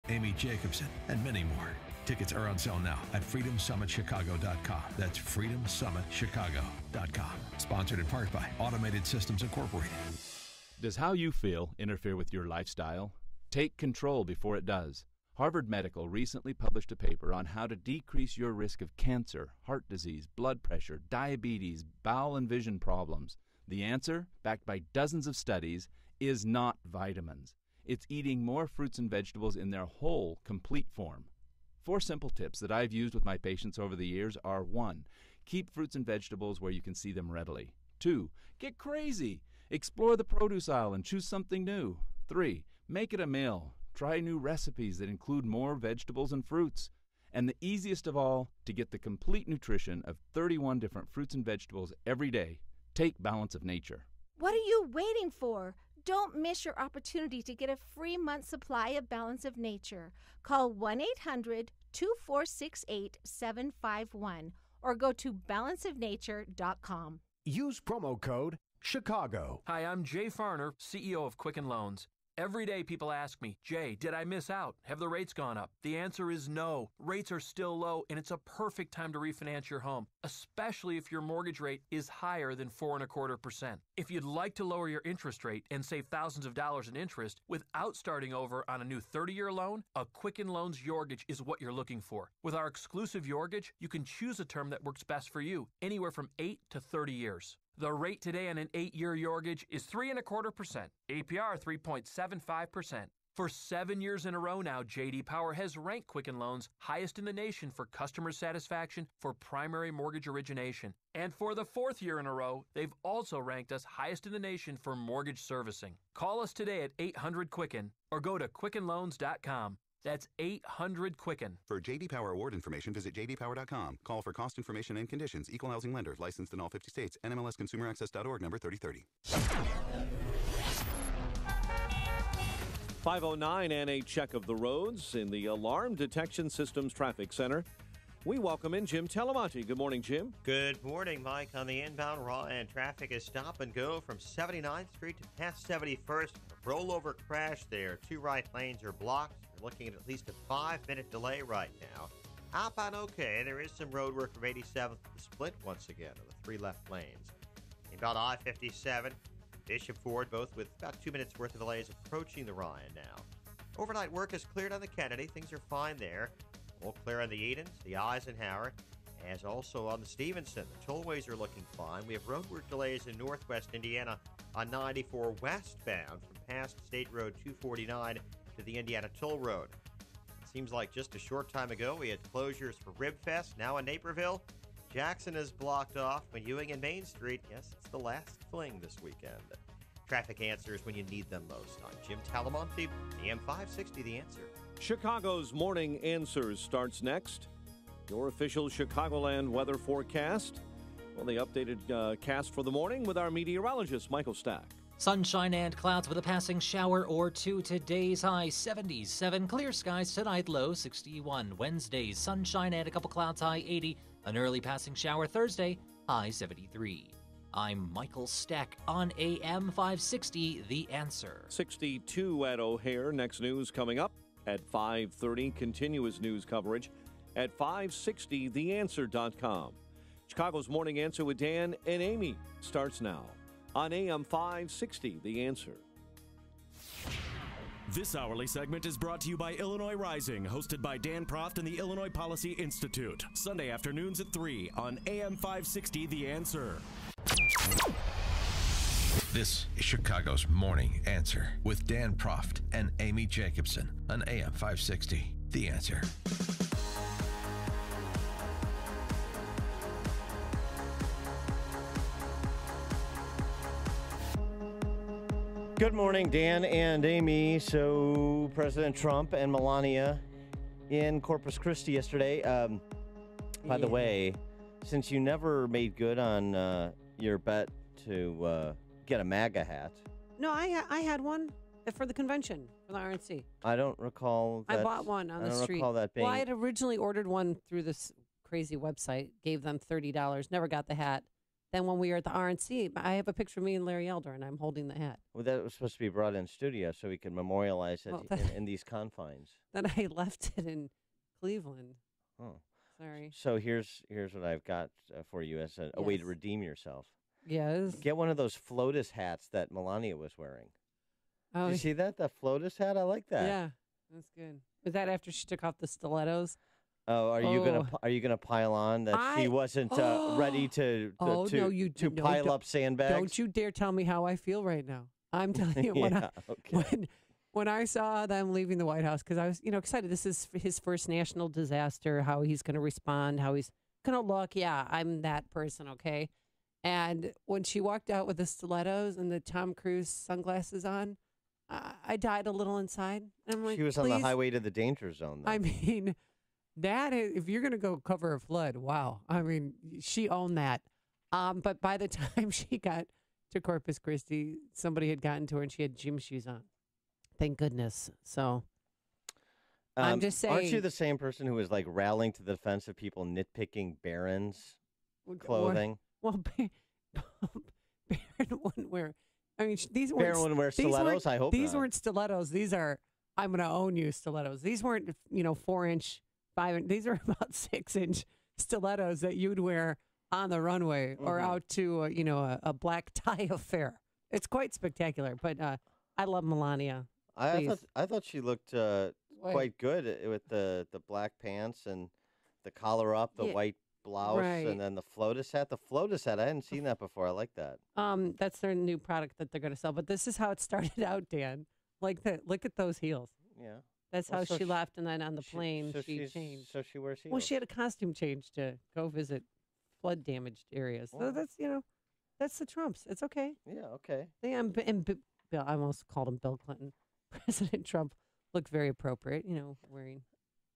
Amy Jacobson, and many more. Tickets are on sale now at freedomsummitchicago.com. That's freedomsummitchicago.com. Sponsored in part by Automated Systems Incorporated. Does how you feel interfere with your lifestyle? Take control before it does. Harvard Medical recently published a paper on how to decrease your risk of cancer, heart disease, blood pressure, diabetes, bowel and vision problems. The answer, backed by dozens of studies, is not vitamins. It's eating more fruits and vegetables in their whole, complete form. 4 simple tips that I've used with my patients over the years are: 1. Keep fruits and vegetables where you can see them readily. 2. Get crazy. Explore the produce aisle and choose something new. 3. Make it a meal. Try new recipes that include more vegetables and fruits. And the easiest of all, to get the complete nutrition of 31 different fruits and vegetables every day, take Balance of Nature. What are you waiting for? Don't miss your opportunity to get a free month supply of Balance of Nature. Call 1-800-2468-751 or go to balanceofnature.com. Use promo code Chicago. Hi, I'm Jay Farner, CEO of Quicken Loans. Every day people ask me, Jay, did I miss out? Have the rates gone up? The answer is no. Rates are still low, and it's a perfect time to refinance your home, especially if your mortgage rate is higher than 4.25%. If you'd like to lower your interest rate and save thousands of dollars in interest without starting over on a new 30-year loan, a Quicken Loans Yorgage is what you're looking for. With our exclusive Yorgage, you can choose a term that works best for you, anywhere from 8 to 30 years. The rate today on an 8-year Yorgage is 3.25%, APR 3.75%. For 7 years in a row now, J.D. Power has ranked Quicken Loans highest in the nation for customer satisfaction for primary mortgage origination. And for the 4th year in a row, they've also ranked us highest in the nation for mortgage servicing. Call us today at 800-QUICKEN or go to QuickenLoans.com. That's 800-QUICKEN. For J.D. Power award information, visit jdpower.com. Call for cost information and conditions. Equal housing lender. Licensed in all 50 states. NMLSConsumerAccess.org number 3030. 5:09 and a check of the roads in the Alarm Detection Systems Traffic Center. We welcome in Jim Talamonte. Good morning, Jim. Good morning, Mike. On the inbound, and traffic is stop and go from 79th Street to past 71st. A rollover crash there. 2 right lanes are blocked. You're looking at least a 5-minute delay right now. Outbound okay. There is some road work from 87th to the split once again of the 3 left lanes. Inbound I-57, Bishop Ford, both with about 2 minutes worth of delays approaching the Ryan now. Overnight work is cleared on the Kennedy. Things are fine there. All clear on the Edens, the Eisenhower, as also on the Stevenson. The tollways are looking fine. We have roadwork delays in northwest Indiana on 94 westbound from past State Road 249 to the Indiana Toll Road. It seems like just a short time ago we had closures for Ribfest. Now in Naperville, Jackson is blocked off when Ewing and Main Street. Yes, it's the last fling this weekend. Traffic answers when you need them most. I'm Jim Talamonte, AM 560, The Answer. Chicago's Morning Answers starts next. Your official Chicagoland weather forecast. Well, the updated cast for the morning with our meteorologist, Michael Stack. Sunshine and clouds with a passing shower or two. Today's high 77. Clear skies tonight, low 61. Wednesday, sunshine and a couple clouds, high 80. An early passing shower Thursday, high 73. I'm Michael Stack on AM 560, The Answer. 62 at O'Hare. Next news coming up at 5:30. Continuous news coverage at 560theanswer.com. Chicago's Morning Answer with Dan and Amy starts now on AM 560, The Answer. This hourly segment is brought to you by Illinois Rising, hosted by Dan Proft and the Illinois Policy Institute. Sunday afternoons at 3 on AM 560, The Answer. This is Chicago's Morning Answer with Dan Proft and Amy Jacobson on AM 560, The Answer. Good morning, Dan and Amy. So President Trump and Melania in Corpus Christi yesterday. By the way, since you never made good on your bet to get a MAGA hat. No, I had one for the convention, for the RNC. I don't recall that. I bought one on the street. I don't recall that being. Well, I had originally ordered one through this crazy website, gave them $30, never got the hat. than when we were at the RNC. I have a picture of me and Larry Elder, and I'm holding the hat. Well, that was supposed to be brought in studio so we could memorialize it in these confines. Then I left it in Cleveland. Oh. Sorry. So here's what I've got for you as a way to redeem yourself. Yes. Get one of those FLOTUS hats that Melania was wearing. Oh, Did you see that? That FLOTUS hat? I like that. Yeah, that's good. Was that after she took off the stilettos? Oh, are you gonna pile on that she wasn't ready to pile up sandbags? Don't you dare tell me how I feel right now. I'm telling you when I saw them leaving the White House, because I was excited. This is his first national disaster. How he's going to respond? How he's going to look? Yeah, I'm that person. Okay. And when she walked out with the stilettos and the Tom Cruise sunglasses on, I died a little inside. I'm like, she was on the highway to the danger zone, though. I mean, that is, if you're going to go cover a flood, wow. I mean, she owned that. But by the time she got to Corpus Christi, somebody had gotten to her and she had gym shoes on. Thank goodness. So I'm just saying. Aren't you the same person who was like rallying to the defense of people nitpicking Barron's clothing? Well, Barron wouldn't wear. I mean, these weren't. Barron wouldn't wear stilettos. I hope these not. weren't stilettos. These are I'm going to own you stilettos. These weren't 4-inch, 5-inch. These are about 6-inch stilettos that you'd wear on the runway or out to a black tie affair. It's quite spectacular. But I love Melania. I thought she looked quite good with the black pants and the collar up, the white blouse, and then the FLOTUS hat. The FLOTUS hat, I hadn't seen that before. I like that. That's their new product that they're going to sell. But this is how it started out, Dan. Look at those heels. Yeah. That's how she left, and then on the plane she changed. So she wears heels. Well, she had a costume change to go visit flood-damaged areas. So that's that's the Trumps. It's okay. Yeah, okay. I almost called him Bill Clinton. President Trump looked very appropriate, wearing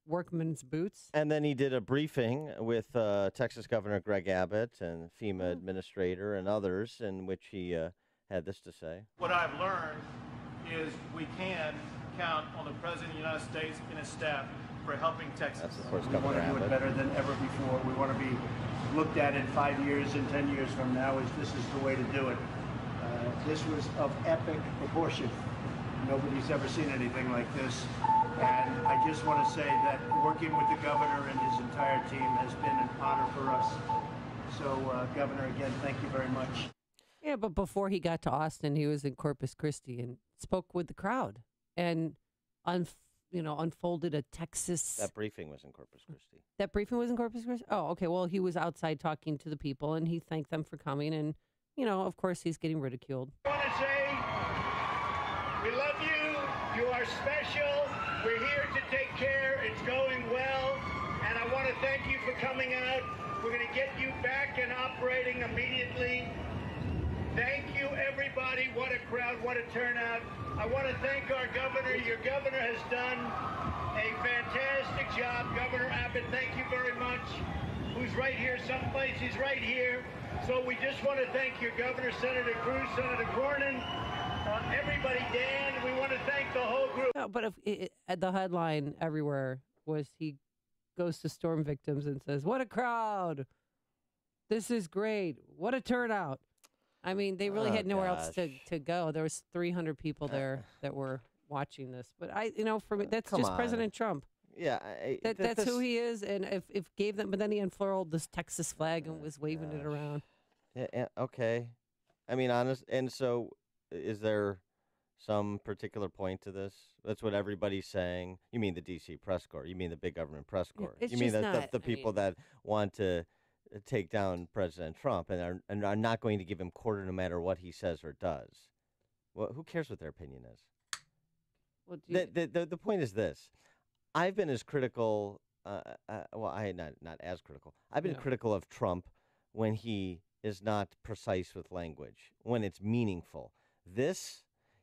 workman's boots. And then he did a briefing with Texas Governor Greg Abbott and FEMA administrator and others, in which he had this to say. What I've learned is we can count on the President of the United States and his staff for helping Texas. That's, of course, we Governor want to do Abbott. it better than ever before. We want to be looked at in 5 years and 10 years from now as this is the way to do it. This was of epic proportion. Nobody's ever seen anything like this. And I just want to say that working with the governor and his entire team has been an honor for us. So, Governor, again, thank you very much. Yeah, but before he got to Austin, he was in Corpus Christi and spoke with the crowd and, unfolded a Texas. That briefing was in Corpus Christi. That briefing was in Corpus Christi? Oh, okay. Well, he was outside talking to the people, and he thanked them for coming. And, of course, he's getting ridiculed. I want to say we love you. You are special. We're here to take care. It's going well. And I want to thank you for coming out. We're going to get you back and operating immediately. Thank you, everybody. What a crowd. What a turnout. I want to thank our governor. Your governor has done a fantastic job. Governor Abbott, thank you very much. Who's right here someplace? He's right here. So we just want to thank your governor, Senator Cruz, Senator Cornyn, everybody, Dan. We want to thank the whole group. No, but if the headline everywhere was he goes to storm victims and says, "What a crowd! This is great! What a turnout!" I mean, they really had nowhere else to go. There was 300 people there that were watching this. But for me, that's just President Trump. Yeah, that's who he is. And if gave them, but then he unfurled this Texas flag and was waving it around. Yeah, okay. I mean, honest. And so, is there some particular point to this? That's what everybody's saying. You mean the D.C. press corps? You mean the big government press corps? It's you mean just the people that want to take down President Trump and are not going to give him quarter no matter what he says or does? Well, who cares what their opinion is? Well, the point is this. I've been as critical, not as critical. I've been critical of Trump when he is not precise with language, when it's meaningful.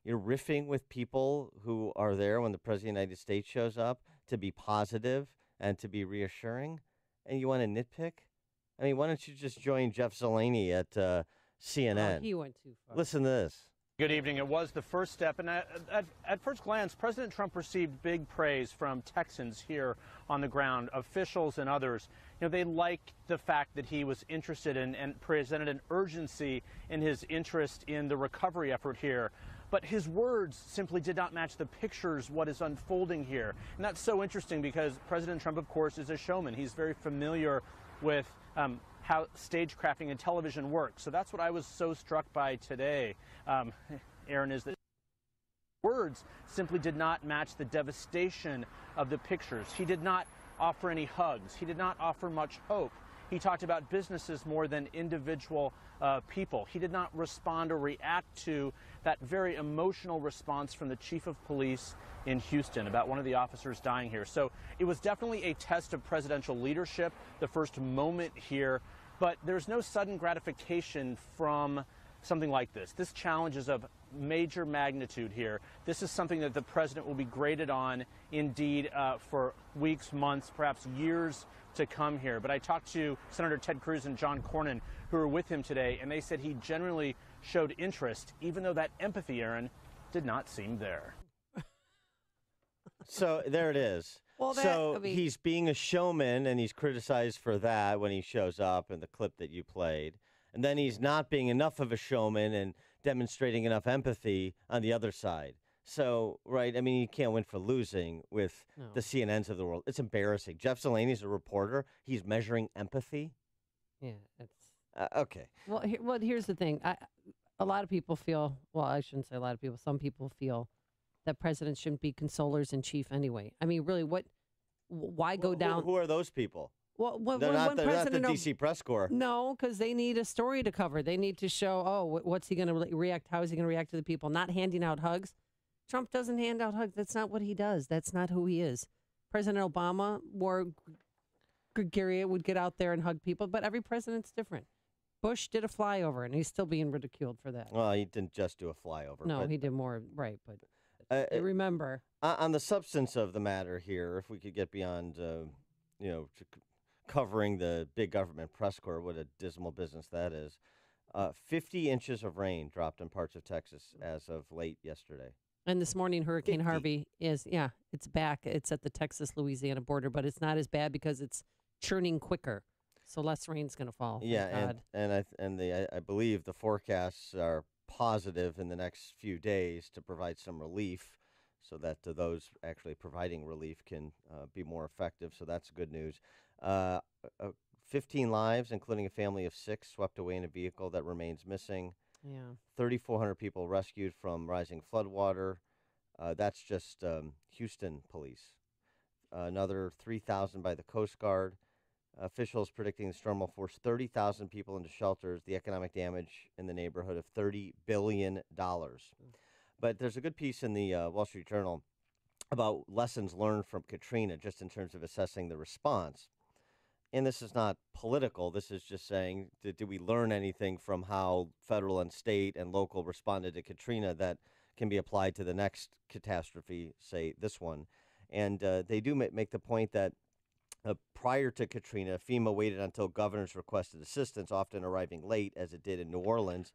You're riffing with people who are there when the President of the United States shows up to be positive and to be reassuring, and you want to nitpick? I mean, why don't you just join Jeff Zeleny at CNN? Oh, he went too far. Listen to this. Good evening. It was the first step, and at first glance, President Trump received big praise from Texans here on the ground, officials and others. You know, they liked the fact that he was interested in and presented an urgency in his interest in the recovery effort here. But his words simply did not match the pictures, what is unfolding here. And that's so interesting because President Trump, of course, is a showman. He's very familiar with how stagecrafting and television works. So that's what I was so struck by today, Aaron, is that words simply did not match the devastation of the pictures. He did not offer any hugs. He did not offer much hope. He talked about businesses more than individual people. He did not respond or react to that very emotional response from the chief of police in Houston about one of the officers dying here. So it was definitely a test of presidential leadership, the first moment here. But there's no sudden gratification from something like this. This challenge is of major magnitude here. This is something that the president will be graded on, indeed, for weeks, months, perhaps years to come here. But I talked to Senator Ted Cruz and John Cornyn, who were with him today, and they said he generally showed interest, even though that empathy, Aaron, did not seem there. So there it is. Well, he's being a showman, and he's criticized for that when he shows up in the clip that you played. And then he's not being enough of a showman and demonstrating enough empathy on the other side. So, right, I mean, you can't win for losing with the CNNs of the world. It's embarrassing. Jeff Zelany's a reporter. He's measuring empathy. Yeah, it's okay. Well, here's the thing. A lot of people feel, well, I shouldn't say a lot of people. Some people feel that presidents shouldn't be consolers in chief anyway. I mean, really, why go down? Who are those people? Well, they're not the D.C. press corps. No, because they need a story to cover. They need to show, what's he going to react? How is he going to react to the people? Not handing out hugs. Trump doesn't hand out hugs. That's not what he does. That's not who he is. President Obama wore gregarious, would get out there and hug people, but every president's different. Bush did a flyover, and he's still being ridiculed for that. Well, he didn't just do a flyover. No, he did more, right, but remember. On the substance of the matter here, if we could get beyond, covering the big government press corps, what a dismal business that is. 50 inches of rain dropped in parts of Texas as of late yesterday. And this morning, Hurricane Harvey is, it's back. It's at the Texas-Louisiana border, but it's not as bad because it's churning quicker. So less rain's going to fall. Yeah, I believe the forecasts are positive in the next few days to provide some relief so that those actually providing relief can be more effective. So that's good news. 15 lives, including a family of 6, swept away in a vehicle that remains missing. Yeah. 3,400 people rescued from rising floodwater. That's just Houston police. Another 3,000 by the Coast Guard. Officials predicting the storm will force 30,000 people into shelters, the economic damage in the neighborhood of $30 billion. But there's a good piece in the Wall Street Journal about lessons learned from Katrina, just in terms of assessing the response. And this is not political. This is just saying, did we learn anything from how federal and state and local responded to Katrina that can be applied to the next catastrophe, say this one? And they do make the point that prior to Katrina, FEMA waited until governors requested assistance, often arriving late, as it did in New Orleans.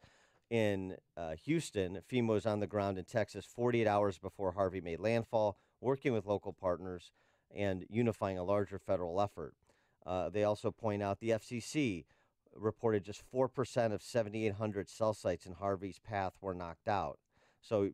In Houston, FEMA was on the ground in Texas 48 hours before Harvey made landfall, working with local partners and unifying a larger federal effort. They also point out the FCC reported just 4% of 7,800 cell sites in Harvey's path were knocked out. So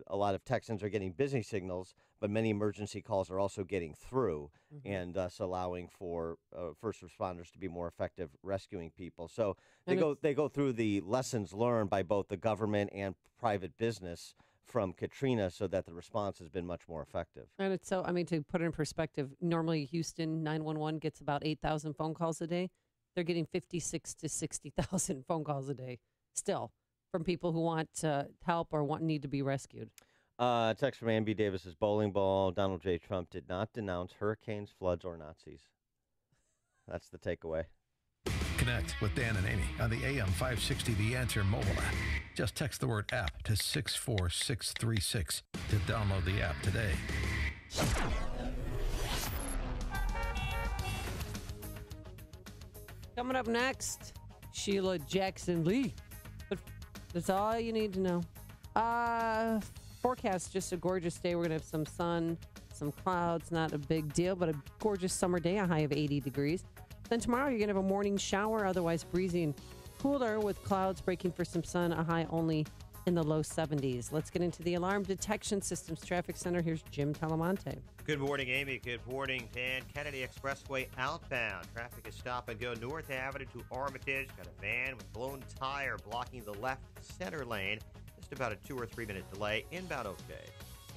a lot of Texans are getting busy signals, but many emergency calls are also getting through, and thus allowing for first responders to be more effective rescuing people. So they go through the lessons learned by both the government and private business from Katrina, so that the response has been much more effective. And it's so, I mean, to put it in perspective, normally Houston 911 gets about 8,000 phone calls a day. They're getting 56 to 60,000 phone calls a day still from people who want help or need to be rescued. Text from Ann B. Davis's bowling ball. Donald J. Trump did not denounce hurricanes, floods, or Nazis. That's the takeaway. Connect with Dan and Amy on the AM 560 The Answer mobile app. Just text the word app to 64636 to download the app today. Coming up next, Sheila Jackson Lee. But that's all you need to know. Forecast, just a gorgeous day. We're going to have some sun, some clouds, not a big deal, but a gorgeous summer day, a high of 80 degrees. Then tomorrow you're going to have a morning shower, otherwise breezy and cooler with clouds breaking for some sun, a high only in the low 70s. Let's get into the Alarm Detection Systems Traffic Center. Here's Jim Talamonte. Good morning, Amy. Good morning, Dan. Kennedy Expressway outbound. Traffic is stop and go North Avenue to Armitage. Got a van with blown tire blocking the left center lane. Just about a 2 or 3 minute delay. Inbound okay.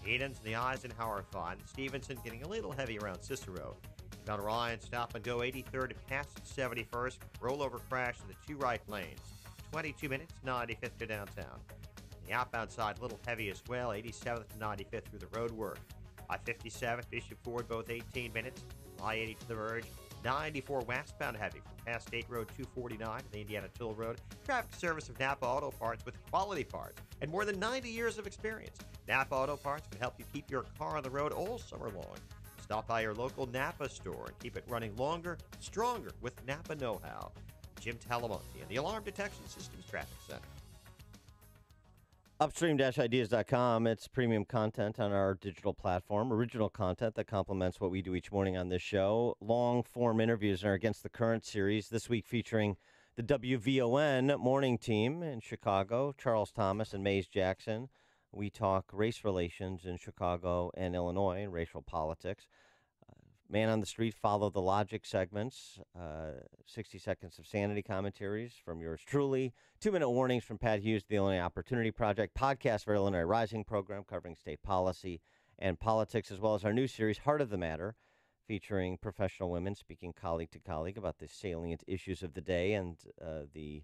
Edens and the Eisenhower fine. Stevenson getting a little heavy around Cicero. Inbound Ryan, stop and go 83rd past 71st. Rollover crash in the 2 right lanes. 22 minutes, 95th to downtown. The outbound side, a little heavy as well, 87th to 95th through the road work. I-57, Bishop Ford, both 18 minutes. I-80 to the verge. 94 westbound heavy from past State Road 249 to the Indiana Toll Road. Traffic service of Napa Auto Parts with quality parts and more than 90 years of experience. Napa Auto Parts can help you keep your car on the road all summer long. Stop by your local Napa store and keep it running longer, stronger with Napa know-how. Jim Talamonte in the Alarm Detection Systems Traffic Center. Upstream-ideas.com. It's premium content on our digital platform, original content that complements what we do each morning on this show. Long-form interviews in our Against the Current series, this week featuring the WVON morning team in Chicago, Charles Thomas and Maze Jackson. We talk race relations in Chicago and Illinois and racial politics. Man on the Street, Follow the Logic segments, 60 seconds of sanity commentaries from yours truly, 2-minute warnings from Pat Hughes, the Illinois Opportunity Project, podcast for Illinois Rising program covering state policy and politics, as well as our new series, Heart of the Matter, featuring professional women speaking colleague to colleague about the salient issues of the day and the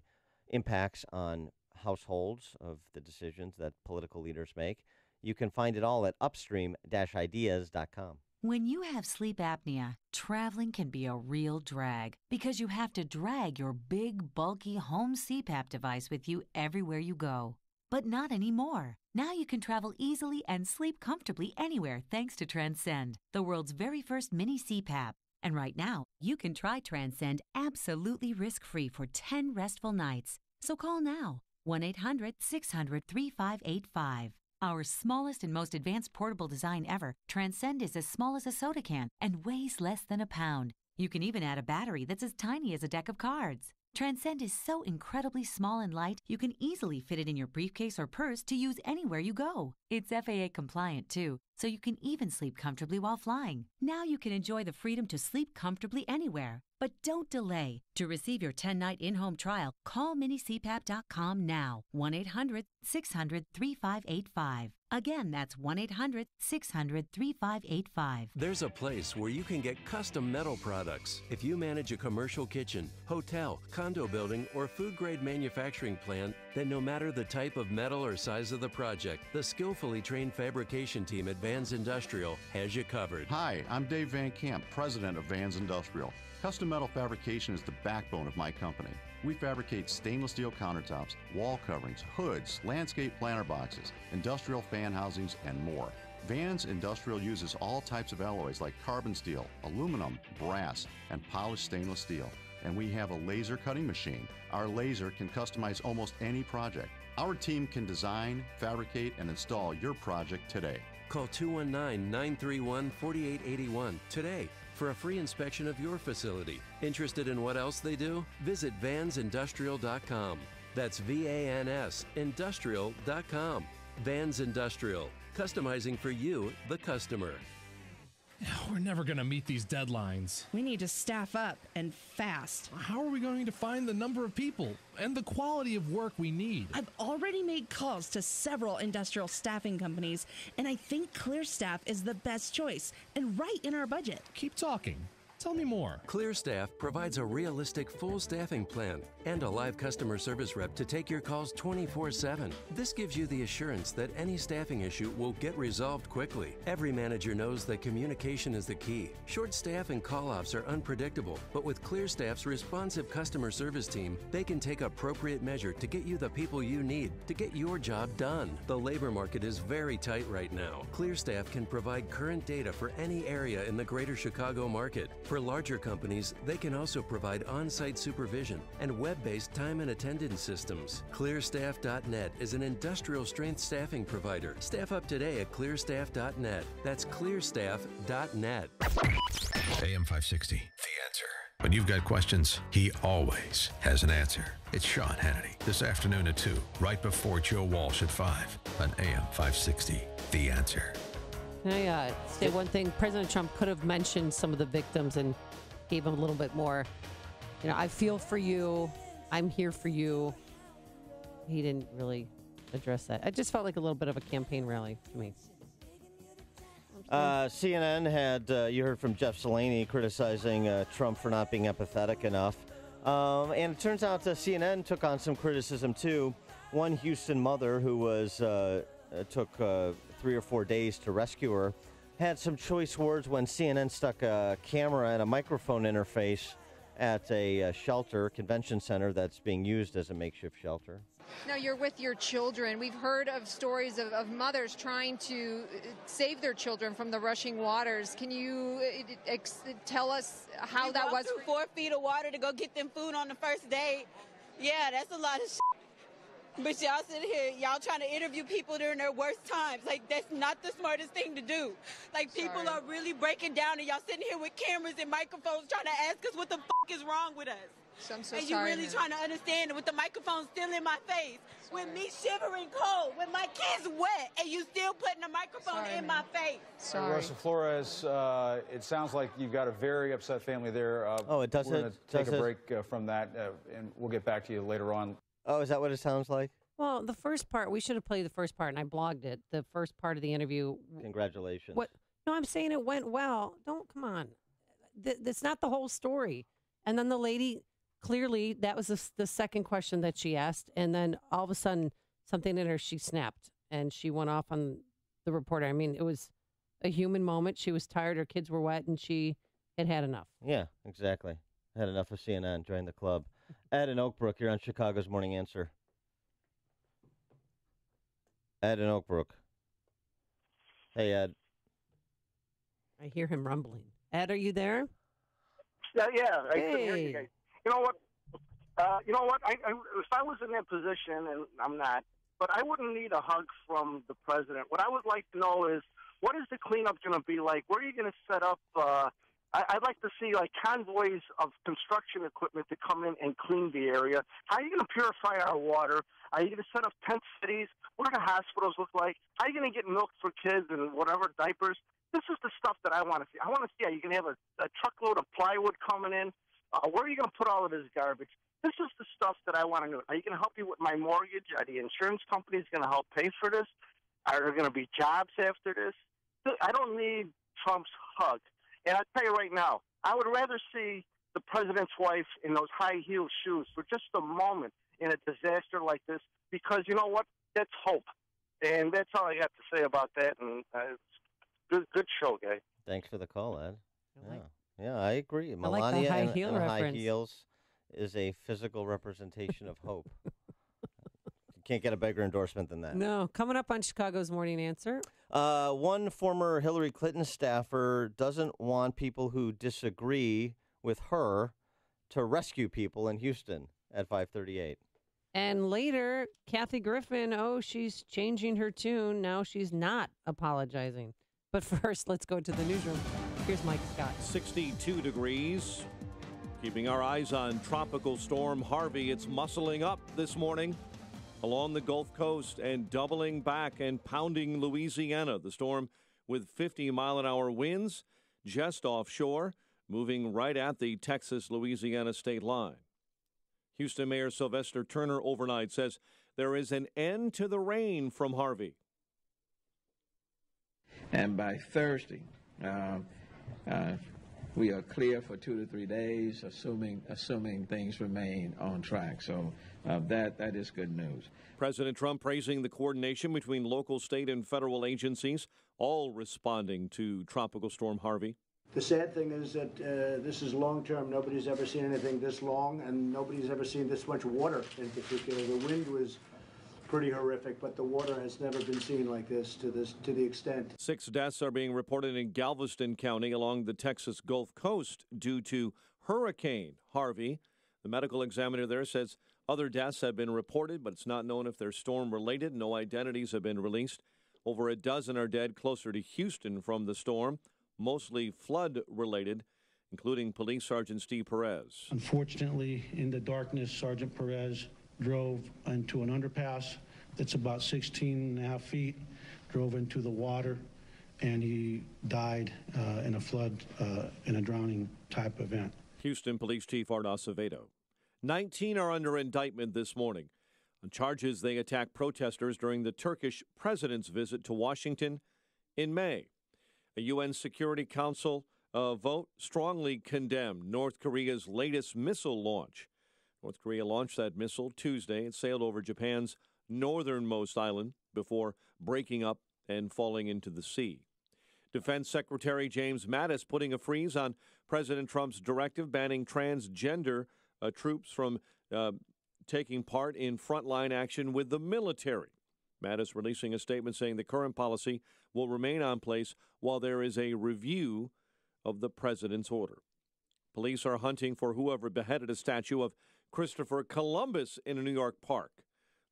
impacts on households of the decisions that political leaders make. You can find it all at upstream-ideas.com. When you have sleep apnea, traveling can be a real drag because you have to drag your big, bulky home CPAP device with you everywhere you go. But not anymore. Now you can travel easily and sleep comfortably anywhere thanks to Transcend, the world's very first mini CPAP. And right now, you can try Transcend absolutely risk-free for 10 restful nights. So call now, 1-800-600-3585. Our smallest and most advanced portable design ever, Transcend is as small as a soda can and weighs less than a pound. You can even add a battery that's as tiny as a deck of cards. Transcend is so incredibly small and light, you can easily fit it in your briefcase or purse to use anywhere you go. It's FAA compliant too, so you can even sleep comfortably while flying. Now you can enjoy the freedom to sleep comfortably anywhere. But don't delay. To receive your 10-night in-home trial, call minicpap.com now. 1-800-600-3585. Again, that's 1-800-600-3585. There's a place where you can get custom metal products. If you manage a commercial kitchen, hotel, condo building, or food-grade manufacturing plant, then no matter the type of metal or size of the project, the skillfully trained fabrication team at Vans Industrial has you covered. Hi, I'm Dave Van Camp, president of Vans Industrial. Custom metal fabrication is the backbone of my company. We fabricate stainless steel countertops, wall coverings, hoods, landscape planter boxes, industrial fan housings, and more. Vans Industrial uses all types of alloys like carbon steel, aluminum, brass, and polished stainless steel. And we have a laser cutting machine. Our laser can customize almost any project. Our team can design, fabricate, and install your project today. Call 219-931-4881 today for a free inspection of your facility. Interested in what else they do? Visit vansindustrial.com. That's V-A-N-S industrial.com. Vans Industrial, customizing for you, the customer. We're never going to meet these deadlines. We need to staff up, and fast. How are we going to find the number of people and the quality of work we need? I've already made calls to several industrial staffing companies, and I think ClearStaff is the best choice and right in our budget. Keep talking. Tell me more. ClearStaff provides a realistic full staffing plan and a live customer service rep to take your calls 24/7. This gives you the assurance that any staffing issue will get resolved quickly. Every manager knows that communication is the key. Short staff and call-offs are unpredictable, but with ClearStaff's responsive customer service team, they can take appropriate measure to get you the people you need to get your job done. The labor market is very tight right now. ClearStaff can provide current data for any area in the greater Chicago market. For larger companies, they can also provide on-site supervision and web-based time and attendance systems. ClearStaff.net is an industrial-strength staffing provider. Staff up today at ClearStaff.net. That's ClearStaff.net. AM 560, The Answer. When you've got questions, he always has an answer. It's Sean Hannity, this afternoon at 2, right before Joe Walsh at 5 on AM 560, The Answer. Can I say one thing? President Trump could have mentioned some of the victims and gave them a little bit more. You know, I feel for you. I'm here for you. He didn't really address that. It just felt like a little bit of a campaign rally to me. CNN had, you heard from Jeff Salaney criticizing Trump for not being empathetic enough. And it turns out CNN took on some criticism, too. One Houston mother who was took 3 or 4 days to rescue her had some choice words when CNN stuck a camera and a microphone interface at a shelter, convention center that's being used as a makeshift shelter. Now, you're with your children. We've heard of stories of mothers trying to save their children from the rushing waters. Can you tell us how that was? Through 4 feet of water to go get them food on the first day. Yeah, that's a lot of shit. But y'all sitting here, y'all trying to interview people during their worst times. Like, that's not the smartest thing to do. Like, people are really breaking down, and y'all sitting here with cameras and microphones trying to ask us what the fuck is wrong with us. So I'm so and sorry. you really trying to understand it with the microphone still in my face, with me shivering cold, with my kids wet, and you still putting a microphone in my face. Sorry. Rosa Flores, it sounds like you've got a very upset family there. Oh, it does. We're going to take a break from that, and we'll get back to you later on. Oh, is that what it sounds like? Well, the first part, we should have played the first part, and I blogged it. The first part of the interview. Congratulations. What? No, I'm saying it went well. Come on. That's not the whole story. And then the lady, clearly, that was the second question that she asked. And then all of a sudden, something in her, she snapped, and she went off on the reporter. I mean, it was a human moment. She was tired. Her kids were wet, and she had had enough. Yeah, exactly. Had enough of CNN. Join the club. Ed in Oak Brook, you're on Chicago's Morning Answer. Ed in Oak Brook. Hey, Ed. I hear him rumbling. Ed, are you there? Yeah. I Hey. couldn't hear you guys. You know what? If I was in that position, and I'm not, but I wouldn't need a hug from the president. What I would like to know is, what is the cleanup going to be like? Where are you going to set up? I'd like to see like convoys of construction equipment to come in and clean the area. How are you going to purify our water? Are you going to set up tent cities? What do the hospitals look like? How are you going to get milk for kids and whatever, diapers? This is the stuff that I want to see. I want to see, are you going to have a truckload of plywood coming in? Where are you going to put all of this garbage? This is the stuff that I want to know. Are you going to help me with my mortgage? Are the insurance companies going to help pay for this? Are there going to be jobs after this? I don't need Trump's hug. And I'll tell you right now, I would rather see the president's wife in those high-heeled shoes for just a moment in a disaster like this, because you know what? That's hope. And that's all I got to say about that. And good show, guy. Thanks for the call, Ed. Yeah, I agree. I Melania like the high heel and high reference. heels is a physical representation of hope. You can't get a bigger endorsement than that. No. Coming up on Chicago's Morning Answer. One former Hillary Clinton staffer doesn't want people who disagree with her to rescue people in Houston at 5:38. And later, Kathy Griffin, she's changing her tune. Now she's not apologizing. But first, let's go to the newsroom. Here's Mike Scott. 62 degrees. Keeping our eyes on Tropical Storm Harvey. It's muscling up this morning along the Gulf Coast and doubling back and pounding Louisiana. The storm with 50-mile-an-hour winds just offshore, moving right at the Texas-Louisiana state line. Houston Mayor Sylvester Turner overnight says there is an end to the rain from Harvey. And by Thursday, we are clear for 2 to 3 days, assuming things remain on track. So that is good news. President Trump praising the coordination between local, state, and federal agencies, all responding to Tropical Storm Harvey. The sad thing is that this is long-term. Nobody's ever seen anything this long, and nobody's ever seen this much water in particular. The wind was pretty horrific, but the water has never been seen like this to the extent. 6 deaths are being reported in Galveston County along the Texas Gulf Coast due to Hurricane Harvey. The medical examiner there says other deaths have been reported, but it's not known if they're storm-related. No identities have been released. Over a dozen are dead closer to Houston from the storm, mostly flood-related, including Police Sergeant Steve Perez. Unfortunately, in the darkness, Sergeant Perez drove into an underpass that's about 16 and a half feet, drove into the water, and he died in a flood, in a drowning type event. Houston Police Chief Art Acevedo. 19 are under indictment this morning on charges they attacked protesters during the Turkish president's visit to Washington in May. A UN Security Council vote strongly condemned North Korea's latest missile launch. North Korea launched that missile Tuesday. It sailed over Japan's northernmost island before breaking up and falling into the sea. Defense Secretary James Mattis putting a freeze on President Trump's directive banning transgender troops from taking part in frontline action with the military. Mattis releasing a statement saying the current policy will remain on place while there is a review of the president's order. Police are hunting for whoever beheaded a statue of Christopher Columbus in a New York park.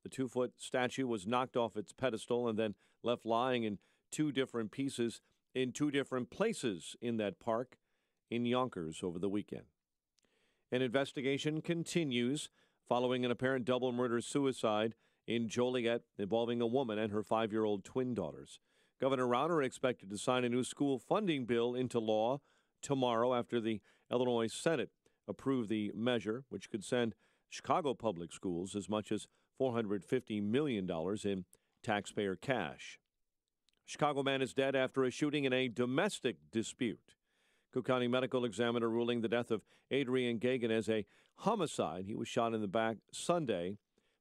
The 2-foot statue was knocked off its pedestal and then left lying in 2 different pieces in 2 different places in that park in Yonkers over the weekend. An investigation continues following an apparent double murder-suicide in Joliet involving a woman and her 5-year-old twin daughters. Governor Rauner expected to sign a new school funding bill into law tomorrow after the Illinois Senate approved the measure, which could send Chicago public schools as much as $450 million in taxpayer cash. Chicago man is dead after a shooting in a domestic dispute. Cook County medical examiner ruling the death of Adrian Gagan as a homicide. He was shot in the back Sunday.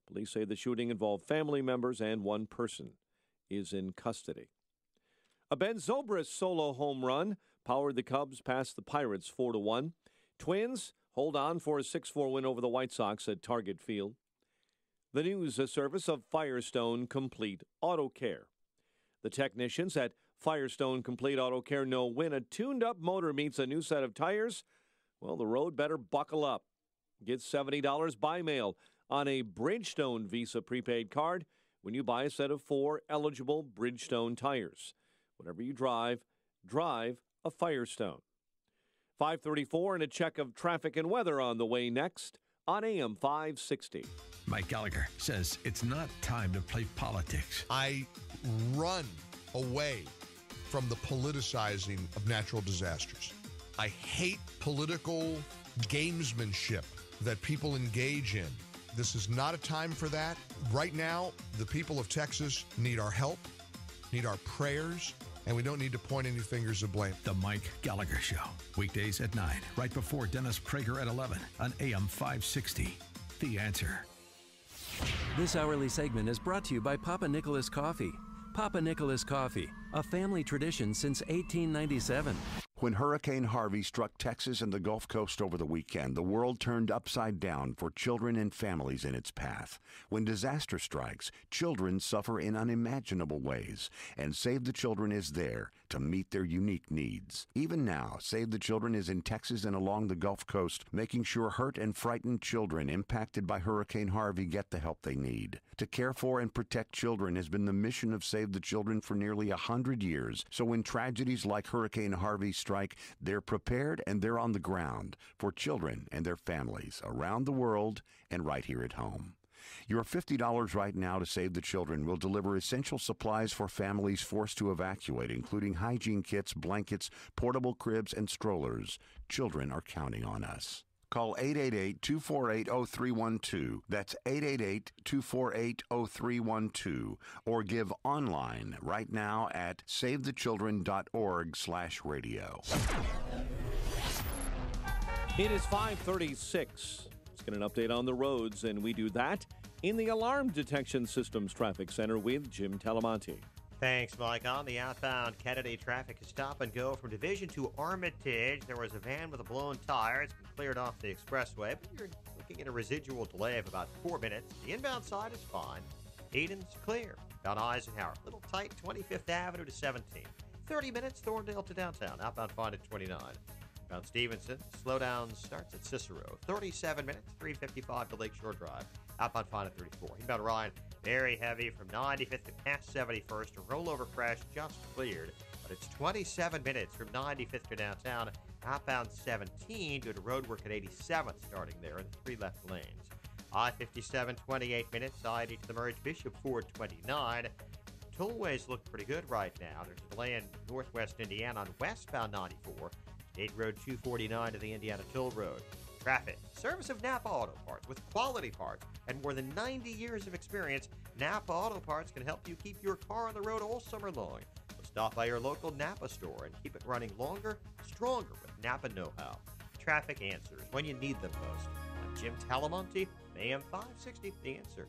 Police say the shooting involved family members and one person is in custody. A Ben Zobrist solo home run powered the Cubs past the Pirates 4-1. Twins hold on for a 6-4 win over the White Sox at Target Field. The news service of Firestone Complete Auto Care. The technicians at Firestone Complete Auto Care know when a tuned-up motor meets a new set of tires, well, the road better buckle up. Get $70 by mail on a Bridgestone Visa prepaid card when you buy a set of 4 eligible Bridgestone tires. Whatever you drive, drive a Firestone. 5:34 and a check of traffic and weather on the way next on AM 560. Mike Gallagher says it's not time to play politics. I run away from the politicizing of natural disasters. I hate political gamesmanship that people engage in. This is not a time for that. Right now, the people of Texas need our help, need our prayers, and we don't need to point any fingers of blame. The Mike Gallagher Show, weekdays at 9, right before Dennis Prager at 11 on AM 560. The Answer. This hourly segment is brought to you by Papa Nicholas Coffee. Papa Nicholas Coffee, a family tradition since 1897. When Hurricane Harvey struck Texas and the Gulf Coast over the weekend, the world turned upside down for children and families in its path. When disaster strikes, children suffer in unimaginable ways, and Save the Children is there to meet their unique needs. Even now, Save the Children is in Texas and along the Gulf Coast, making sure hurt and frightened children impacted by Hurricane Harvey get the help they need. To care for and protect children has been the mission of Save the Children for nearly 100 years, so when tragedies like Hurricane Harvey strike, they're prepared and they're on the ground for children and their families around the world and right here at home. Your $50 right now to Save the Children will deliver essential supplies for families forced to evacuate, including hygiene kits, blankets, portable cribs, and strollers. Children are counting on us. Call 888-248-0312. That's 888-248-0312. Or give online right now at savethechildren.org/radio. It is 5:36. Let's get an update on the roads, and we do that in the Alarm Detection Systems Traffic Center with Jim Talamonte. Thanks, Mike. On the outbound Kennedy, traffic is stop and go from Division to Armitage. There was a van with a blown tire. It's been cleared off the expressway, but you're looking at a residual delay of about 4 minutes. The inbound side is fine. Eden's clear. Down Eisenhower. Little tight, 25th Avenue to 17. 30 minutes, Thorndale to downtown. Outbound fine at 29. Down Stevenson, slowdown starts at Cicero. 37 minutes, 355 to Lakeshore Drive. Outbound fine at 34. Inbound Ryan, very heavy from 95th to past 71st. A rollover crash just cleared, but it's 27 minutes from 95th to downtown. Outbound 17 due to roadwork at 87th starting there in 3 left lanes. I-57, 28 minutes. I-80 to the Merge Bishop Ford, 29. Tollways look pretty good right now. There's a delay in northwest Indiana on westbound 94. State Road 249 to the Indiana Toll Road. Traffic. Service of Napa Auto Parts with quality parts and more than 90 years of experience. Napa Auto Parts can help you keep your car on the road all summer long. So stop by your local Napa store and keep it running longer, stronger with Napa know-how. Traffic answers when you need them most. I'm Jim Talamonte, AM 560, The Answer.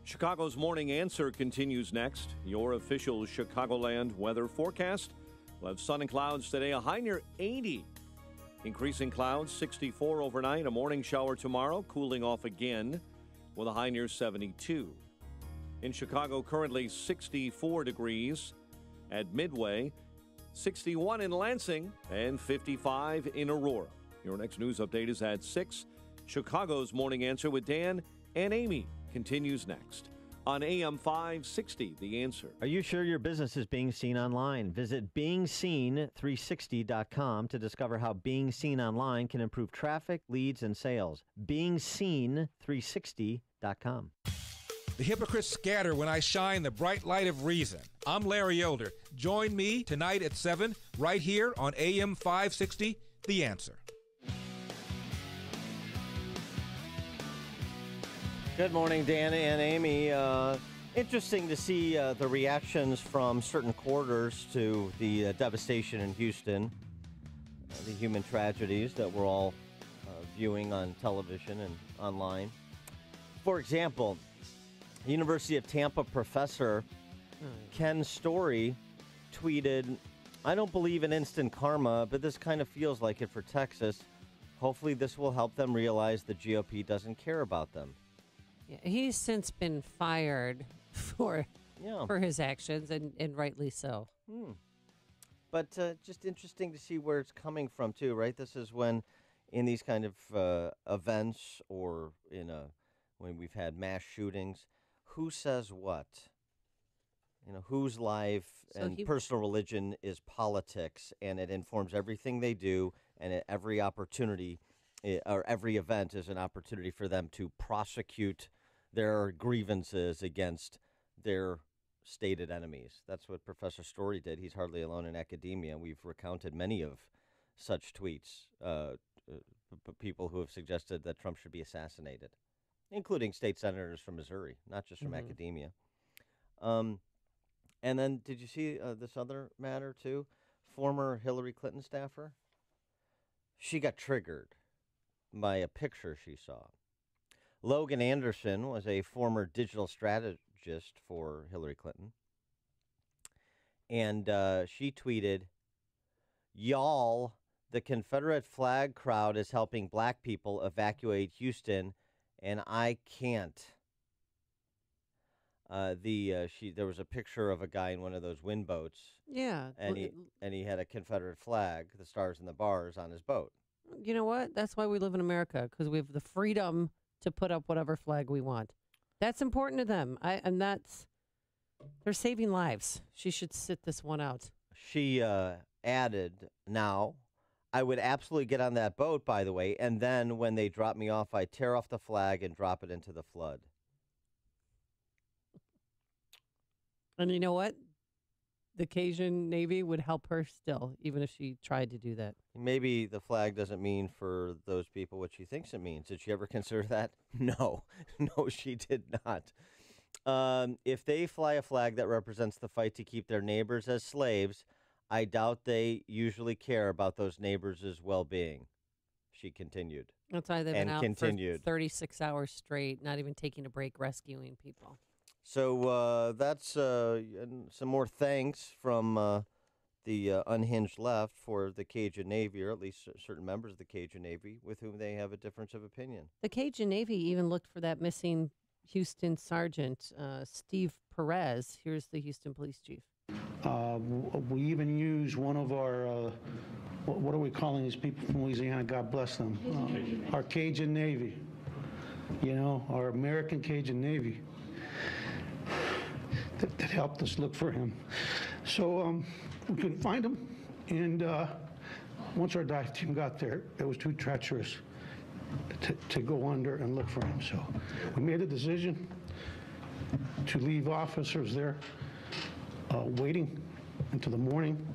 Chicago's Morning Answer continues next. Your official Chicagoland weather forecast. We'll have sun and clouds today, a high near 80. Increasing clouds, 64 overnight, a morning shower tomorrow, cooling off again with a high near 72. In Chicago, currently 64 degrees at Midway, 61 in Lansing, and 55 in Aurora. Your next news update is at 6. Chicago's Morning Answer with Dan and Amy continues next on AM 560, The Answer. Are you sure your business is being seen online? Visit beingseen360.com to discover how being seen online can improve traffic, leads, and sales. beingseen360.com. The hypocrites scatter when I shine the bright light of reason. I'm Larry Elder. Join me tonight at 7 right here on AM 560, The Answer. Good morning, Dan and Amy. Interesting to see the reactions from certain quarters to the devastation in Houston, the human tragedies that we're all viewing on television and online. For example, University of Tampa professor Ken Story tweeted, "I don't believe in instant karma, but this kind of feels like it for Texas. Hopefully this will help them realize the GOP doesn't care about them." Yeah, he's since been fired for his actions, and rightly so. But just interesting to see where it's coming from, too, right? This is when, in these kind of events or when we've had mass shootings, who says what? You know, whose life and personal religion is politics, and it informs everything they do, and at every opportunity or every event is an opportunity for them to prosecute their grievances against their stated enemies. That's what Professor Story did. He's hardly alone in academia. We've recounted many of such tweets, people who have suggested that Trump should be assassinated, including state senators from Missouri, not just from academia. And then did you see this other matter, too? Former Hillary Clinton staffer? She got triggered by a picture she saw. Logan Anderson was a former digital strategist for Hillary Clinton. And she tweeted, "Y'all, the Confederate flag crowd is helping black people evacuate Houston, and I can't." There was a picture of a guy in one of those wind boats. Yeah. And he had a Confederate flag, the stars and the bars, on his boat. You know what? That's why we live in America, because we have the freedom to put up whatever flag we want. That's important to them. They're saving lives. She should sit this one out. She added, "Now, I would absolutely get on that boat, by the way, and then when they drop me off, I tear off the flag and drop it into the flood." And you know what? The Cajun Navy would help her still, even if she tried to do that. Maybe the flag doesn't mean for those people what she thinks it means. Did she ever consider that? No. No, she did not. If they fly a flag that represents the fight to keep their neighbors as slaves, I doubt they usually care about those neighbors' well-being, she continued. That's why they've been out for 36 hours straight, not even taking a break, rescuing people. So that's some more thanks from the unhinged left for the Cajun Navy, or at least certain members of the Cajun Navy, with whom they have a difference of opinion. The Cajun Navy even looked for that missing Houston Sergeant Steve Perez. Here's the Houston Police Chief. We even use one of our, what are we calling these people from Louisiana? God bless them. Our Cajun Navy. You know, our American Cajun Navy. That helped us look for him. So we couldn't find him. And once our dive team got there, it was too treacherous to go under and look for him. So we made a decision to leave officers there waiting until the morning,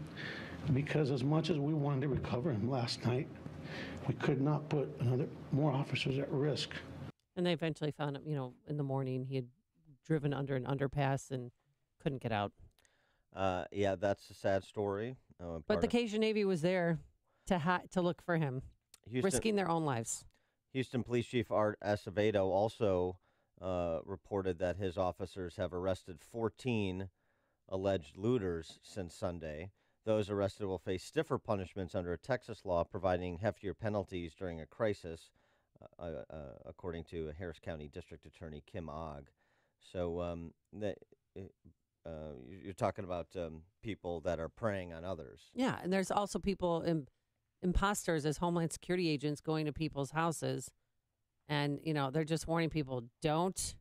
because as much as we wanted to recover him last night, we could not put more officers at risk. And they eventually found him, you know, in the morning. He had driven under an underpass and couldn't get out. Yeah, that's a sad story. But the Cajun Navy was there to look for him, risking their own lives. Houston Police Chief Art Acevedo also reported that his officers have arrested 14 alleged looters since Sunday. Those arrested will face stiffer punishments under a Texas law providing heftier penalties during a crisis, according to Harris County District Attorney Kim Ogg. So you're talking about people that are preying on others. Yeah, and there's also people, imposters as Homeland Security agents going to people's houses, and, you know, they're just warning people, don't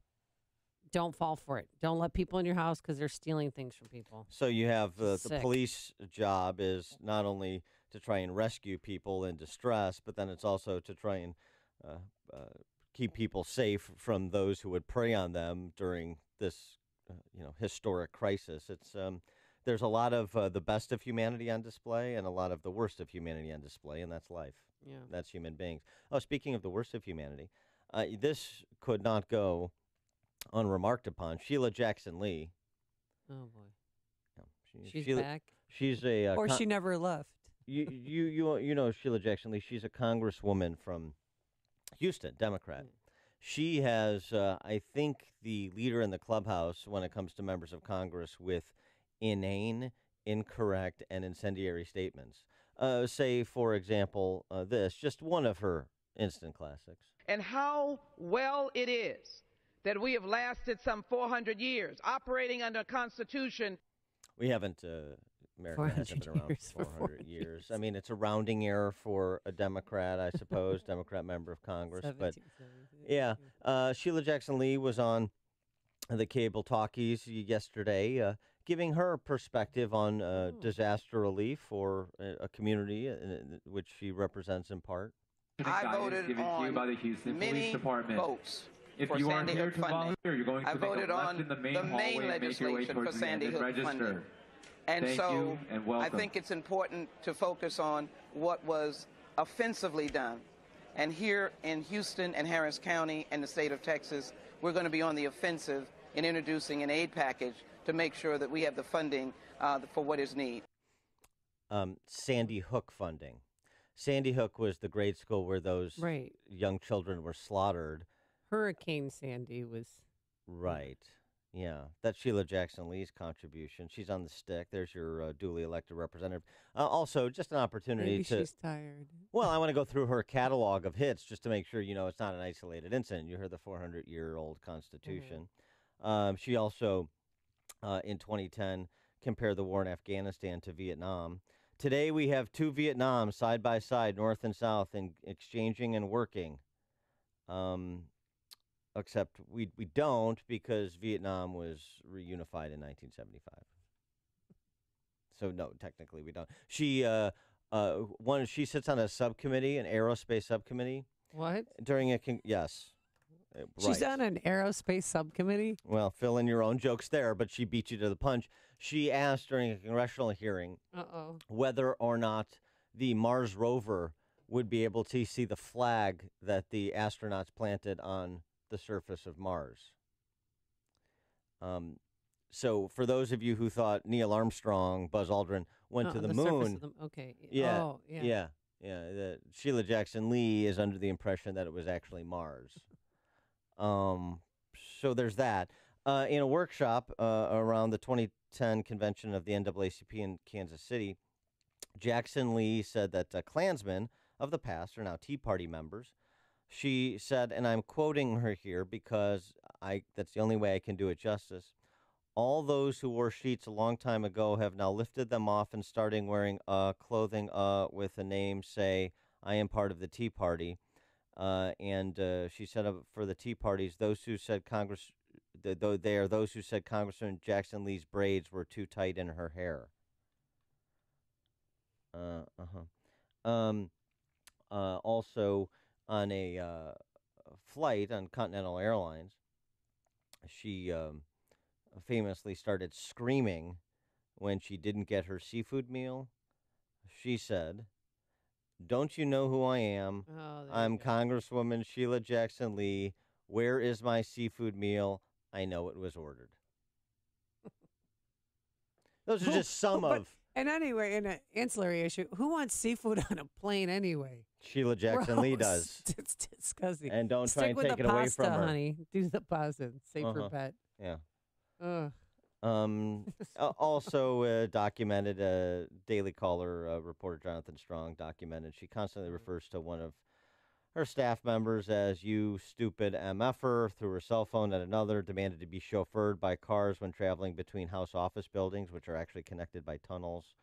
fall for it. Don't let people in your house because they're stealing things from people. So you have the police job is not only to try and rescue people in distress, but then it's also to try and keep people safe from those who would prey on them during this historic crisis. It's there's a lot of the best of humanity on display and a lot of the worst of humanity on display, and that's life. Yeah. That's human beings. Oh, speaking of the worst of humanity, this could not go unremarked upon. Sheila Jackson Lee. Oh boy. Yeah, she's back. She's a or she never left. You know Sheila Jackson Lee. She's a congresswoman from Houston, Democrat. She has, I think, the leader in the clubhouse when it comes to members of Congress with inane, incorrect, and incendiary statements. Say, for example, this, just one of her instant classics. And how well it is that we have lasted some 400 years operating under a constitution. We haven't, America hasn't been around for 400 years. I mean, it's a rounding error for a Democrat, I suppose, Democrat member of Congress. But yeah, Sheila Jackson Lee was on the cable talkies yesterday, giving her perspective on disaster relief for a community which she represents in part. I voted on by the Houston Police Department. Votes. If you aren't here to volunteer, you're going to voted on the main legislation for Sandy Hook funding. And so I think it's important to focus on what was offensively done. And here in Houston and Harris County and the state of Texas, we're going to be on the offensive in introducing an aid package to make sure that we have the funding for what is needed. Sandy Hook funding. Sandy Hook was the grade school where those young children were slaughtered. Hurricane Sandy was... Right. Yeah, that's Sheila Jackson Lee's contribution. She's on the stick. There's your duly elected representative. Also, just an opportunity Maybe to... she's tired. Well, I want to go through her catalog of hits just to make sure, it's not an isolated incident. You heard the 400-year-old Constitution. Mm-hmm. She also, in 2010, compared the war in Afghanistan to Vietnam. Today, we have two Vietnams side by side, north and south, and exchanging and working. Except we don't, because Vietnam was reunified in 1975. So no, technically we don't. She she sits on a subcommittee, an aerospace subcommittee. What? During yes. She's on an aerospace subcommittee? Well, fill in your own jokes there, but she beat you to the punch. She asked during a congressional hearing whether or not the Mars rover would be able to see the flag that the astronauts planted on the surface of Mars. So for those of you who thought Neil Armstrong, Buzz Aldrin went to the moon, okay, yeah. Sheila Jackson Lee is under the impression that it was actually Mars. So there's that. In a workshop around the 2010 convention of the NAACP in Kansas City, Jackson Lee said that Klansmen of the past are now Tea Party members. She said, and I'm quoting her here because that's the only way I can do it justice. All those who wore sheets a long time ago have now lifted them off and starting wearing clothing with a name, say, I am part of the Tea Party. And she said for the Tea Parties, those who said those who said Congressman Jackson Lee's braids were too tight in her hair. Also, on a flight on Continental Airlines, she famously started screaming when she didn't get her seafood meal. She said, "Don't you know who I am? I'm Congresswoman Sheila Jackson Lee. Where is my seafood meal? I know it was ordered." Those are just some of. And anyway, in an ancillary issue, who wants seafood on a plane anyway? Sheila Jackson Lee does. It's disgusting. And don't try and take it away from her. Honey. Do the pasta. Safer bet. Yeah. Ugh. Also documented, Daily Caller reporter Jonathan Strong documented, she constantly refers to one of her staff members as "you stupid MFer" through her cell phone at another, demanded to be chauffeured by cars when traveling between house office buildings, which are actually connected by tunnels,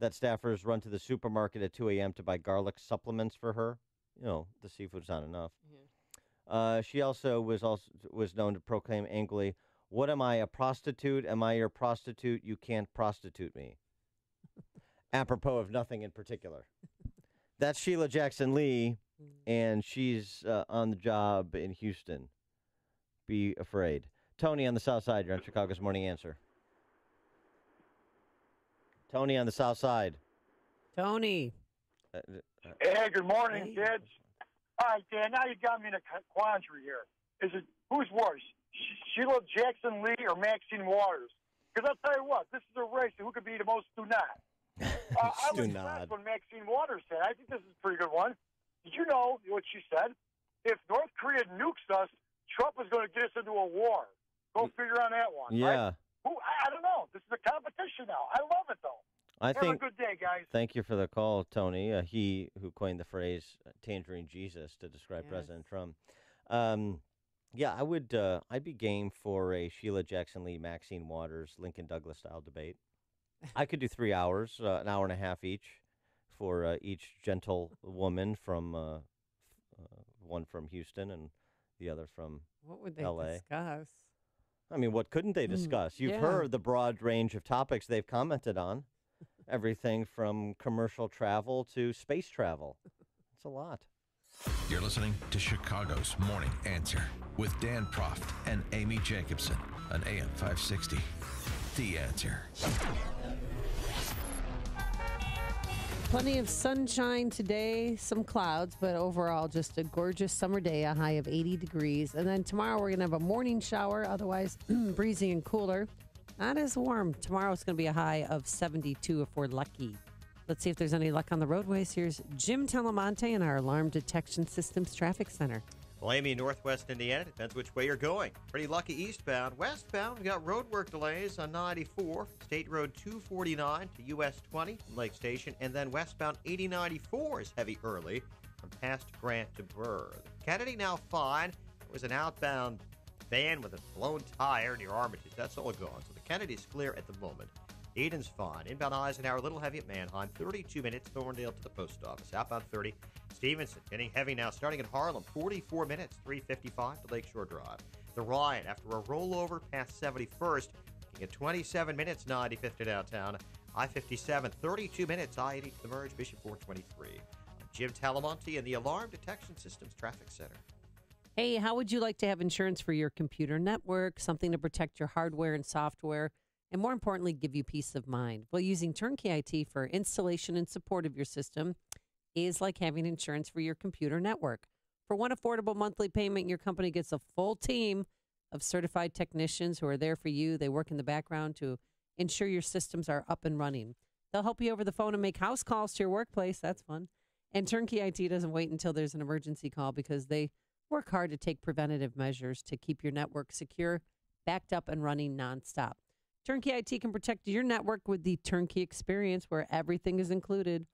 that staffers run to the supermarket at 2 a.m. to buy garlic supplements for her. You know, the seafood's not enough. Yeah. She also was known to proclaim angrily, "What am I, a prostitute? Am I your prostitute? You can't prostitute me." Apropos of nothing in particular. That's Sheila Jackson Lee, and she's on the job in Houston. Be afraid. Tony on the South Side, you're on Chicago's Morning Answer. Tony on the South Side. Tony. Hey, good morning, kids. All right, Dan, now you got me in a quandary here. Who's worse, Sheila Jackson Lee or Maxine Waters? Because I'll tell you what, this is a race of who could be the most do not. I was impressed when Maxine Waters said, I think this is a pretty good one. Did you know what she said? If North Korea nukes us, Trump is going to get us into a war. Go figure on that one. Yeah. Right? I don't know. This is a competition now. I love it, though. Have a good day, guys. Thank you for the call, Tony. He who coined the phrase "tangerine Jesus" to describe President Trump. Yeah, I'd be game for a Sheila Jackson Lee, Maxine Waters, Lincoln Douglas style debate. I could do 3 hours, an hour and a half each, for each gentle woman from one from Houston and the other from What would they L.A. discuss? I mean, what couldn't they discuss? You've heard the broad range of topics they've commented on. Everything from commercial travel to space travel. It's a lot. You're listening to Chicago's Morning Answer with Dan Proft and Amy Jacobson on AM 560. The Answer. Plenty of sunshine today, some clouds, but overall just a gorgeous summer day, a high of 80 degrees. And then tomorrow we're going to have a morning shower, otherwise breezy and cooler. Not as warm. Tomorrow's going to be a high of 72 if we're lucky. Let's see if there's any luck on the roadways. Here's Jim Talamonte in our Alarm Detection Systems Traffic Center. Well, Amy, northwest Indiana, depends which way you're going. Pretty lucky eastbound. Westbound, we got road work delays on 94, State Road 249 to US 20 from Lake Station, and then westbound 8094 is heavy early from past Grant to Burr. Kennedy now fine. There was an outbound van with a blown tire near Armitage. That's all gone. So the Kennedy's clear at the moment. Eden's fine. Inbound Eisenhower, a little heavy at Manheim. 32 minutes, Thorndale to the post office. Outbound 30. Stevenson getting heavy now, starting in Harlem. 44 minutes, 3:55 to Lakeshore Drive. The Ryan, after a rollover past 71st, looking at 27 minutes, 95th to downtown. I-57, 32 minutes, I-80 to the merge, Bishop 423. I'm Jim Talamonte in the Alarm Detection Systems Traffic Center. Hey, how would you like to have insurance for your computer network, something to protect your hardware and software, and more importantly, give you peace of mind? Well, using Turnkey IT for installation and support of your system is like having insurance for your computer network. For one affordable monthly payment, your company gets a full team of certified technicians who are there for you. They work in the background to ensure your systems are up and running. They'll help you over the phone and make house calls to your workplace. That's fun. And Turnkey IT doesn't wait until there's an emergency call because they work hard to take preventative measures to keep your network secure, backed up, and running nonstop. Turnkey IT can protect your network with the Turnkey experience where everything is included.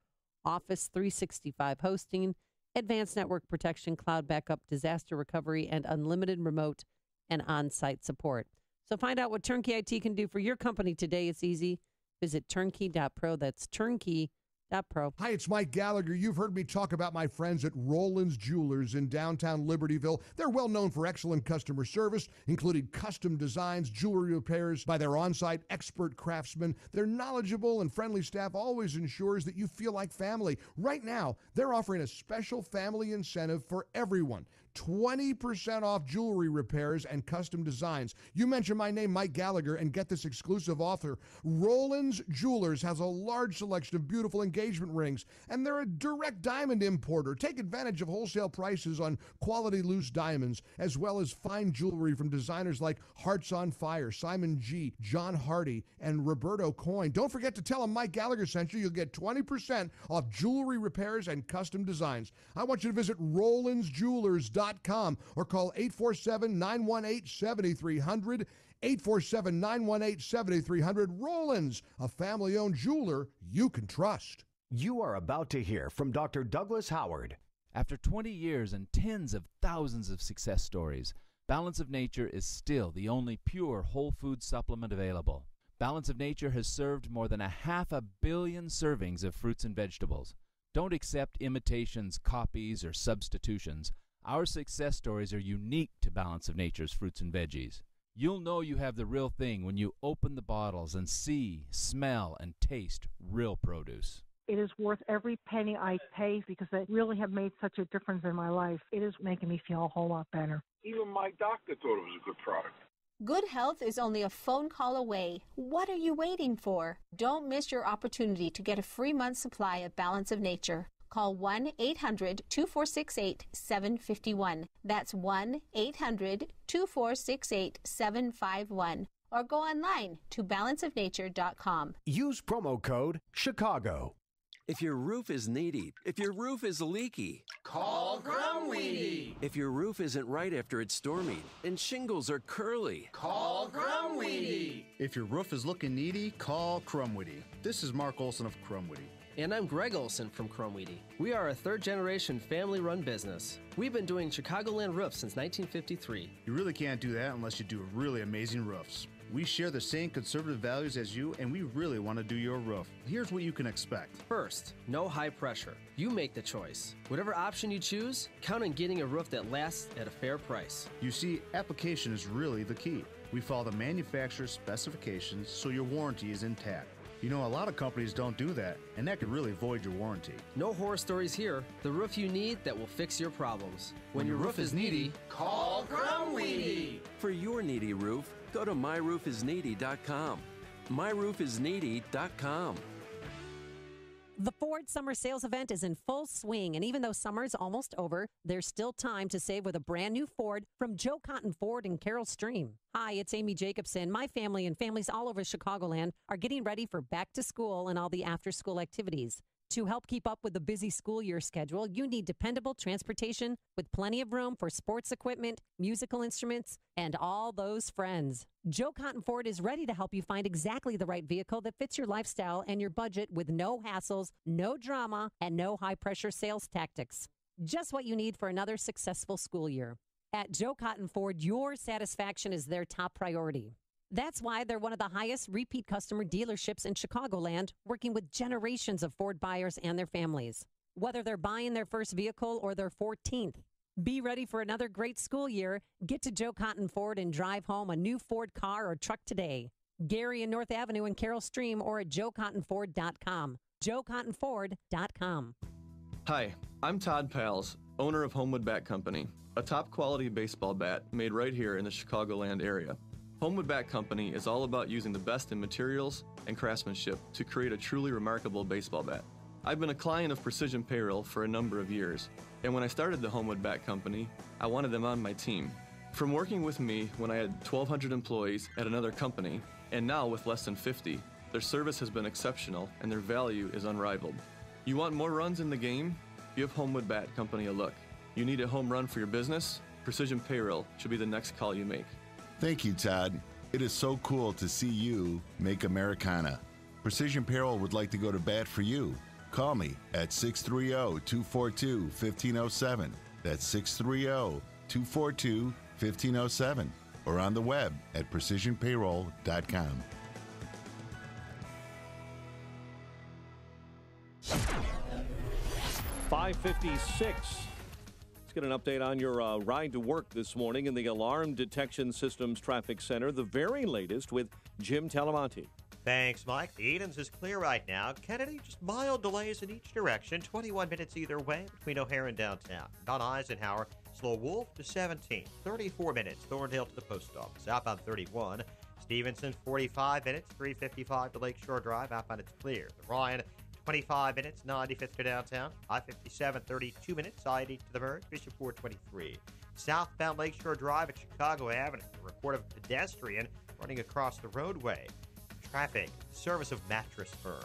Office 365 hosting, advanced network protection, cloud backup, disaster recovery, and unlimited remote and on-site support. So find out what Turnkey IT can do for your company today. It's easy. Visit turnkey.pro. That's turnkey.pro. Hi, it's Mike Gallagher. You've heard me talk about my friends at Roland's Jewelers in downtown Libertyville. They're well known for excellent customer service, including custom designs, jewelry repairs by their on-site expert craftsmen. Their knowledgeable and friendly staff always ensures that you feel like family. Right now, they're offering a special family incentive for everyone. 20% off jewelry repairs and custom designs. You mention my name, Mike Gallagher, and get this exclusive offer. Roland's Jewelers has a large selection of beautiful engagement rings, and they're a direct diamond importer. Take advantage of wholesale prices on quality loose diamonds, as well as fine jewelry from designers like Hearts on Fire, Simon G., John Hardy, and Roberto Coin. Don't forget to tell them Mike Gallagher sent you. You'll get 20% off jewelry repairs and custom designs. I want you to visit RolandsJewelers.com or call 847-918-7300, 847-918-7300. Roland's, a family-owned jeweler you can trust. You are about to hear from Dr. Douglas Howard. After 20 years and tens of thousands of success stories, Balance of Nature is still the only pure whole food supplement available. Balance of Nature has served more than 500 million servings of fruits and vegetables. Don't accept imitations, copies, or substitutions. Our success stories are unique to Balance of Nature's fruits and veggies. You'll know you have the real thing when you open the bottles and see, smell, and taste real produce. It is worth every penny I pay because they really have made such a difference in my life. It is making me feel a whole lot better. Even my doctor thought it was a good product. Good health is only a phone call away. What are you waiting for? Don't miss your opportunity to get a free month's supply of Balance of Nature. Call 1-800-2468-751. That's 1-800-2468-751. Or go online to balanceofnature.com. Use promo code CHICAGO. If your roof is needy, if your roof is leaky, call Grumweedy. If your roof isn't right after it's stormy and shingles are curly, call Grumweedy. If your roof is looking needy, call Crumweedy. This is Mark Olson of Crumweedy. And I'm Greg Olson from Crumweedy. We are a third-generation family-run business. We've been doing Chicagoland roofs since 1953. You really can't do that unless you do really amazing roofs. We share the same conservative values as you, and we really want to do your roof. Here's what you can expect. First, no high pressure. You make the choice. Whatever option you choose, count on getting a roof that lasts at a fair price. You see, application is really the key. We follow the manufacturer's specifications so your warranty is intact. You know, a lot of companies don't do that, and that could really void your warranty. No horror stories here. The roof you need that will fix your problems. When your roof is needy, call Grumweedy. For your needy roof, go to myroofisneedy.com. myroofisneedy.com. The Ford Summer Sales Event is in full swing, and even though summer's almost over, there's still time to save with a brand new Ford from Joe Cotton Ford in Carroll Stream. Hi, it's Amy Jacobson. My family and families all over Chicagoland are getting ready for back to school and all the after-school activities. To help keep up with the busy school year schedule, you need dependable transportation with plenty of room for sports equipment, musical instruments, and all those friends. Joe Cotton Ford is ready to help you find exactly the right vehicle that fits your lifestyle and your budget with no hassles, no drama, and no high-pressure sales tactics. Just what you need for another successful school year. At Joe Cotton Ford, your satisfaction is their top priority. That's why they're one of the highest repeat customer dealerships in Chicagoland, working with generations of Ford buyers and their families. Whether they're buying their first vehicle or their 14th, be ready for another great school year. Get to Joe Cotton Ford and drive home a new Ford car or truck today. Gary and North Avenue in Carroll Stream or at joecottonford.com. joecottonford.com. Hi, I'm Todd Pals, owner of Homewood Bat Company, a top-quality baseball bat made right here in the Chicagoland area. Homewood Bat Company is all about using the best in materials and craftsmanship to create a truly remarkable baseball bat. I've been a client of Precision Payroll for a number of years, and when I started the Homewood Bat Company, I wanted them on my team. From working with me when I had 1,200 employees at another company, and now with less than 50, their service has been exceptional and their value is unrivaled. You want more runs in the game? Give Homewood Bat Company a look. You need a home run for your business? Precision Payroll should be the next call you make. Thank you, Todd. It is so cool to see you make Americana. Precision Payroll would like to go to bat for you. Call me at 630-242-1507. That's 630-242-1507. Or on the web at precisionpayroll.com. .556. Let's get an update on your ride to work this morning in the Alarm Detection Systems Traffic Center, the very latest with Jim Talamonte. Thanks, Mike. The Edens is clear right now. Kennedy, just mild delays in each direction, 21 minutes either way between O'Hare and downtown. On Eisenhower, slow Wolf to 17, 34 minutes, Thorndale to the post office. Outbound 31, Stevenson 45 minutes, 355 to Lakeshore Drive. Outbound it's clear. The Ryan 25 minutes, 95th to downtown. I-57, 32 minutes, I-80 to the merge. Bishop 423. Southbound Lakeshore Drive at Chicago Avenue. A report of a pedestrian running across the roadway. Traffic, service of Mattress Firm.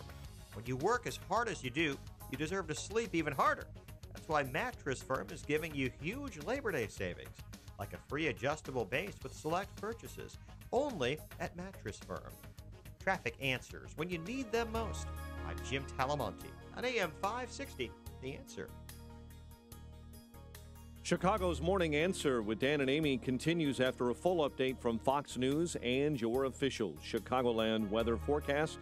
When you work as hard as you do, you deserve to sleep even harder. That's why Mattress Firm is giving you huge Labor Day savings, like a free adjustable base with select purchases, only at Mattress Firm. Traffic answers when you need them most. I'm Jim Talamonte on AM 560, The Answer. Chicago's Morning Answer with Dan and Amy continues after a full update from Fox News and your official Chicagoland weather forecast.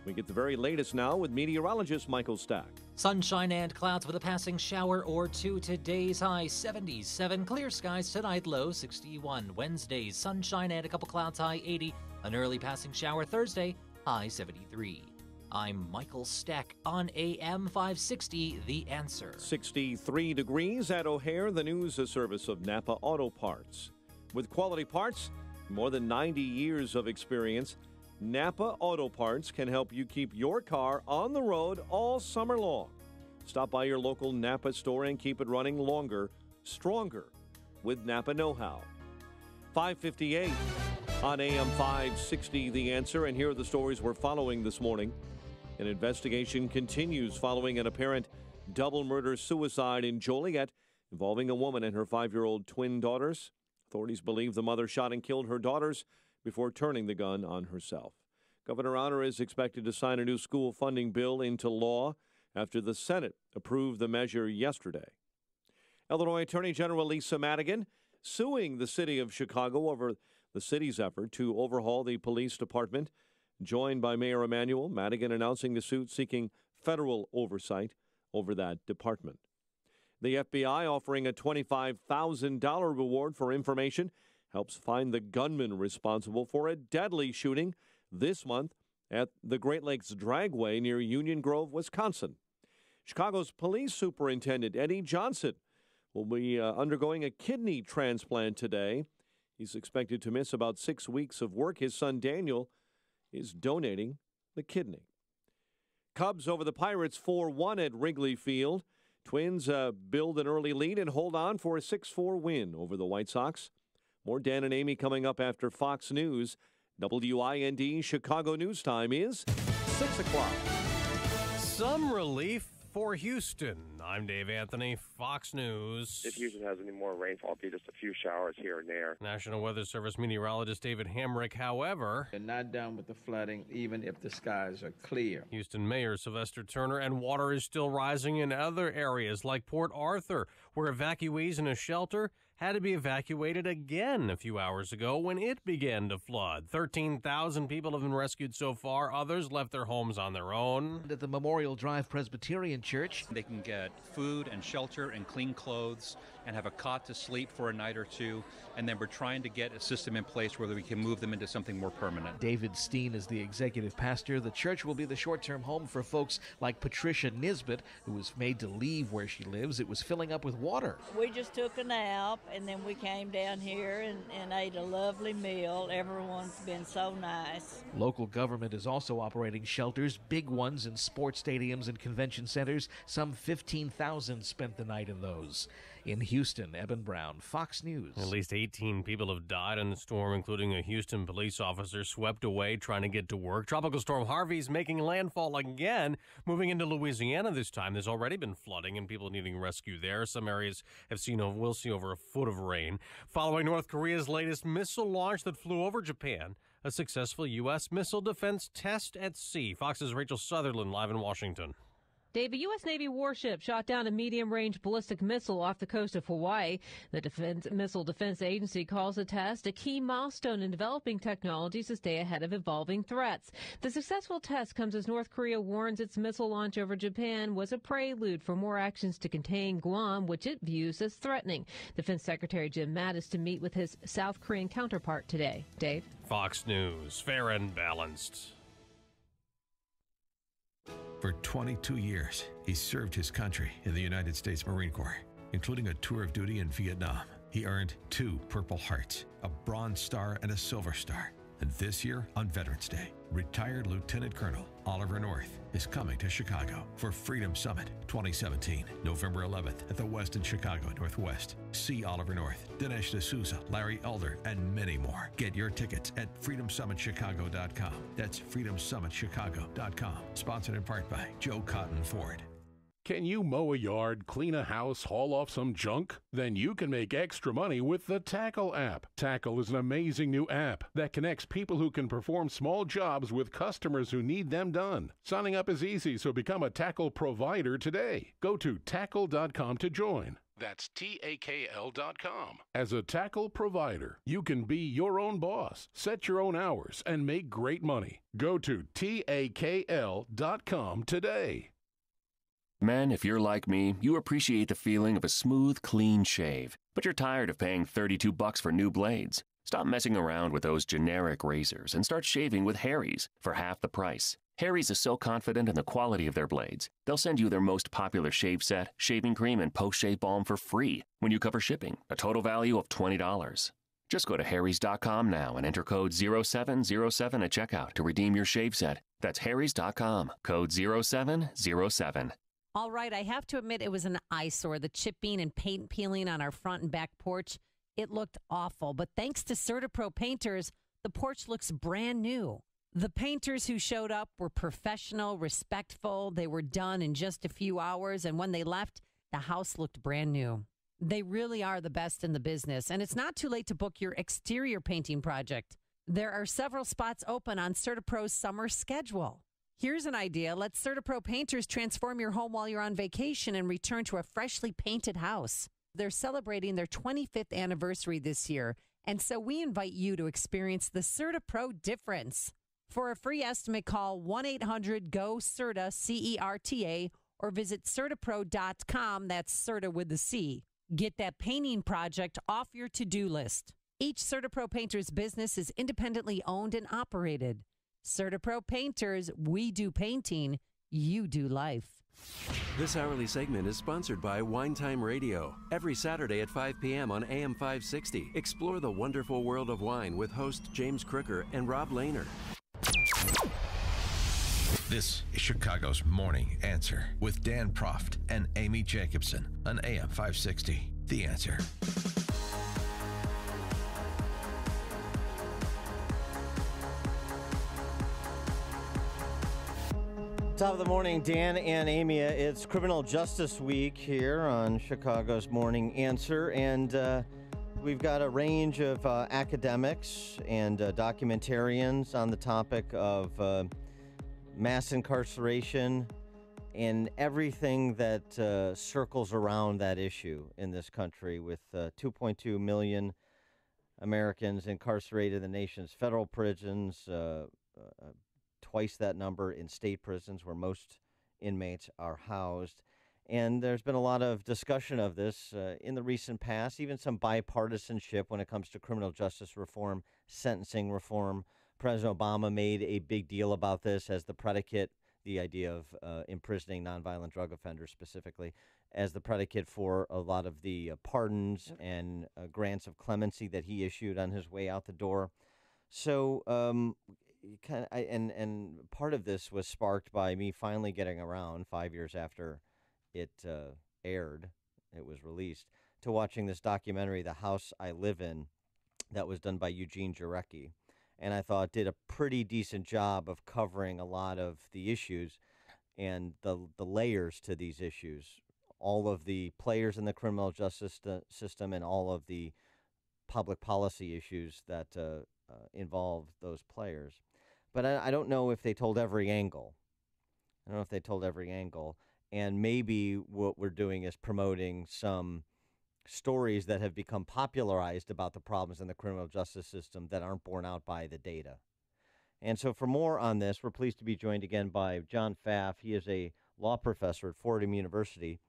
We get the very latest now with meteorologist Michael Stack. Sunshine and clouds with a passing shower or two. Today's high 77. Clear skies tonight, low 61. Wednesday, sunshine and a couple clouds, high 80. An early passing shower Thursday, high 73. I'm Michael Stack on AM 560, The Answer. 63 degrees at O'Hare, the news service of Napa Auto Parts. With quality parts, more than 90 years of experience, Napa Auto Parts can help you keep your car on the road all summer long. Stop by your local Napa store and keep it running longer, stronger, with Napa know-how. 558 on AM 560, The Answer, and here are the stories we're following this morning. An investigation continues following an apparent double murder-suicide in Joliet involving a woman and her 5-year-old twin daughters. Authorities believe the mother shot and killed her daughters before turning the gun on herself. Governor Honor is expected to sign a new school funding bill into law after the Senate approved the measure yesterday. Illinois Attorney General Lisa Madigan suing the city of Chicago over the city's effort to overhaul the police department. Joined by Mayor Emanuel, Madigan announcing the suit seeking federal oversight over that department. The FBI offering a $25,000 reward for information helps find the gunman responsible for a deadly shooting this month at the Great Lakes Dragway near Union Grove, Wisconsin. Chicago's police superintendent, Eddie Johnson, will be undergoing a kidney transplant today. He's expected to miss about 6 weeks of work. His son, Daniel, is donating the kidney. Cubs over the Pirates 4-1 at Wrigley Field. Twins build an early lead and hold on for a 6-4 win over the White Sox. More Dan and Amy coming up after Fox News. WIND Chicago News Time is 6 o'clock. Some relief for Houston. I'm Dave Anthony, Fox News. If Houston has any more rainfall, it'll be just a few showers here and there. National Weather Service meteorologist David Hamrick, however, they're not done with the flooding, even if the skies are clear. Houston Mayor Sylvester Turner, and water is still rising in other areas like Port Arthur, where evacuees in a shelter had to be evacuated again a few hours ago when it began to flood. 13,000 people have been rescued so far. Others left their homes on their own. At the Memorial Drive Presbyterian Church, they can get food and shelter and clean clothes and have a cot to sleep for a night or two. And then we're trying to get a system in place where we can move them into something more permanent. David Steen is the executive pastor. The church will be the short-term home for folks like Patricia Nisbet, who was made to leave where she lives. It was filling up with water. We just took a nap, and then we came down here and ate a lovely meal. Everyone's been so nice. Local government is also operating shelters, big ones in sports stadiums and convention centers. Some 15,000 spent the night in those. In Houston, Eben Brown, Fox News. At least 18 people have died in the storm, including a Houston police officer swept away trying to get to work. Tropical storm Harvey is making landfall again, moving into Louisiana this time. There's already been flooding and people needing rescue there. Some areas will see over a foot of rain. Following North Korea's latest missile launch that flew over Japan, a successful U.S. missile defense test at sea. Fox's Rachel Sutherland live in Washington. Dave, a U.S. Navy warship shot down a medium-range ballistic missile off the coast of Hawaii. The Missile Defense Agency calls the test a key milestone in developing technologies to stay ahead of evolving threats. The successful test comes as North Korea warns its missile launch over Japan was a prelude for more actions to contain Guam, which it views as threatening. Defense Secretary Jim Mattis to meet with his South Korean counterpart today. Dave? Fox News, fair and balanced. For 22 years, he served his country in the United States Marine Corps, including a tour of duty in Vietnam. He earned 2 Purple Hearts, a Bronze Star, and a Silver Star. And this year, on Veterans Day, retired Lieutenant Colonel Oliver North is coming to Chicago for Freedom Summit 2017, November 11th at the Westin Chicago Northwest. See Oliver North, Dinesh D'Souza, Larry Elder, and many more. Get your tickets at freedomsummitchicago.com. That's freedomsummitchicago.com. Sponsored in part by Joe Cotton Ford. Can you mow a yard, clean a house, haul off some junk? Then you can make extra money with the Tackle app. Tackle is an amazing new app that connects people who can perform small jobs with customers who need them done. Signing up is easy, so become a Tackle provider today. Go to tackle.com to join. That's TAKL.com. As a Tackle provider, you can be your own boss, set your own hours, and make great money. Go to TAKL.com today. Men, if you're like me, you appreciate the feeling of a smooth, clean shave. But you're tired of paying $32 for new blades. Stop messing around with those generic razors and start shaving with Harry's for half the price. Harry's is so confident in the quality of their blades, they'll send you their most popular shave set, shaving cream, and post-shave balm for free when you cover shipping, a total value of $20. Just go to harrys.com now and enter code 0707 at checkout to redeem your shave set. That's harrys.com, code 0707. All right, I have to admit it was an eyesore. The chipping and paint peeling on our front and back porch, it looked awful. But thanks to CertaPro painters, the porch looks brand new. The painters who showed up were professional, respectful. They were done in just a few hours. And when they left, the house looked brand new. They really are the best in the business. And it's not too late to book your exterior painting project. There are several spots open on CertaPro's summer schedule. Here's an idea. Let CertaPro painters transform your home while you're on vacation and return to a freshly painted house. They're celebrating their 25th anniversary this year, and so we invite you to experience the CertaPro difference. For a free estimate, call 1-800-GO-CERTA, C-E-R-T-A, or visit CertaPro.com, that's Certa with the C. Get that painting project off your to-do list. Each CertaPro painter's business is independently owned and operated. CertaPro painters, we do painting, you do life. This hourly segment is sponsored by Wine Time Radio. Every Saturday at 5 p.m. on AM 560, explore the wonderful world of wine with host James Crooker and Rob Lehner. This is Chicago's Morning Answer with Dan Proft and Amy Jacobson on AM 560. The Answer. Top of the morning, Dan and Amy. It's Criminal Justice Week here on Chicago's Morning Answer, and we've got a range of academics and documentarians on the topic of mass incarceration and everything that circles around that issue in this country, with 2.2 million Americans incarcerated in the nation's federal prisons, twice that number in state prisons where most inmates are housed. And there's been a lot of discussion of this in the recent past, even some bipartisanship when it comes to criminal justice reform, sentencing reform. President Obama made a big deal about this as the predicate, the idea of imprisoning nonviolent drug offenders specifically, as the predicate for a lot of the pardons and grants of clemency that he issued on his way out the door. So, and part of this was sparked by me finally getting around 5 years after it aired, it was released, to watching this documentary, The House I Live In, that was done by Eugene Jarecki. And I thought did a pretty decent job of covering a lot of the issues and the layers to these issues, all of the players in the criminal justice system and all of the public policy issues that involve those players. But I don't know if they told every angle. And maybe what we're doing is promoting some stories that have become popularized about the problems in the criminal justice system that aren't borne out by the data. And so for more on this, we're pleased to be joined again by John Pfaff. He is a law professor at Fordham University,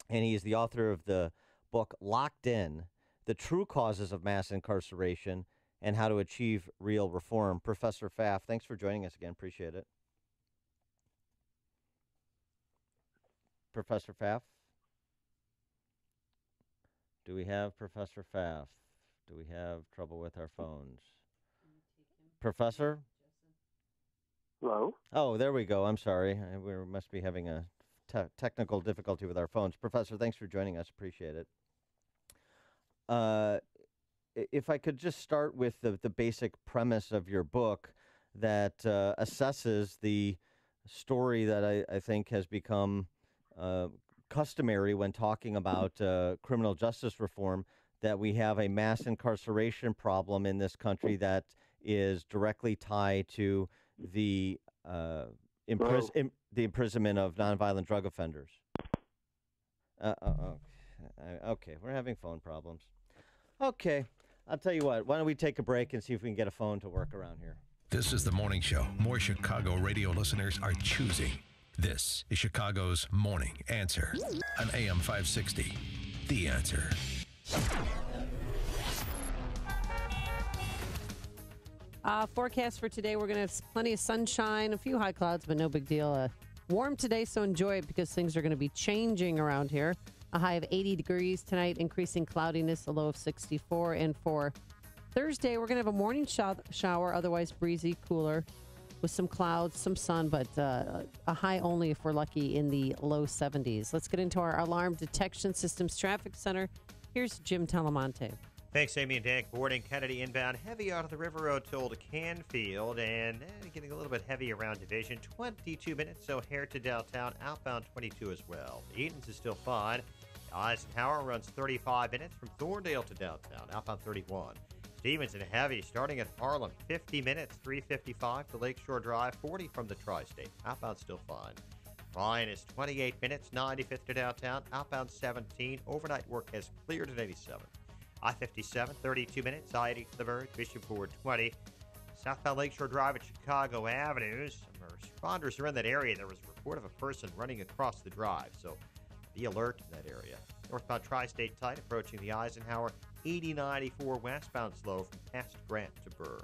and he is the author of the book Locked In, The True Causes of Mass Incarceration and How to Achieve Real Reform. Professor Pfaff, thanks for joining us again. Appreciate it. Professor Pfaff? Do we have Professor Pfaff? Do we have trouble with our phones? Professor? Hello? Oh, there we go. I'm sorry. We must be having a technical difficulty with our phones. Professor, thanks for joining us. Appreciate it. If I could just start with the basic premise of your book that assesses the story that I think has become customary when talking about criminal justice reform, that we have a mass incarceration problem in this country that is directly tied to the imprisonment of nonviolent drug offenders. Okay, we're having phone problems. Okay, I'll tell you what. Why don't we take a break and see if we can get a phone to work around here? This is the morning show more Chicago radio listeners are choosing. This is Chicago's Morning Answer on AM 560. The Answer. Forecast for today, we're going to have plenty of sunshine, a few high clouds, but no big deal. Warm today, so enjoy it because things are going to be changing around here. A high of 80 degrees tonight, increasing cloudiness, a low of 64. And for Thursday, we're going to have a morning shower, otherwise breezy, cooler, with some clouds, some sun, but a high only if we're lucky in the low 70s. Let's get into our Alarm Detection Systems Traffic Center. Here's Jim Talamonte. Thanks, Amy and Dan. Boarding Kennedy inbound, heavy out of the River Road toll to Canfield, and getting a little bit heavy around Division. 22 minutes, O'Hare to downtown, outbound 22 as well. The Edens is still fine. Eisenhower runs 35 minutes from Thorndale to downtown, outbound 31. Stevenson heavy starting at Harlem, 50 minutes, 355 to Lakeshore Drive, 40 from the Tri-State, outbound still fine. Ryan is 28 minutes, 95th to downtown, outbound 17. Overnight work has cleared at 87. I-57, 32 minutes, I-80 to the Verge, Bishop Ford 20. Southbound Lakeshore Drive at Chicago Avenues. Some responders are in that area. There was a report of a person running across the drive, so be alert in that area. Northbound Tri-State tight, approaching the Eisenhower, 80-94 westbound slow from past Grant to Burr.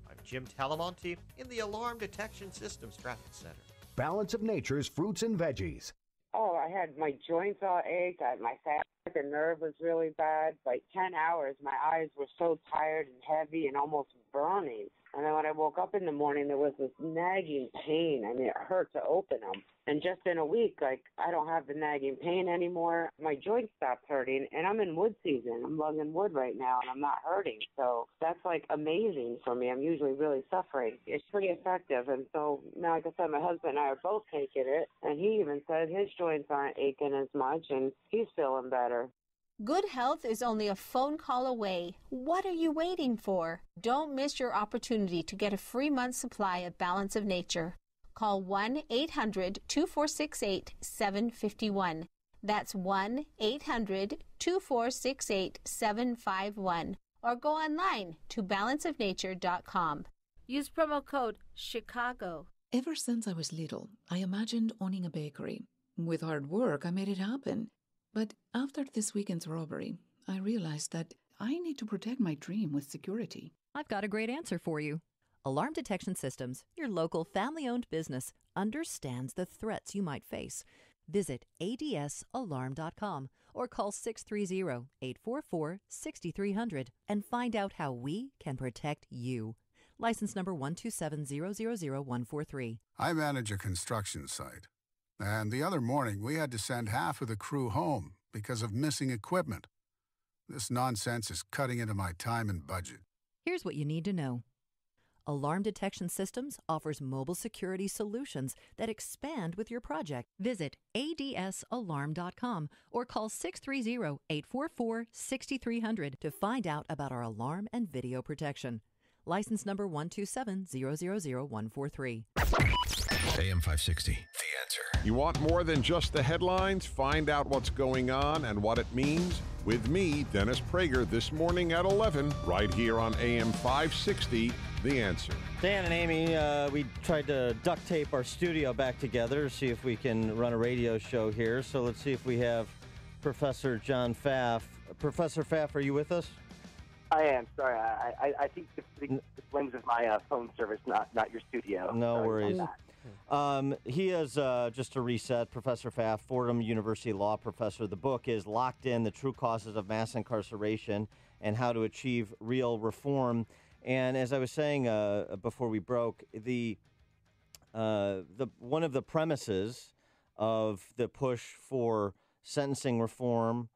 I'm Jim Talamonte in the Alarm Detection Systems Traffic Center. Balance of Nature's fruits and veggies. Oh, I had my joints all ached. My sciatic nerve was really bad. Like 10 hours, my eyes were so tired and heavy and almost burning. And then when I woke up in the morning, there was this nagging pain. I mean, it hurt to open them. And just in a week, I don't have the nagging pain anymore. My joints stopped hurting, and I'm in wood season. I'm lugging wood right now, and I'm not hurting. So that's, amazing for me. I'm usually really suffering. It's pretty effective. And so now, like I said, my husband and I are both taking it, and he even said his joints aren't aching as much, and he's feeling better. Good health is only a phone call away. What are you waiting for? Don't miss your opportunity to get a free month's supply of Balance of Nature. Call 1-800-2468-751. That's 1-800-2468-751. Or go online to balanceofnature.com. Use promo code CHICAGO. Ever since I was little, I imagined owning a bakery. With hard work, I made it happen. But after this weekend's robbery, I realized that I need to protect my dream with security. I've got a great answer for you. Alarm Detection Systems, your local family-owned business, understands the threats you might face. Visit adsalarm.com or call 630-844-6300 and find out how we can protect you. License number 127000143. I manage a construction site. And the other morning, we had to send half of the crew home because of missing equipment. This nonsense is cutting into my time and budget. Here's what you need to know. Alarm Detection Systems offers mobile security solutions that expand with your project. Visit adsalarm.com or call 630-844-6300 to find out about our alarm and video protection. License number 127000143. AM 560, The Answer. You want more than just the headlines? Find out what's going on and what it means with me, Dennis Prager, this morning at 11, right here on AM 560, The Answer. Dan and Amy, we tried to duct tape our studio back together to see if we can run a radio show here. So let's see if we have Professor John Pfaff. Professor Pfaff, are you with us? I am. Sorry, I think the blames of my phone service, not your studio. No Sorry worries. about that. He is, just to reset, Professor Pfaff, Fordham University law professor. The book is Locked In, The True Causes of Mass Incarceration and How to Achieve Real Reform. And as I was saying before we broke, the one of the premises of the push for sentencing reform,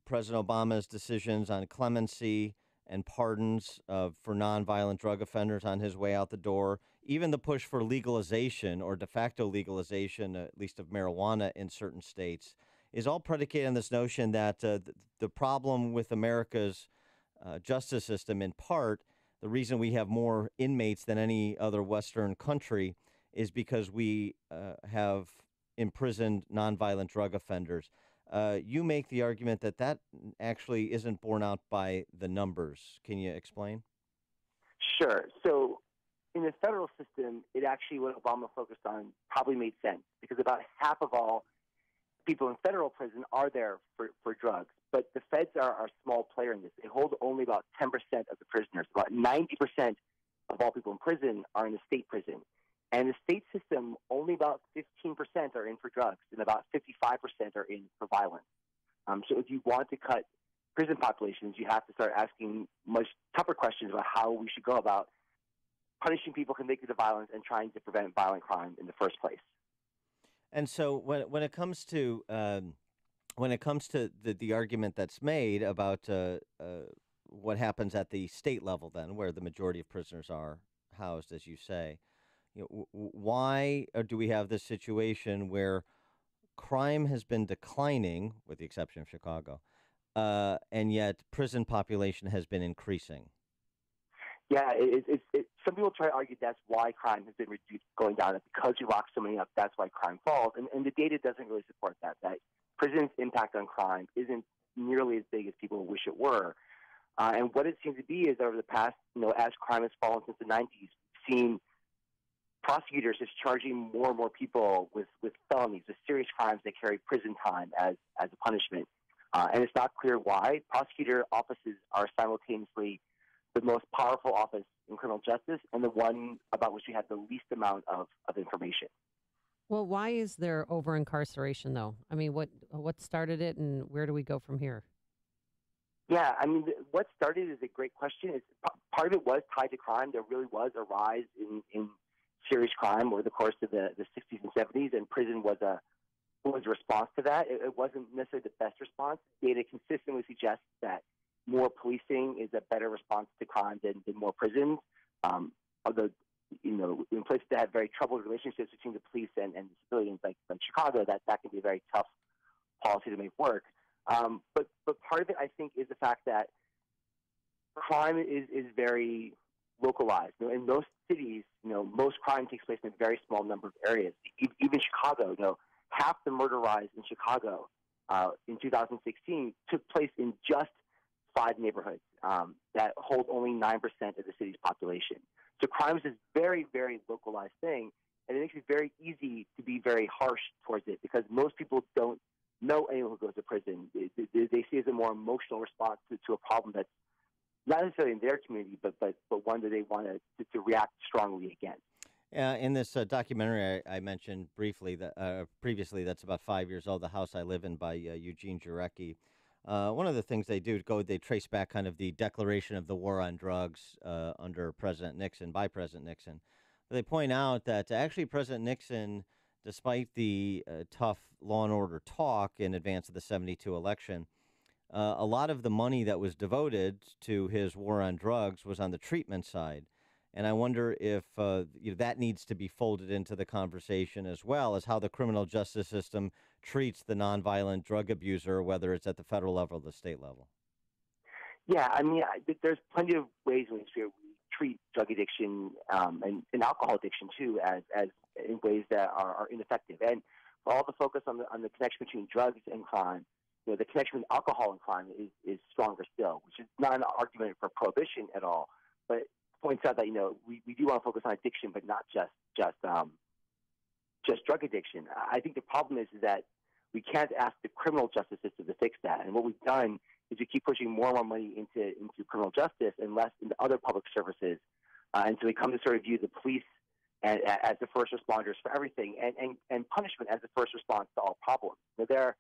President Obama's decisions on clemency and pardons for nonviolent drug offenders on his way out the door, even the push for legalization or de facto legalization, at least of marijuana in certain states, is all predicated on this notion that the problem with America's justice system, in part, the reason we have more inmates than any other Western country is because we have imprisoned nonviolent drug offenders. You make the argument that that actually isn't borne out by the numbers. Can you explain? Sure. So in the federal system, it actually, what Obama focused on probably made sense because about half of all people in federal prison are there for drugs. But the feds are a small player in this. They hold only about 10% of the prisoners. About 90% of all people in prison are in the state prison. And the state system, only about 15% are in for drugs, and about 55% are in for violence. So if you want to cut prison populations, you have to start asking much tougher questions about how we should go about punishing people convicted of violence and trying to prevent violent crime in the first place. And so when it comes to the argument that's made about what happens at the state level, then where the majority of prisoners are housed, as you say, why do we have this situation where crime has been declining, with the exception of Chicago, and yet prison population has been increasing? Yeah, some people try to argue that's why crime has been reduced, going down. That because you lock so many up, that's why crime falls. And the data doesn't really support that prison's impact on crime isn't nearly as big as people wish it were. And what it seems to be is over the past, as crime has fallen since the 90s, we've seen prosecutors just charging more and more people with felonies, with serious crimes that carry prison time as a punishment. And it's not clear why. Prosecutor offices are simultaneously the most powerful office in criminal justice and the one about which we have the least amount of information. Well, why is there over-incarceration, though? I mean, what started it, and where do we go from here? Yeah, I mean, what started is a great question. Part of it was tied to crime. There really was a rise in serious crime over the course of the 60s and 70s, and prison was a response to that. It wasn't necessarily the best response. Data consistently suggests that more policing is a better response to crime than more prisons. Although, in places that have very troubled relationships between the police and the civilians, like Chicago, that can be a very tough policy to make work. But part of it, I think, is the fact that crime is very localized. In most cities, most crime takes place in a very small number of areas. Even Chicago, half the murder rise in Chicago in 2016 took place in just 5 neighborhoods that hold only 9% of the city's population. So crime is this very, very localized thing, and it makes it very easy to be very harsh towards it because most people don't know anyone who goes to prison. They see it as a more emotional response to a problem that's not necessarily in their community, but one that they want to react strongly against. In this documentary I mentioned briefly that previously, that's about 5 years old, The House I Live In by Eugene Jarecki. One of the things they trace back kind of the declaration of the war on drugs under President Nixon, by President Nixon. They point out that actually President Nixon, despite the tough law and order talk in advance of the 72 election, a lot of the money that was devoted to his war on drugs was on the treatment side. And I wonder if that needs to be folded into the conversation as well as how the criminal justice system treats the nonviolent drug abuser, whether it's at the federal level or the state level. Yeah, I mean, there's plenty of ways in which we treat drug addiction and alcohol addiction, too, as in ways that are ineffective. And for all the focus on the connection between drugs and crime, the connection between alcohol and crime is stronger still, which is not an argument for prohibition at all, but it points out that we do want to focus on addiction, but not just drug addiction. I think the problem is that we can't ask the criminal justice system to fix that. And what we've done is we keep pushing more and more money into criminal justice and less into other public services. And so we come to sort of view the police as the first responders for everything, and punishment as the first response to all problems. There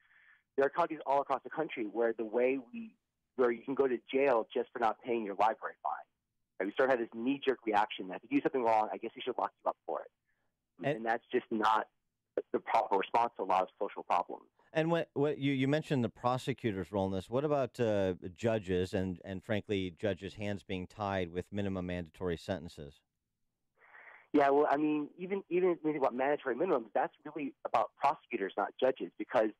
are counties all across the country where where you can go to jail just for not paying your library fine. Right? We sort of have this knee-jerk reaction that if you do something wrong, I guess we should lock you up for it. And that's just not the proper response to a lot of social problems. And what you mentioned the prosecutor's role in this. What about judges and frankly, judges' hands being tied with minimum mandatory sentences? Yeah, well, I mean, even when you think about mandatory minimums, that's really about prosecutors, not judges, because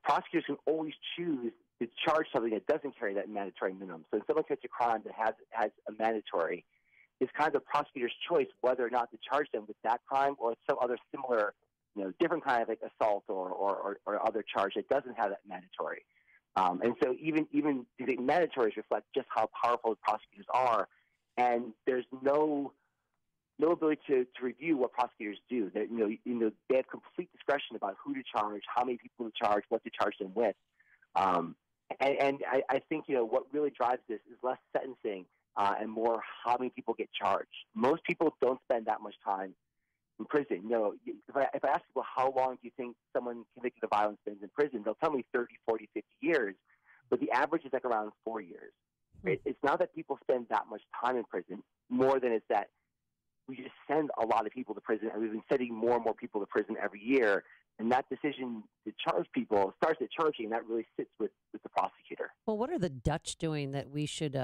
prosecutors can always choose to charge something that doesn't carry that mandatory minimum. So if someone commits a crime that has a mandatory, it's kind of the prosecutor's choice whether or not to charge them with that crime or some other similar, different kind of like assault or other charge that doesn't have that mandatory. And so even the mandatories reflect just how powerful the prosecutors are, and there's no ability to review what prosecutors do. They have complete discretion about who to charge, how many people to charge, what to charge them with. And I think what really drives this is less sentencing and more how many people get charged. Most people don't spend that much time in prison. If I ask people how long do you think someone convicted of violence spends in prison, they'll tell me 30, 40, 50 years, but the average is like around 4 years. Right? It's not that people spend that much time in prison, more than it's that we just send a lot of people to prison, and we've been sending more and more people to prison every year. And that decision to charge people starts at charging, and that really sits with the prosecutor. Well, what are the Dutch doing that we should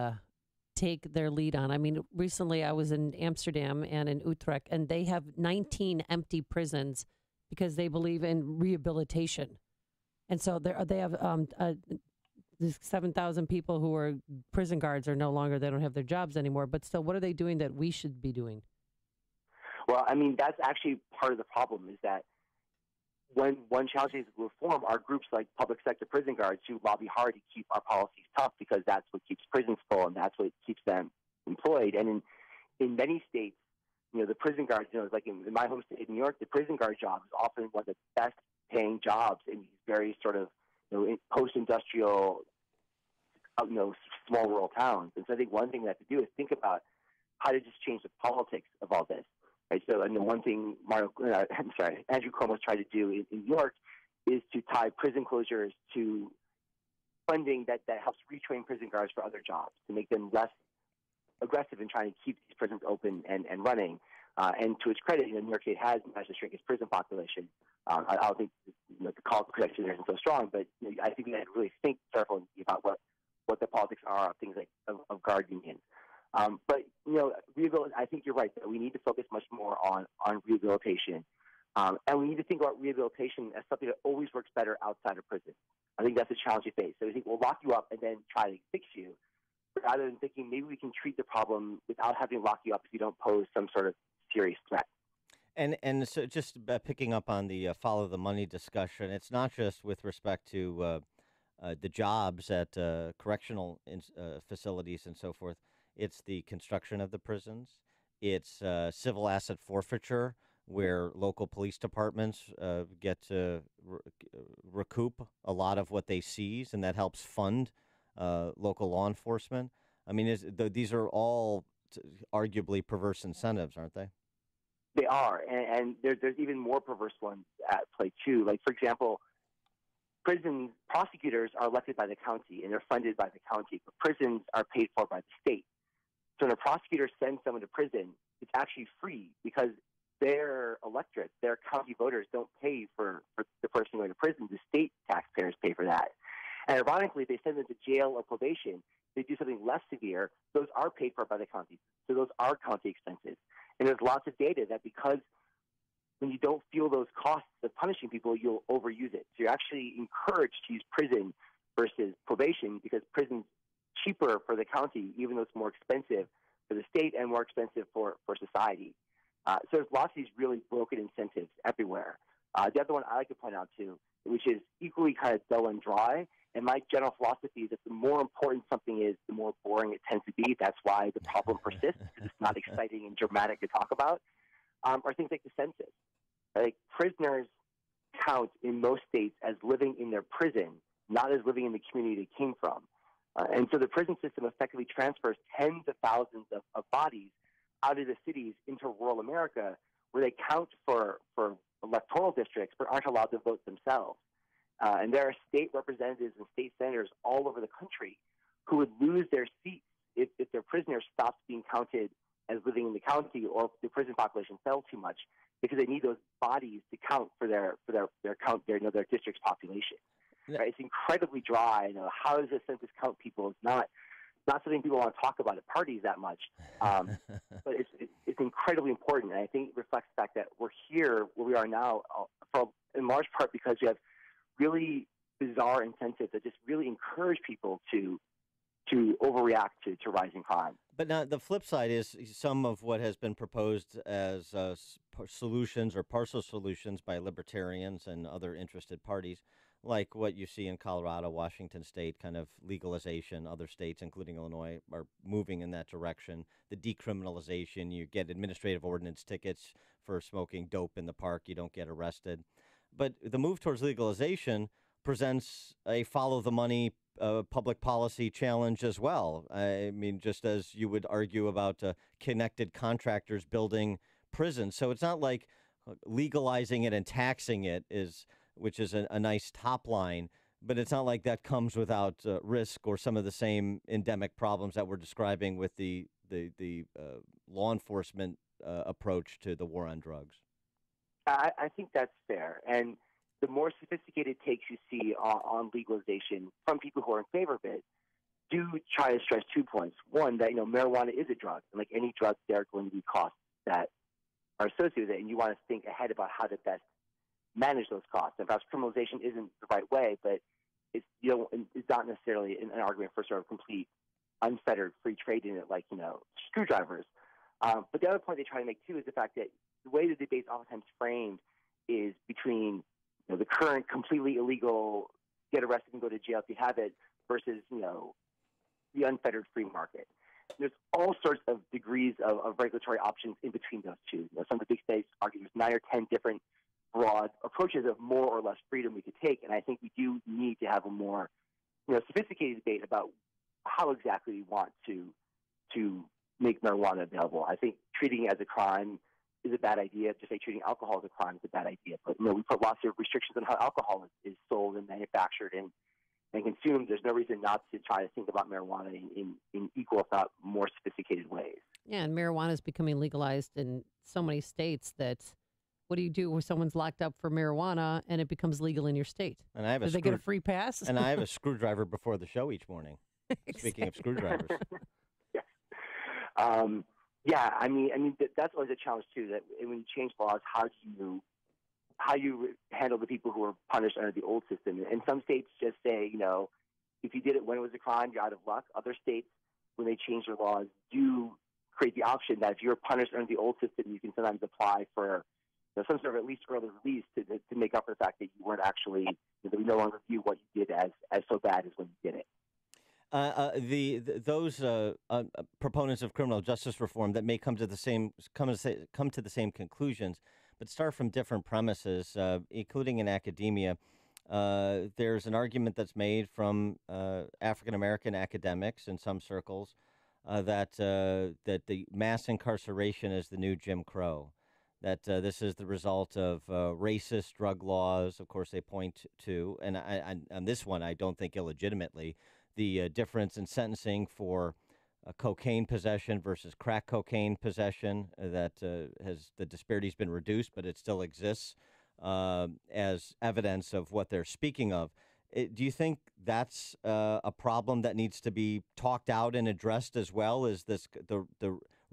take their lead on? I mean, recently I was in Amsterdam and in Utrecht, and they have 19 empty prisons because they believe in rehabilitation. And so they have 7,000 people who are prison guards are no longer, they don't have their jobs anymore. But still, what are they doing that we should be doing? Well, I mean, that's actually part of the problem is that when one challenges reform are groups like public sector prison guards who lobby hard to keep our policies tough because that's what keeps prisons full and that's what keeps them employed. And in many states, the prison guards, like in my home state of New York, the prison guard job is often one of the best paying jobs in these very sort of post-industrial, small rural towns. And so I think one thing we have to do is think about how to just change the politics of all this. Right, so, one thing Andrew Cuomo's tried to do in New York is to tie prison closures to funding that helps retrain prison guards for other jobs, to make them less aggressive in trying to keep these prisons open and running. And to its credit, New York State has managed to shrink its prison population. I don't think the call to protection there isn't so strong, but I think we have to really think carefully about what the politics are of things like of guard unions. But I think you're right that we need to focus much more on rehabilitation, and we need to think about rehabilitation as something that always works better outside of prison. I think that's a challenge we face. So we think we'll lock you up and then try to fix you, rather than thinking maybe we can treat the problem without having to lock you up if you don't pose some sort of serious threat. And so just picking up on the follow the money discussion, it's not just with respect to the jobs at correctional facilities and so forth. It's the construction of the prisons. It's civil asset forfeiture, where local police departments get to recoup a lot of what they seize, and that helps fund local law enforcement. I mean, these are all arguably perverse incentives, aren't they? They are, and there's even more perverse ones at play, too. Like, for example, prison prosecutors are elected by the county, and they're funded by the county, but prisons are paid for by the state. So when a prosecutor sends someone to prison, it's actually free because their electorate, their county voters, don't pay for the person going to prison. The state taxpayers pay for that. And ironically, if they send them to jail or probation, they do something less severe. Those are paid for by the county. So those are county expenses. And there's lots of data that because when you don't feel those costs of punishing people, you'll overuse it. So you're actually encouraged to use prison versus probation because prison's cheaper for the county, even though it's more expensive for the state and more expensive for society. So there's lots of these really broken incentives everywhere. The other one I like to point out, too, which is equally kind of dull and dry, and my general philosophy is that the more important something is, the more boring it tends to be. That's why the problem persists, because it's not exciting and dramatic to talk about, are things like the census. Like, prisoners count in most states as living in their prison, not as living in the community they came from. And so the prison system effectively transfers tens of thousands of bodies out of the cities into rural America, where they count for electoral districts but aren't allowed to vote themselves. And there are state representatives and state senators all over the country who would lose their seats if their prisoners stopped being counted as living in the county, or if the prison population fell too much, because they need those bodies to count for their district's population. Right? It's incredibly dry. How does the census count people? It's not something people want to talk about at parties that much, but it's incredibly important, and I think it reflects the fact that we're here where we are now, in large part because we have really bizarre incentives that just really encourage people to overreact to rising crime. But now the flip side is some of what has been proposed as solutions or partial solutions by libertarians and other interested parties, like what you see in Colorado, Washington State, kind of legalization. Other states, including Illinois, are moving in that direction. The decriminalization, you get administrative ordinance tickets for smoking dope in the park. You don't get arrested. But the move towards legalization presents a follow-the-money public policy challenge as well. I mean, just as you would argue about connected contractors building prisons. So it's not like legalizing it and taxing it which is a nice top line, but it's not like that comes without risk or some of the same endemic problems that we're describing with the law enforcement approach to the war on drugs. I think that's fair. And the more sophisticated takes you see on legalization from people who are in favor of it do try to stress 2 points. One, that marijuana is a drug, and like any drug, there are going to be costs that are associated with it, and you want to think ahead about how to best manage those costs. And perhaps criminalization isn't the right way, but it's not necessarily an argument for sort of complete unfettered free trade in it, like screwdrivers. But the other point they try to make too is the fact that the way the debate's oftentimes framed is between the current completely illegal, get arrested and go to jail if you have it, versus the unfettered free market. There's all sorts of degrees of regulatory options in between those two. Some of the big states argue there's 9 or 10 different broad approaches of more or less freedom we could take, and I think we do need to have a more sophisticated debate about how exactly we want to make marijuana available. I think treating it as a crime is a bad idea. Just like treating alcohol as a crime is a bad idea. But we put lots of restrictions on how alcohol is sold and manufactured and consumed. There's no reason not to try to think about marijuana in equal, if not more sophisticated ways. Yeah, and marijuana is becoming legalized in so many states that what do you do when someone's locked up for marijuana and it becomes legal in your state? And I have do they get a free pass? And I have a screwdriver before the show each morning. Exactly. Speaking of screwdrivers. Yes. Yeah, I mean that's always a challenge too. That when you change laws, how you handle the people who are punished under the old system. And some states just say, if you did it when it was a crime, you're out of luck. Other states, when they change their laws, do create the option that if you're punished under the old system, you can sometimes apply for some sort of at least early release to make up for the fact that you weren't actually, that we no longer view what you did as so bad as when you did it. Those proponents of criminal justice reform that may come to the same conclusions, but start from different premises, including in academia. There's an argument that's made from African American academics in some circles that the mass incarceration is the new Jim Crow. That this is the result of racist drug laws. Of course, they point to, and on this one, I don't think illegitimately, the difference in sentencing for cocaine possession versus crack cocaine possession, that has the disparity's been reduced, but it still exists as evidence of what they're speaking of. Do you think that's a problem that needs to be talked out and addressed as well? Is this the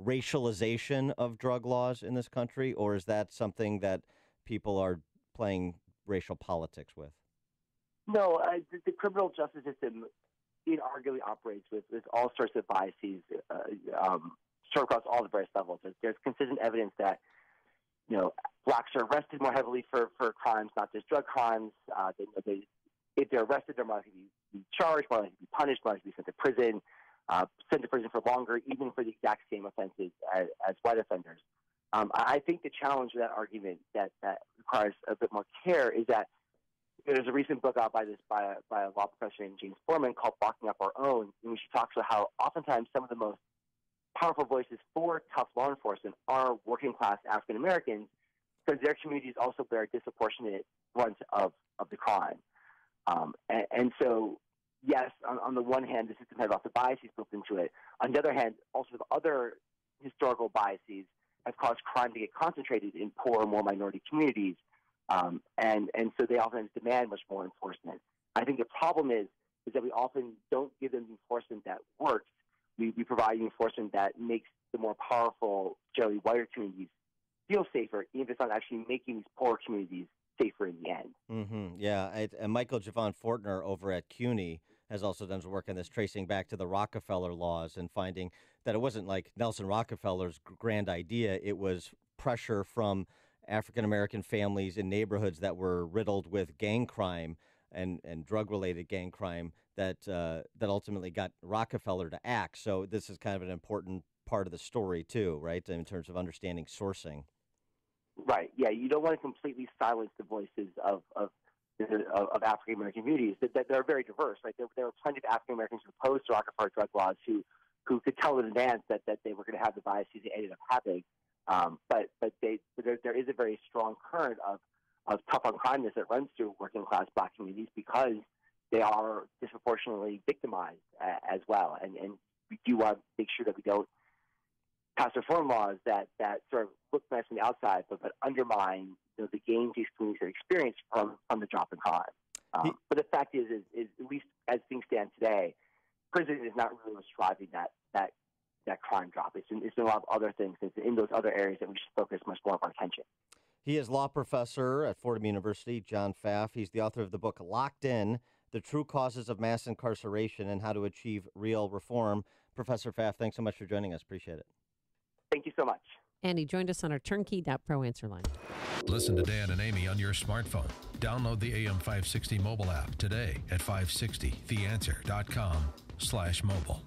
racialization of drug laws in this country, or is that something that people are playing racial politics with? No, the criminal justice system inarguably operates with all sorts of biases, sort of across all the various levels. There's consistent evidence that blacks are arrested more heavily for crimes, not just drug crimes. If they're arrested, they're more likely to be charged, more likely to be punished, more likely to be sent to prison for longer, even for the exact same offenses as white offenders. I think the challenge with that argument that requires a bit more care is that there's a recent book out by a law professor named James Foreman called Locking Up Our Own, in which she talks about how oftentimes some of the most powerful voices for tough law enforcement are working-class African Americans, because their communities also bear a disproportionate brunt of the crime. And so, yes, on the one hand, the system has lots of biases built into it. On the other hand, also the other historical biases have caused crime to get concentrated in poor, more minority communities. And so they often demand much more enforcement. I think the problem is that we often don't give them the enforcement that works. We provide enforcement that makes the more powerful, generally whiter communities feel safer, even if it's not actually making these poorer communities safer in the end. Mm-hmm. Yeah, and Michael Javon Fortner over at CUNY has also done some work on this, tracing back to the Rockefeller laws and finding that it wasn't like Nelson Rockefeller's grand idea. It was pressure from African-American families in neighborhoods that were riddled with gang crime and drug-related gang crime that ultimately got Rockefeller to act. So this is kind of an important part of the story too, right, in terms of understanding sourcing. Right. Yeah, you don't want to completely silence the voices of African American communities. That they're very diverse. Right. There were plenty of African Americans who opposed to Rockefeller drug laws who could tell in advance that they were going to have the biases they ended up having. But there is a very strong current of tough on crimeness that runs through working class Black communities because they are disproportionately victimized as well. And we do want to make sure that we don't pass reform laws that sort of look nice on the outside, but undermine the gains these communities have experienced from the drop in crime. But the fact is at least as things stand today, prison is not really what's driving that crime drop. It's in a lot of other things. It's in those other areas that we should focus much more of our attention. He is law professor at Fordham University, John Pfaff. He's the author of the book Locked In, The True Causes of Mass Incarceration and How to Achieve Real Reform. Professor Pfaff, thanks so much for joining us. Appreciate it. Thank you so much. And he joined us on our turnkey.pro answer line. Listen to Dan and Amy on your smartphone. Download the AM 560 mobile app today at 560theanswer.com/mobile.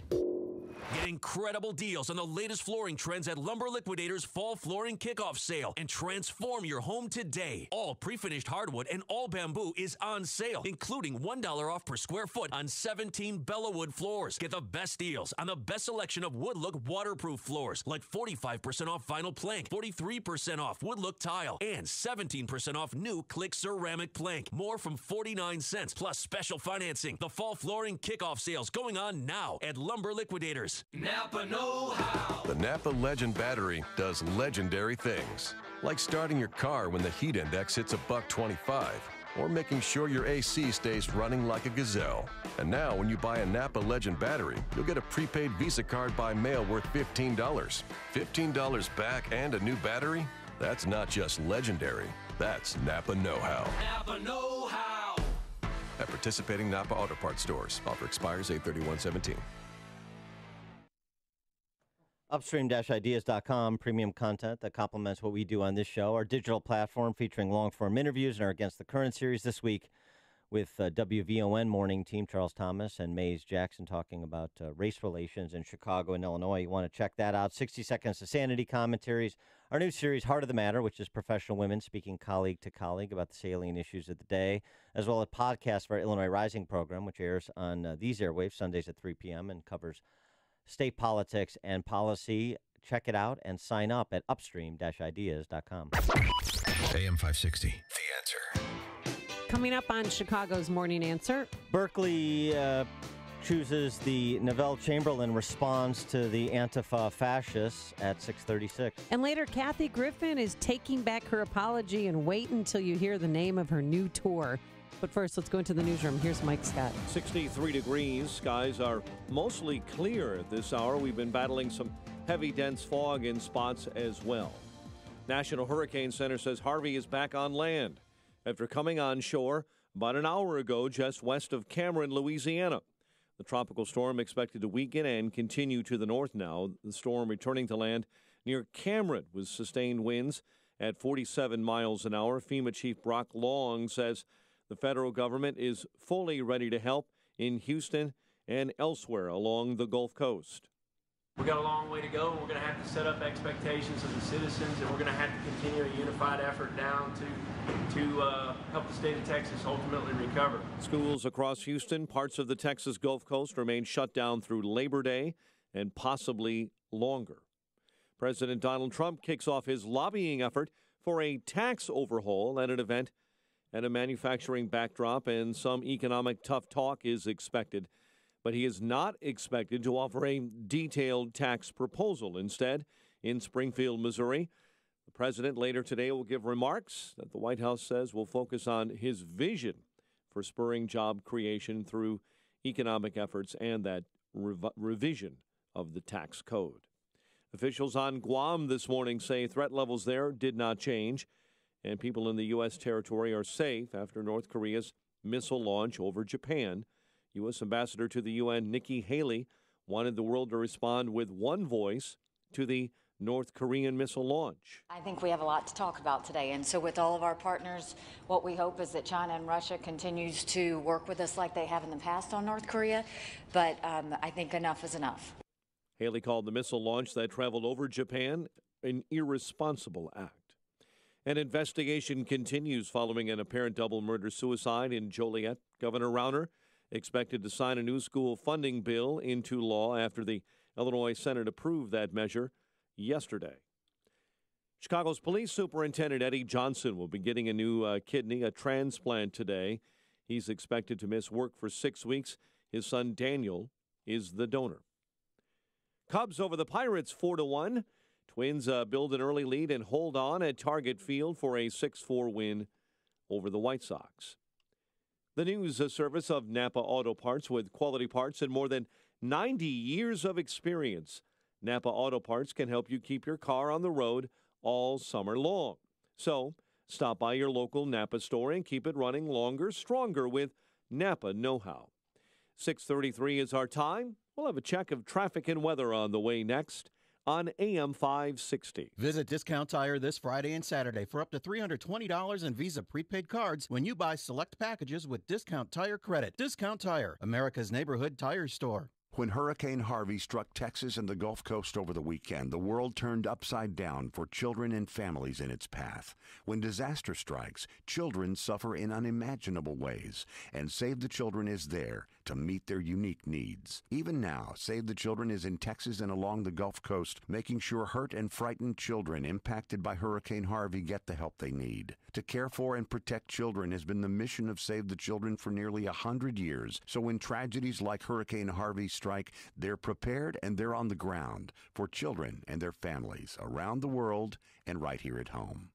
Get incredible deals on the latest flooring trends at Lumber Liquidators Fall Flooring Kickoff Sale and transform your home today. All pre-finished hardwood and all bamboo is on sale, including $1 off per square foot on 17 Bellawood floors. Get the best deals on the best selection of wood look waterproof floors, like 45% off vinyl plank, 43% off wood look tile, and 17% off new click ceramic plank. More from 49 cents plus special financing. The Fall Flooring Kickoff Sales going on now at Lumber Liquidators. Napa know-how. The Napa Legend battery does legendary things, like starting your car when the heat index hits $1.25, or making sure your AC stays running like a gazelle. And now, when you buy a Napa Legend battery, you'll get a prepaid Visa card by mail worth $15. $15 back and a new battery? That's not just legendary. That's Napa know-how. Napa know-how. At participating Napa Auto Parts stores. Offer expires 8/31/17. Upstream-ideas.com, premium content that complements what we do on this show. Our digital platform featuring long-form interviews and our Against the Current series this week with WVON morning team Charles Thomas and Maze Jackson talking about race relations in Chicago and Illinois. You want to check that out. 60 Seconds to Sanity commentaries. Our new series, Heart of the Matter, which is professional women speaking colleague to colleague about the salient issues of the day, as well as podcast of our Illinois Rising program, which airs on these airwaves Sundays at 3 p.m. and covers state politics and policy. Check it out and sign up at upstream-ideas.com. AM 560, The Answer. Coming up on Chicago's Morning Answer. Berkeley chooses the Neville Chamberlain response to the Antifa fascists at 6:36. And later, Kathy Griffin is taking back her apology, and wait until you hear the name of her new tour. But first, let's go into the newsroom. Here's Mike Scott. 63 degrees. Skies are mostly clear at this hour. We've been battling some heavy, dense fog in spots as well. National Hurricane Center says Harvey is back on land after coming on shore about an hour ago just west of Cameron, Louisiana. The tropical storm expected to weaken and continue to the north now. The storm returning to land near Cameron with sustained winds at 47 miles an hour. FEMA Chief Brock Long says the federal government is fully ready to help in Houston and elsewhere along the Gulf Coast. We got a long way to go. We're going to have to set up expectations of the citizens, and we're going to have to continue a unified effort down to help the state of Texas ultimately recover. Schools across Houston, parts of the Texas Gulf Coast remain shut down through Labor Day and possibly longer. President Donald Trump kicks off his lobbying effort for a tax overhaul at an event and a manufacturing backdrop, and some economic tough talk is expected. But he is not expected to offer a detailed tax proposal. Instead, in Springfield, Missouri, the president later today will give remarks that the White House says will focus on his vision for spurring job creation through economic efforts and that revision of the tax code. Officials on Guam this morning say threat levels there did not change, and people in the U.S. territory are safe after North Korea's missile launch over Japan. U.S. Ambassador to the UN Nikki Haley wanted the world to respond with one voice to the North Korean missile launch. I think we have a lot to talk about today. And so with all of our partners, what we hope is that China and Russia continues to work with us like they have in the past on North Korea. But I think enough is enough. Haley called the missile launch that traveled over Japan an irresponsible act. An investigation continues following an apparent double murder-suicide in Joliet. Governor Rauner expected to sign a new school funding bill into law after the Illinois Senate approved that measure yesterday. Chicago's police superintendent Eddie Johnson will be getting a new kidney, a transplant today. He's expected to miss work for 6 weeks. His son Daniel is the donor. Cubs over the Pirates 4-1. Twins build an early lead and hold on at Target Field for a 6-4 win over the White Sox. The news service of Napa Auto Parts, with quality parts and more than 90 years of experience. Napa Auto Parts can help you keep your car on the road all summer long. So stop by your local Napa store and keep it running longer, stronger with Napa know-how. 6:33 is our time. We'll have a check of traffic and weather on the way next on AM 560. Visit Discount Tire this Friday and Saturday for up to $320 in Visa prepaid cards when you buy select packages with Discount Tire credit. Discount Tire, America's neighborhood tire store. When Hurricane Harvey struck Texas and the Gulf Coast over the weekend, the world turned upside down for children and families in its path. When disaster strikes, children suffer in unimaginable ways, and Save the Children is there to meet their unique needs. Even now, Save the Children is in Texas and along the Gulf Coast, making sure hurt and frightened children impacted by Hurricane Harvey get the help they need. To care for and protect children has been the mission of Save the Children for nearly 100 years, so when tragedies like Hurricane Harvey strike, they're prepared and they're on the ground for children and their families around the world and right here at home.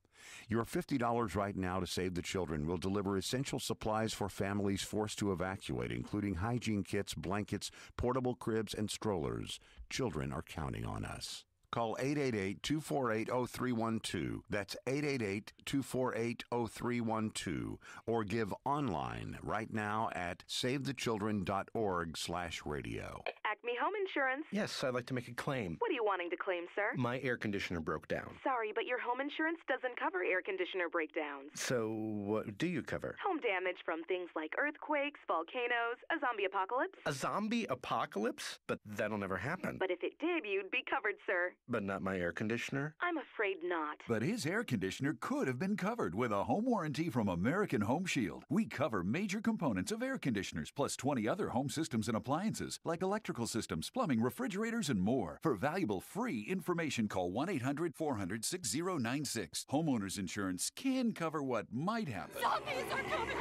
Your $50 right now to Save the Children will deliver essential supplies for families forced to evacuate, including hygiene kits, blankets, portable cribs, and strollers. Children are counting on us. Call 888-248-0312. That's 888-248-0312. Or give online right now at savethechildren.org/radio. Acme Home Insurance. Yes, I'd like to make a claim. What are you wanting to claim, sir? My air conditioner broke down. Sorry, but your home insurance doesn't cover air conditioner breakdowns. So what do you cover? Home damage from things like earthquakes, volcanoes, a zombie apocalypse. A zombie apocalypse? But that'll never happen. But if it did, you'd be covered, sir. But not my air conditioner? I'm afraid not. But his air conditioner could have been covered with a home warranty from American Home Shield. We cover major components of air conditioners, plus 20 other home systems and appliances, like electrical systems, plumbing, refrigerators, and more. For valuable free information, call 1-800-400-6096. Homeowners insurance can cover what might happen. Zombies are coming!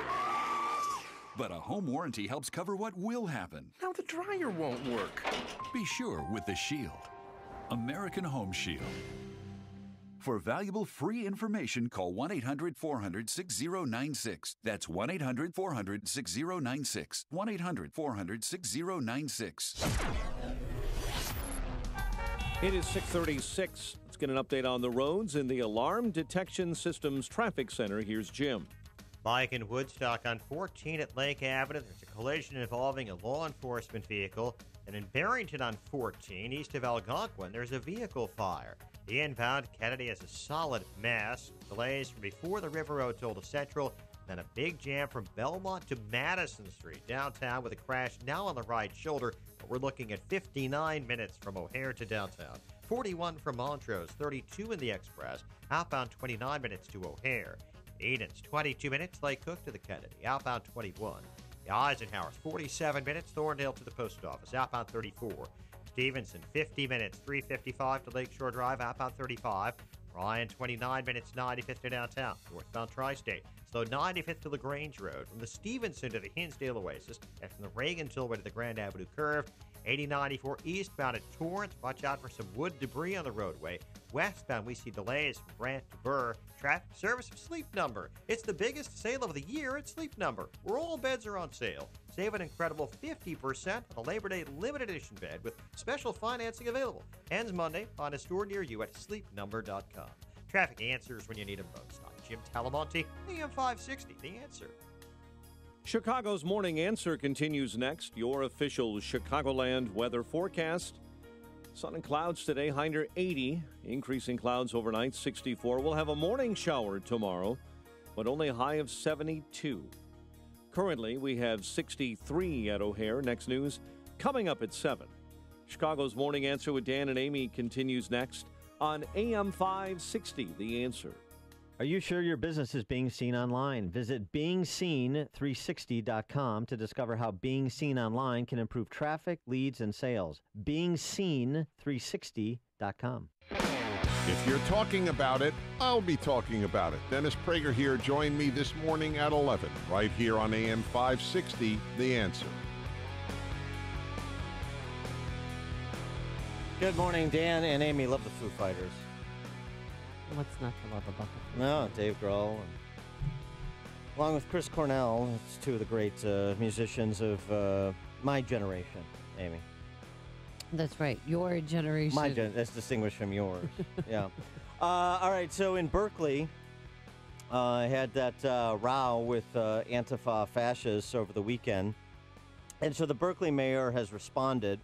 But a home warranty helps cover what will happen. Now the dryer won't work. Be sure with the Shield. American Home Shield. For valuable free information, call 1-800-400-6096. That's 1-800-400-6096. 1-800-400-6096. It is 6:36. Let's get an update on the roads in the Alarm Detection Systems Traffic Center. Here's Jim. Mike in Woodstock on 14 at Lake Avenue. There's a collision involving a law enforcement vehicle And in Barrington on 14, east of Algonquin, there's a vehicle fire. The inbound Kennedy is a solid mess. Delays from before the River Road toll to Central, then a big jam from Belmont to Madison Street downtown with a crash now on the right shoulder. But we're looking at 59 minutes from O'Hare to downtown. 41 from Montrose, 32 in the Express. Outbound 29 minutes to O'Hare. Edens, 22 minutes, Lake Cook to the Kennedy. Outbound 21. The Eisenhower's 47 minutes, Thorndale to the Post Office. Outbound 34. Stevenson, 50 minutes, 355 to Lakeshore Drive. Outbound 35. Ryan, 29 minutes, 95th to downtown. Northbound Tri-State. Slow 95th to LaGrange Road. From the Stevenson to the Hinsdale Oasis. And from the Reagan Tollway to the Grand Avenue Curve. 8094 eastbound at Torrance. Watch out for some wood debris on the roadway. Westbound, we see delays from Grant to Burr. Traffic service of Sleep Number. It's the biggest sale of the year at Sleep Number, where all beds are on sale. Save an incredible 50% on a Labor Day limited edition bed with special financing available. Ends Monday. Find a store near you at sleepnumber.com. Traffic answers when you need them most. I'm Jim Talamonte, AM 560, The Answer. Chicago's Morning Answer continues next. Your official Chicagoland weather forecast. Sun and clouds today, high near 80. Increasing clouds overnight, 64. We'll have a morning shower tomorrow, but only a high of 72. Currently, we have 63 at O'Hare. Next news coming up at 7. Chicago's Morning Answer with Dan and Amy continues next on AM 560, The Answer. Are you sure your business is being seen online? Visit beingseen360.com to discover how being seen online can improve traffic, leads, and sales. beingseen360.com. If you're talking about it, I'll be talking about it. Dennis Prager here. Join me this morning at 11, right here on AM 560, The Answer. Good morning, Dan and Amy. Love the Foo Fighters. What's not to love about them? No, Dave Grohl. Along with Chris Cornell, it's two of the great musicians of my generation, Amy. That's right. Your generation. That's distinguished from yours. Yeah. All right. So in Berkeley, I had that row with Antifa fascists over the weekend. And so the Berkeley mayor has responded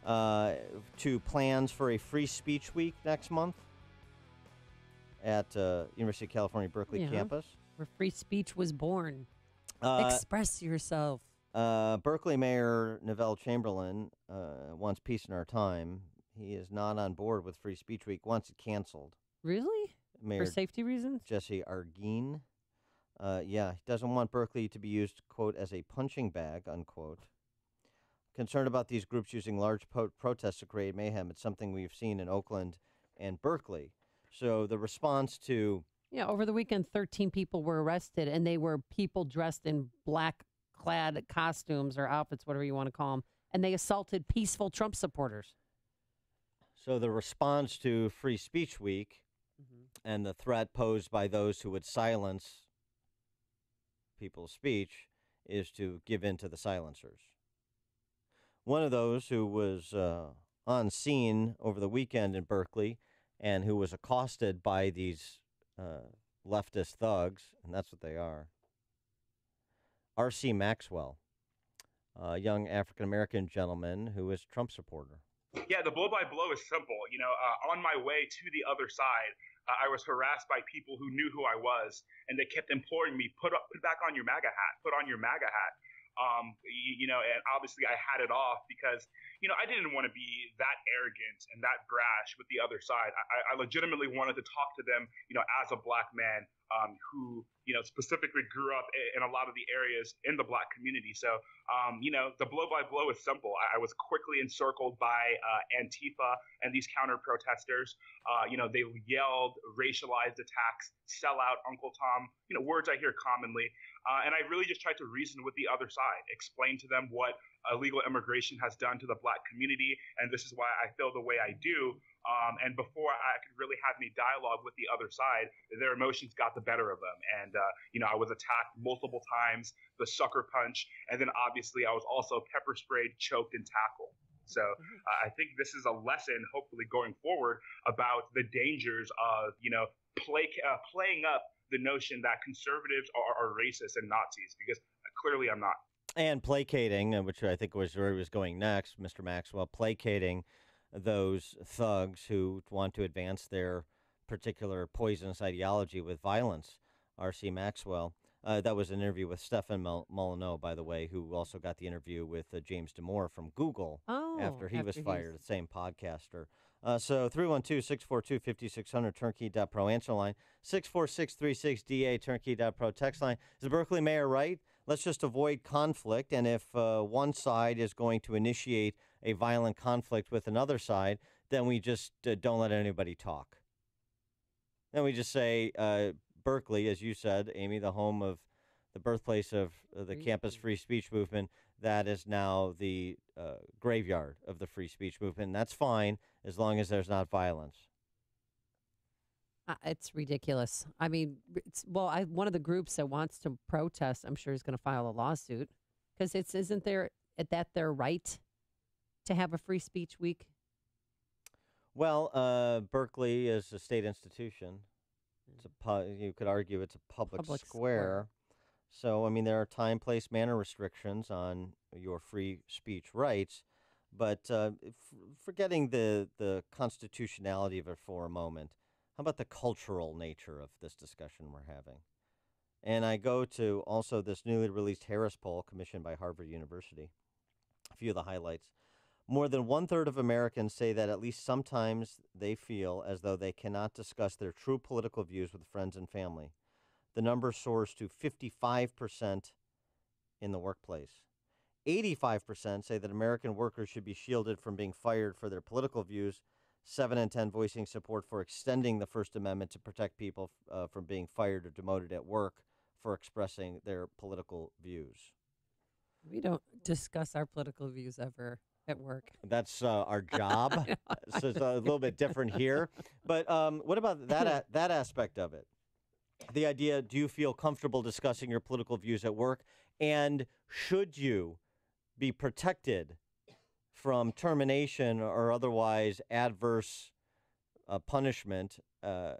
to plans for a free speech week next month at University of California, Berkeley campus. Where free speech was born. Express yourself. Berkeley Mayor Neville Chamberlain wants peace in our time. He is not on board with Free Speech Week, wants it canceled. Really? Mayor For safety reasons? Jesse Arguin. He doesn't want Berkeley to be used, quote, as a punching bag, unquote. Concerned about these groups using large protests to create mayhem. It's something we've seen in Oakland and Berkeley. So the response to... Yeah, over the weekend, 13 people were arrested, and they were people dressed in black-clad costumes or outfits, whatever you want to call them, and they assaulted peaceful Trump supporters. So the response to Free Speech Week and the threat posed by those who would silence people's speech is to give in to the silencers. One of those who was on scene over the weekend in Berkeley and who was accosted by these leftist thugs, and that's what they are, R.C. Maxwell, a young African-American gentleman who is a Trump supporter. Yeah, the blow-by-blow is simple. You know, on my way to the other side, I was harassed by people who knew who I was, and they kept imploring me, put back on your MAGA hat, put on your MAGA hat. And obviously I had it off because, I didn't want to be that arrogant and that brash with the other side. I legitimately wanted to talk to them, as a black man who, specifically grew up in a lot of the areas in the black community. So, the blow-by-blow is simple. I was quickly encircled by Antifa and these counter-protesters. They yelled racialized attacks, sell out, Uncle Tom, words I hear commonly. And I really just tried to reason with the other side, explain to them what illegal immigration has done to the black community, and this is why I feel the way I do. And before I could really have any dialogue with the other side, their emotions got the better of them. And, I was attacked multiple times, the sucker punch, and then obviously I was also pepper sprayed, choked, and tackled. So I think this is a lesson, hopefully going forward, about the dangers of, playing up the notion that conservatives are racist and Nazis, because clearly I'm not. And placating, which I think was where he was going next, Mr. Maxwell, placating those thugs who want to advance their particular poisonous ideology with violence. R.C. Maxwell. That was an interview with Stefan Molyneux, by the way, who also got the interview with James Damore from Google after he was fired, the same podcaster. So 312-642-5600, turnkey.pro answer line, 64636DA, turnkey.pro text line. Is the Berkeley mayor right? Let's just avoid conflict, and if one side is going to initiate a violent conflict with another side, then we just don't let anybody talk. Then we just say, Berkeley, as you said, Amy, the home of the birthplace of the campus free speech movement, that is now the graveyard of the free speech movement. And that's fine as long as there's not violence. It's ridiculous. I mean, one of the groups that wants to protest, I'm sure, is going to file a lawsuit because isn't that their right to have a free speech week? Well, Berkeley is a state institution. You could argue it's a public square. So, I mean, there are time, place, manner restrictions on your free speech rights. But forgetting the constitutionality of it for a moment, how about the cultural nature of this discussion we're having? And I go to also this newly released Harris poll commissioned by Harvard University. A few of the highlights. More than 1/3 of Americans say that at least sometimes they feel as though they cannot discuss their true political views with friends and family. The number soars to 55% in the workplace. 85% say that American workers should be shielded from being fired for their political views. 7 in 10 voicing support for extending the First Amendment to protect people from being fired or demoted at work for expressing their political views. We don't discuss our political views ever at work. That's our job. So it's a little bit different here. But what about that aspect of it? The idea, do you feel comfortable discussing your political views at work? And should you be protected from termination or otherwise adverse punishment at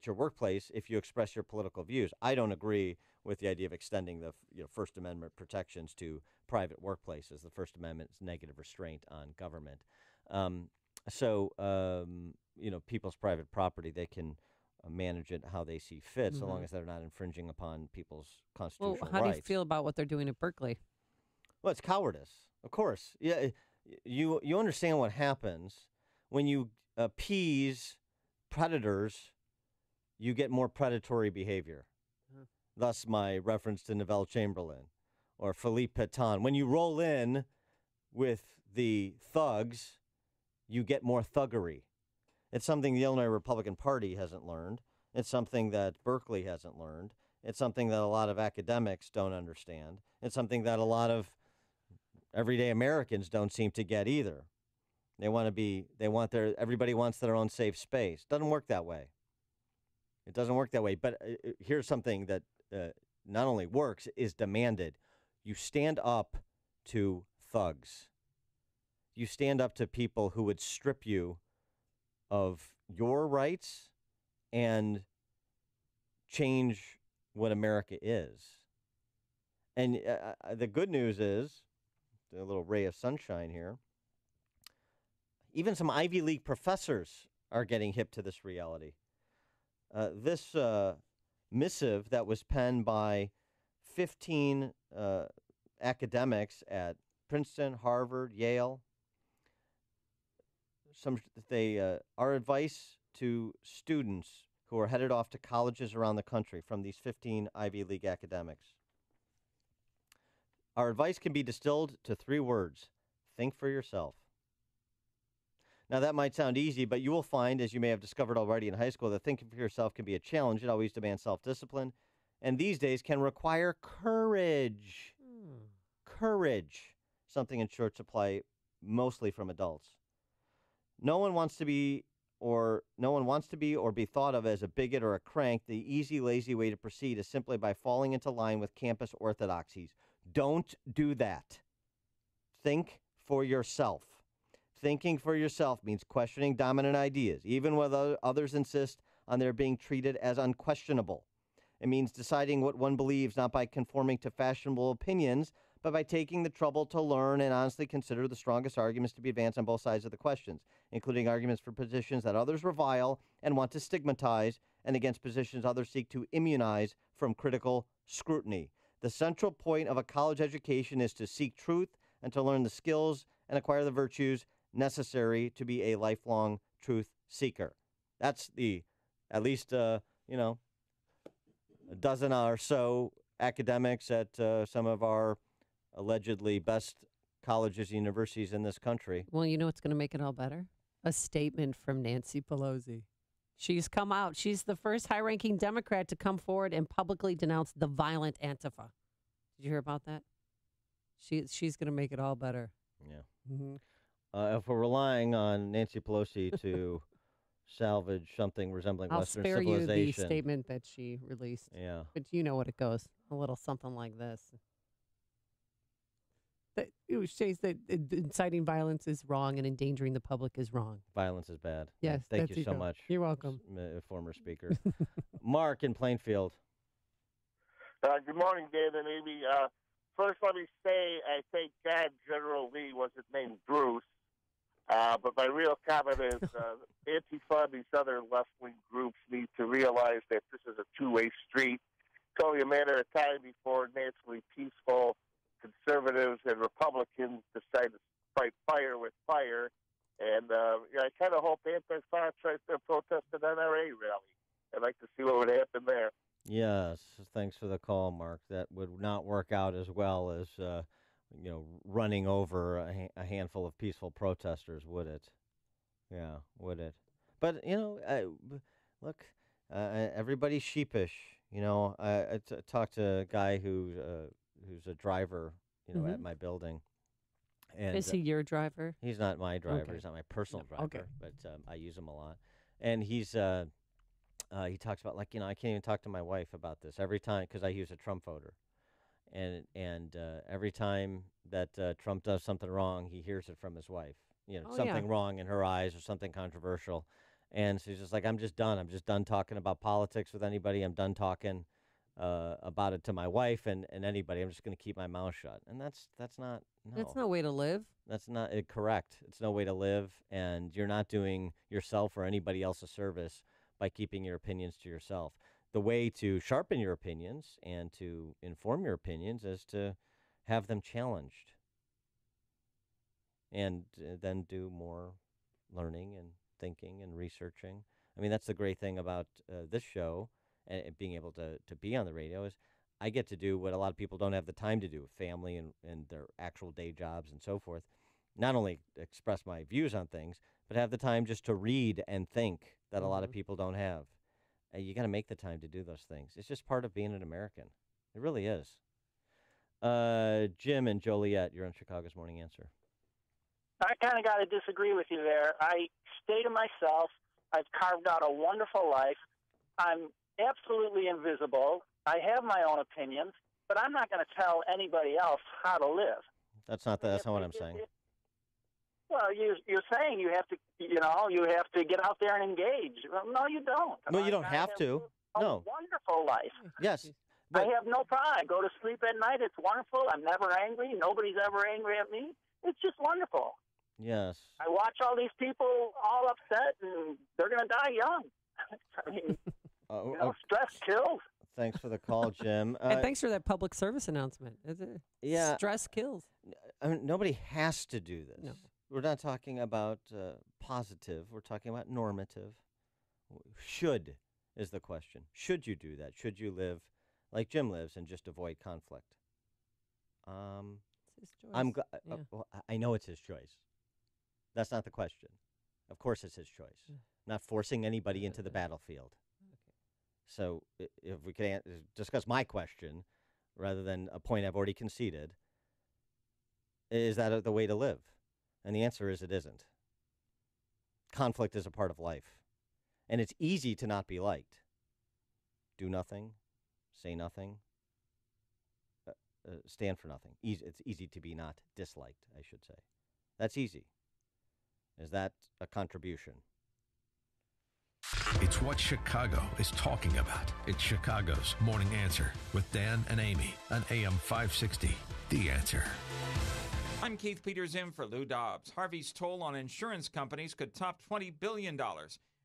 your workplace if you express your political views? I don't agree with the idea of extending the First Amendment protections to private workplaces. The First Amendment is negative restraint on government. People's private property, they can manage it how they see fit, so long as they're not infringing upon people's constitutional rights. Well, how do you feel about what they're doing at Berkeley? Well, it's cowardice, of course. Yeah, you understand what happens when you appease predators. You get more predatory behavior. Thus, my reference to Neville Chamberlain or Philippe Pétain. When you roll in with the thugs, you get more thuggery. It's something the Illinois Republican Party hasn't learned. It's something that Berkeley hasn't learned. It's something that a lot of academics don't understand. It's something that a lot of everyday Americans don't seem to get either. Everybody wants their own safe space. Doesn't work that way. It doesn't work that way. But here's something that not only works, is demanded. You stand up to thugs. You stand up to people who would strip you of your rights and change what America is. And the good news is, a little ray of sunshine here, even some Ivy League professors are getting hip to this reality. This missive that was penned by 15 academics at Princeton, Harvard, Yale, our advice to students who are headed off to colleges around the country from these 15 Ivy League academics. Our advice can be distilled to 3 words: think for yourself. Now, that might sound easy, but you will find, as you may have discovered already in high school, that thinking for yourself can be a challenge. It always demands self-discipline, and these days can require courage. Courage, something in short supply, mostly from adults. No one wants to be or be thought of as a bigot or a crank. The easy, lazy way to proceed is simply by falling into line with campus orthodoxies. Don't do that. Think for yourself. Thinking for yourself means questioning dominant ideas, even when others insist on their being treated as unquestionable. It means deciding what one believes not by conforming to fashionable opinions, but by taking the trouble to learn and honestly consider the strongest arguments to be advanced on both sides of the questions, including arguments for positions that others revile and want to stigmatize, and against positions others seek to immunize from critical scrutiny. The central point of a college education is to seek truth and to learn the skills and acquire the virtues necessary to be a lifelong truth seeker. That's at least, a dozen or so academics at some of our allegedly best colleges and universities in this country. Well, you know what's going to make it all better? A statement from Nancy Pelosi. She's come out. She's the first high-ranking Democrat to come forward and publicly denounce the violent Antifa. Did you hear about that? She's going to make it all better. Yeah. Mm-hmm. If we're relying on Nancy Pelosi to salvage something resembling Western civilization. I'll spare you the statement that she released. Yeah. But you know what it goes. A little something like this. That it says that inciting violence is wrong and endangering the public is wrong. Violence is bad. Yes. Thank you so much. You're welcome. Former speaker. Mark in Plainfield. Good morning, Dave and Amy. First, let me say I thank God General Lee wasn't named Bruce. But my real comment is Antifa and these other left-wing groups need to realize that this is a two-way street. It's only a matter of time before naturally peaceful conservatives and Republicans decide to fight fire with fire. And I kind of hope Antifa tries to protest an NRA rally. I'd like to see what would happen there. Yes, thanks for the call, Mark. That would not work out as well as running over a handful of peaceful protesters, would it? Yeah, would it? But look, everybody's sheepish. I talked to a guy who's a driver, at my building. And is he your driver? He's not my driver. Okay. He's not my personal driver. Okay. But I use him a lot. And he's he talks about I can't even talk to my wife about this every time because I use a Trump voter. And every time that Trump does something wrong, he hears it from his wife. Something wrong in her eyes or something controversial. And so he's just like, I'm just done. I'm just done talking about politics with anybody. I'm done talking about it to my wife and anybody. I'm just going to keep my mouth shut. And that's not. No. That's no way to live. That's not correct. It's no way to live. And you're not doing yourself or anybody else a service by keeping your opinions to yourself. The way to sharpen your opinions and to inform your opinions is to have them challenged and then do more learning and thinking and researching. I mean, that's the great thing about this show and being able to be on the radio is I get to do what a lot of people don't have the time to do, family and their actual day jobs and so forth. Not only express my views on things, but have the time just to read and think that a lot of people don't have. You got to make the time to do those things. It's just part of being an American. It really is. Jim and Joliet, you're on Chicago's Morning Answer. I kind of got to disagree with you there. I stay to myself. I've carved out a wonderful life. I'm absolutely invisible. I have my own opinions, but I'm not going to tell anybody else how to live. That's not what I'm saying. Well, you're saying you have to get out there and engage. Well, no, you don't. No, you don't have to. No. Wonderful life. Yes. I have no problem. I go to sleep at night. It's wonderful. I'm never angry. Nobody's ever angry at me. It's just wonderful. Yes. I watch all these people all upset, and they're going to die young. I mean, stress kills. Thanks for the call, Jim. And thanks for that public service announcement. Yeah. Stress kills. I mean, nobody has to do this. No. We're not talking about positive. We're talking about normative. Should is the question. Should you do that? Should you live like Jim lives and just avoid conflict? It's his choice. Well, I know it's his choice. That's not the question. Of course it's his choice. Not forcing anybody into the battlefield. Okay. So if we can discuss my question rather than a point I've already conceded, is that the way to live? And the answer is it isn't. Conflict is a part of life. And it's easy to not be liked. Do nothing, say nothing, stand for nothing. It's easy to be not disliked, I should say. That's easy. Is that a contribution? It's what Chicago is talking about. It's Chicago's Morning Answer with Dan and Amy on AM 560. The Answer. I'm Keith Peters in for Lou Dobbs. Harvey's toll on insurance companies could top $20 billion.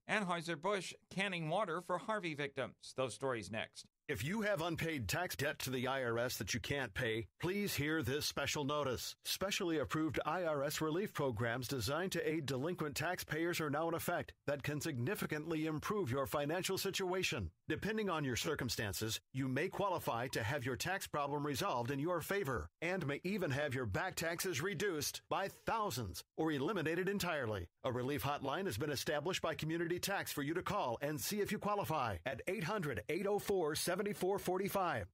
Anheuser-Busch canning water for Harvey victims. Those stories next. If you have unpaid tax debt to the IRS that you can't pay, please hear this special notice. Specially approved IRS relief programs designed to aid delinquent taxpayers are now in effect that can significantly improve your financial situation. Depending on your circumstances, you may qualify to have your tax problem resolved in your favor and may even have your back taxes reduced by thousands or eliminated entirely. A relief hotline has been established by Community Tax for you to call and see if you qualify at 800-804-7445.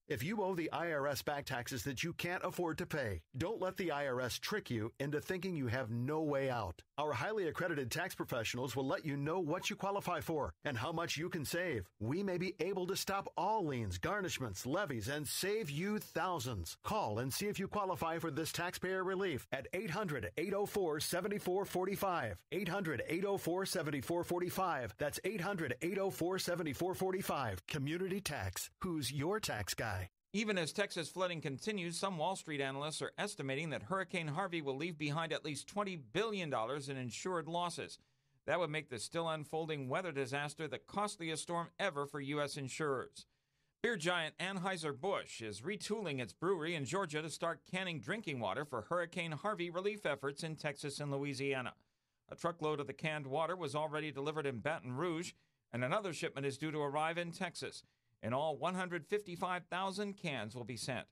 If you owe the IRS back taxes that you can't afford to pay, don't let the IRS trick you into thinking you have no way out. Our highly accredited tax professionals will let you know what you qualify for and how much you can save. We may be able to stop all liens, garnishments, levies, and save you thousands. Call and see if you qualify for this taxpayer relief at 800-804-7445. 800-804-7445. That's 800-804-7445. Community Tax. Who's your tax guy? Even as Texas flooding continues, some Wall Street analysts are estimating that Hurricane Harvey will leave behind at least $20 billion in insured losses. That would make the still unfolding weather disaster the costliest storm ever for U.S. insurers. Beer giant Anheuser-Busch is retooling its brewery in Georgia to start canning drinking water for Hurricane Harvey relief efforts in Texas and Louisiana. A truckload of the canned water was already delivered in Baton Rouge, and another shipment is due to arrive in Texas. In all, 155,000 cans will be sent.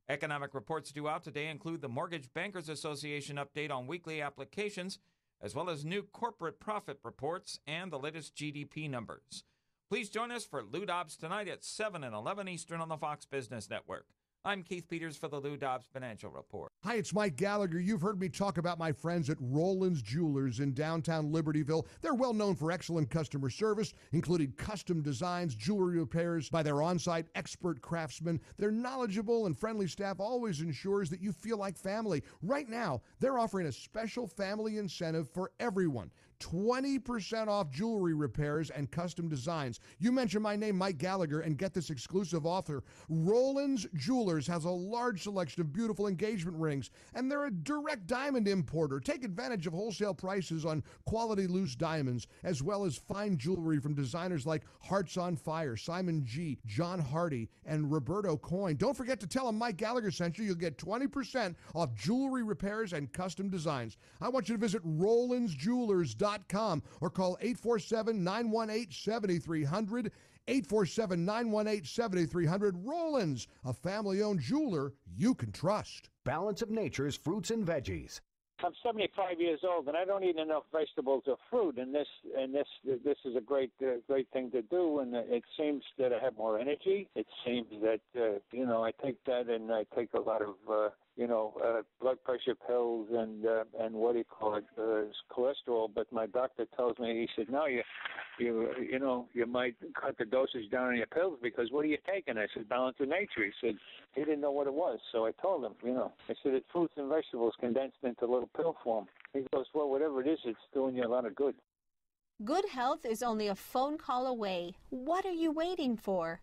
Economic reports due out today include the Mortgage Bankers Association update on weekly applications, as well as new corporate profit reports and the latest GDP numbers. Please join us for Lou Dobbs tonight at 7 and 11 Eastern on the Fox Business Network. I'm Keith Peters for the Lou Dobbs Financial Report. Hi, it's Mike Gallagher. You've heard me talk about my friends at Roland's Jewelers in downtown Libertyville. They're well known for excellent customer service, including custom designs, jewelry repairs by their on-site expert craftsmen. Their knowledgeable and friendly staff always ensures that you feel like family. Right now, they're offering a special family incentive for everyone. 20% off jewelry repairs and custom designs. You mention my name, Mike Gallagher, and get this exclusive offer. Roland's Jewelers has a large selection of beautiful engagement rings, and they're a direct diamond importer. Take advantage of wholesale prices on quality loose diamonds, as well as fine jewelry from designers like Hearts on Fire, Simon G., John Hardy, and Roberto Coin. Don't forget to tell them Mike Gallagher sent you. You'll get 20% off jewelry repairs and custom designs. I want you to visit RolandsJewelers.com or call 847-918-7300, 847-918-7300. Roland's, a family-owned jeweler you can trust. Balance of Nature's fruits and veggies. I'm 75 years old, and I don't eat enough vegetables or fruit. And this is a great thing to do. And it seems that I have more energy. It seems that I take that, and I take a lot of blood pressure pills and what do you call it, cholesterol. But my doctor tells me, he said, no, you might cut the dosage down on your pills because what are you taking? I said, Balance of Nature. He said he didn't know what it was, so I told him, I said it's fruits and vegetables condensed into little pill form. He goes, well, whatever it is, it's doing you a lot of good. Good health is only a phone call away. What are you waiting for?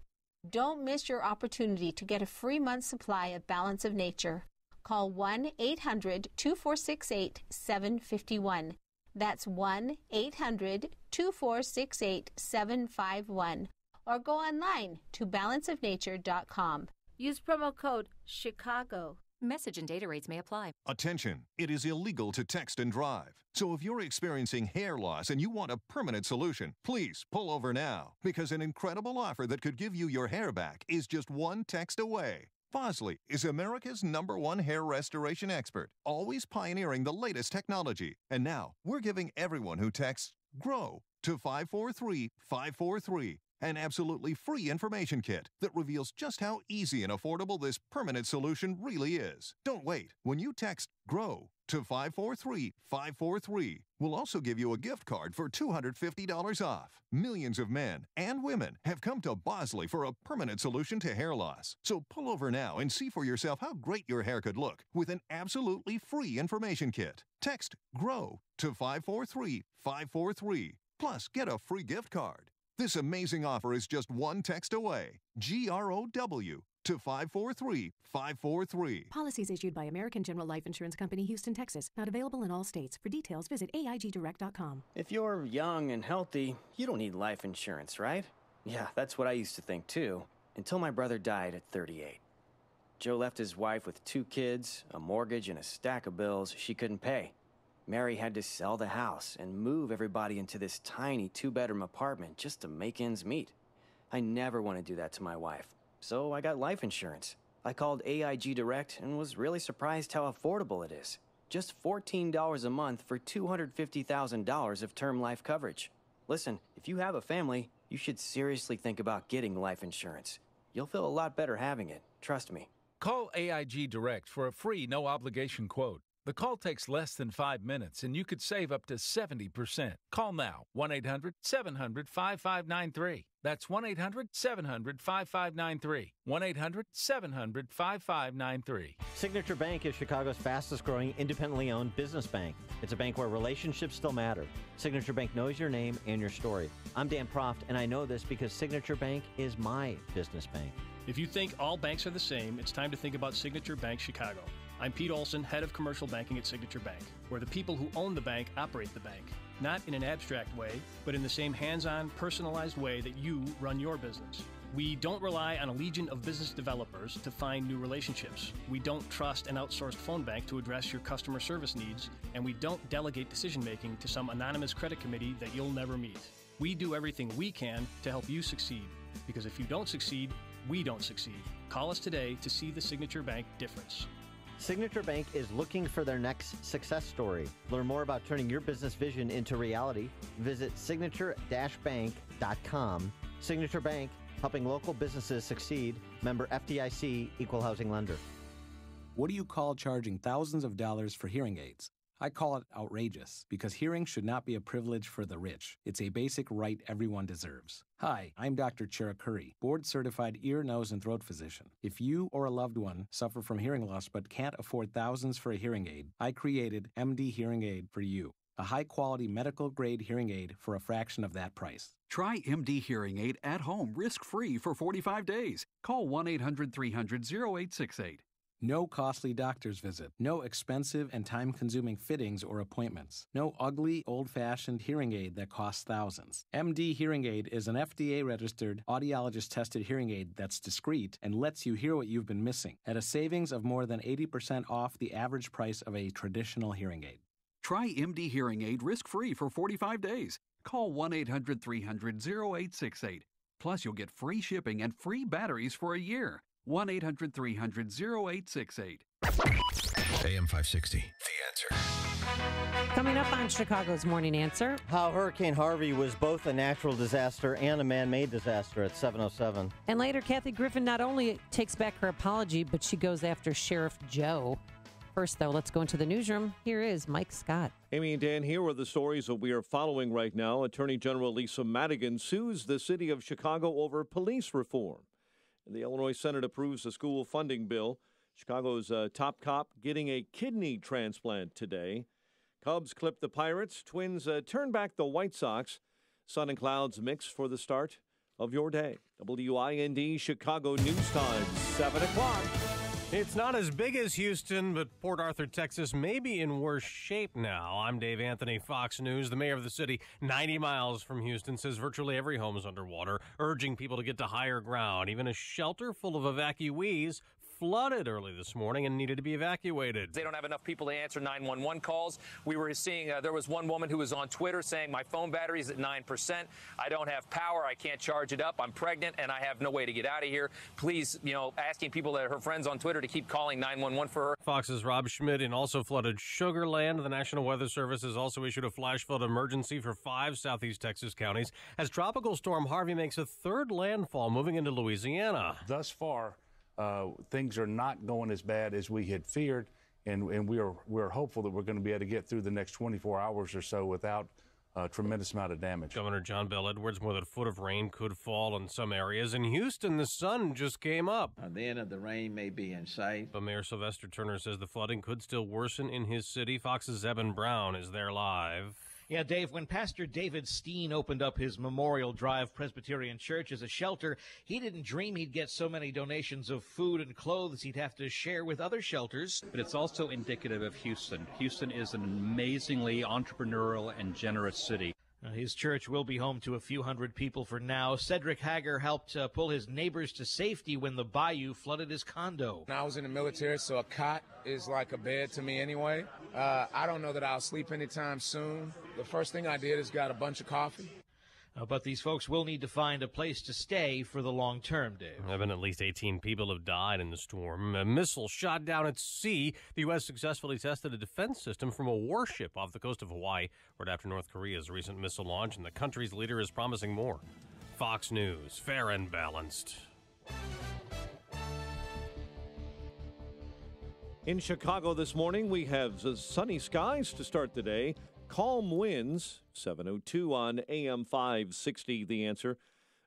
Don't miss your opportunity to get a free month supply of Balance of Nature. Call 1-800-2468-751. That's 1-800-2468-751. Or go online to balanceofnature.com. Use promo code CHICAGO. Message and data rates may apply. Attention, it is illegal to text and drive. So if you're experiencing hair loss and you want a permanent solution, please pull over now, because an incredible offer that could give you your hair back is just one text away. Bosley is America's #1 hair restoration expert, always pioneering the latest technology. And now we're giving everyone who texts GROW to 543-543 an absolutely free information kit that reveals just how easy and affordable this permanent solution really is. Don't wait. When you text GROW to 543-543, we'll also give you a gift card for $250 off. Millions of men and women have come to Bosley for a permanent solution to hair loss. So pull over now and see for yourself how great your hair could look with an absolutely free information kit. Text GROW to 543-543. Plus, get a free gift card. This amazing offer is just one text away. GROW to 543-543. Policies issued by American General Life Insurance Company, Houston, Texas. Not available in all states. For details, visit AIGdirect.com. If you're young and healthy, you don't need life insurance, right? Yeah, that's what I used to think, too. Until my brother died at 38. Joe left his wife with 2 kids, a mortgage, and a stack of bills she couldn't pay. Mary had to sell the house and move everybody into this tiny 2-bedroom apartment just to make ends meet. I never want to do that to my wife, so I got life insurance. I called AIG Direct and was really surprised how affordable it is. Just $14 a month for $250,000 of term life coverage. Listen, if you have a family, you should seriously think about getting life insurance. You'll feel a lot better having it, trust me. Call AIG Direct for a free, no-obligation quote. The call takes less than 5 minutes, and you could save up to 70%. Call now, 1-800-700-5593. That's 1-800-700-5593. 1-800-700-5593. Signature Bank is Chicago's fastest-growing, independently owned business bank. It's a bank where relationships still matter. Signature Bank knows your name and your story. I'm Dan Proft, and I know this because Signature Bank is my business bank. If you think all banks are the same, it's time to think about Signature Bank Chicago. I'm Pete Olson, head of commercial banking at Signature Bank, where the people who own the bank operate the bank. Not in an abstract way, but in the same hands-on, personalized way that you run your business. We don't rely on a legion of business developers to find new relationships. We don't trust an outsourced phone bank to address your customer service needs, and we don't delegate decision-making to some anonymous credit committee that you'll never meet. We do everything we can to help you succeed, because if you don't succeed, we don't succeed. Call us today to see the Signature Bank difference. Signature Bank is looking for their next success story. Learn more about turning your business vision into reality. Visit signature-bank.com. Signature Bank, helping local businesses succeed. Member FDIC, Equal Housing Lender. What do you call charging thousands of dollars for hearing aids? I call it outrageous, because hearing should not be a privilege for the rich. It's a basic right everyone deserves. Hi, I'm Dr. Chiracuri, board-certified ear, nose, and throat physician. If you or a loved one suffer from hearing loss but can't afford thousands for a hearing aid, I created MD Hearing Aid for you, a high-quality medical-grade hearing aid for a fraction of that price. Try MD Hearing Aid at home, risk-free for 45 days. Call 1-800-300-0868. No costly doctor's visit. No expensive and time-consuming fittings or appointments. No ugly, old-fashioned hearing aid that costs thousands. MD Hearing Aid is an FDA-registered, audiologist-tested hearing aid that's discreet and lets you hear what you've been missing at a savings of more than 80% off the average price of a traditional hearing aid. Try MD Hearing Aid risk-free for 45 days. Call 1-800-300-0868. Plus, you'll get free shipping and free batteries for a year. 1-800-300-0868. AM 560, The Answer. Coming up on Chicago's Morning Answer. How Hurricane Harvey was both a natural disaster and a man-made disaster at 7:07. And later, Kathy Griffin not only takes back her apology, but she goes after Sheriff Joe. First, though, let's go into the newsroom. Here is Mike Scott. Amy and Dan, here are the stories that we are following right now. Attorney General Lisa Madigan sues the city of Chicago over police reform. The Illinois Senate approves a school funding bill. Chicago's top cop getting a kidney transplant today. Cubs clip the Pirates. Twins turn back the White Sox. Sun and clouds mix for the start of your day. WIND Chicago News Time, 7 o'clock. It's not as big as Houston, but Port Arthur, Texas may be in worse shape now. I'm Dave Anthony, Fox News. The mayor of the city, 90 miles from Houston, says virtually every home is underwater, urging people to get to higher ground. Even a shelter full of evacuees flooded early this morning and needed to be evacuated. They don't have enough people to answer 911 calls. We were seeing there was one woman who was on Twitter saying, my phone battery is at 9%. I don't have power. I can't charge it up. I'm pregnant and I have no way to get out of here. Please, asking people that her friends on Twitter to keep calling 911 for her. Fox's Rob Schmidt in also flooded Sugar Land. The National Weather Service has also issued a flash flood emergency for 5 southeast Texas counties as Tropical Storm Harvey makes a third landfall moving into Louisiana. Thus far, things are not going as bad as we had feared, and we're hopeful that we're going to be able to get through the next 24 hours or so without a tremendous amount of damage. Governor John Bell Edwards, more than a foot of rain could fall in some areas. In Houston, the sun just came up. The end of the rain may be in sight. But Mayor Sylvester Turner says the flooding could still worsen in his city. Fox's Zebin Brown is there live. Yeah, Dave, when Pastor David Steen opened up his Memorial Drive Presbyterian Church as a shelter, he didn't dream he'd get so many donations of food and clothes he'd have to share with other shelters. But it's also indicative of Houston. Houston is an amazingly entrepreneurial and generous city. His church will be home to a few hundred people for now. Cedric Hager helped pull his neighbors to safety when the bayou flooded his condo. I was in the military, so a cot is like a bed to me anyway. I don't know that I'll sleep anytime soon. The first thing I did is got a bunch of coffee. But these folks will need to find a place to stay for the long term, Dave. At least 18 people have died in the storm. A missile shot down at sea. The U.S. successfully tested a defense system from a warship off the coast of Hawaii, right after North Korea's recent missile launch, and the country's leader is promising more. Fox News, fair and balanced. In Chicago this morning, we have sunny skies to start the day. Calm winds, 7:02 on AM 560, The Answer.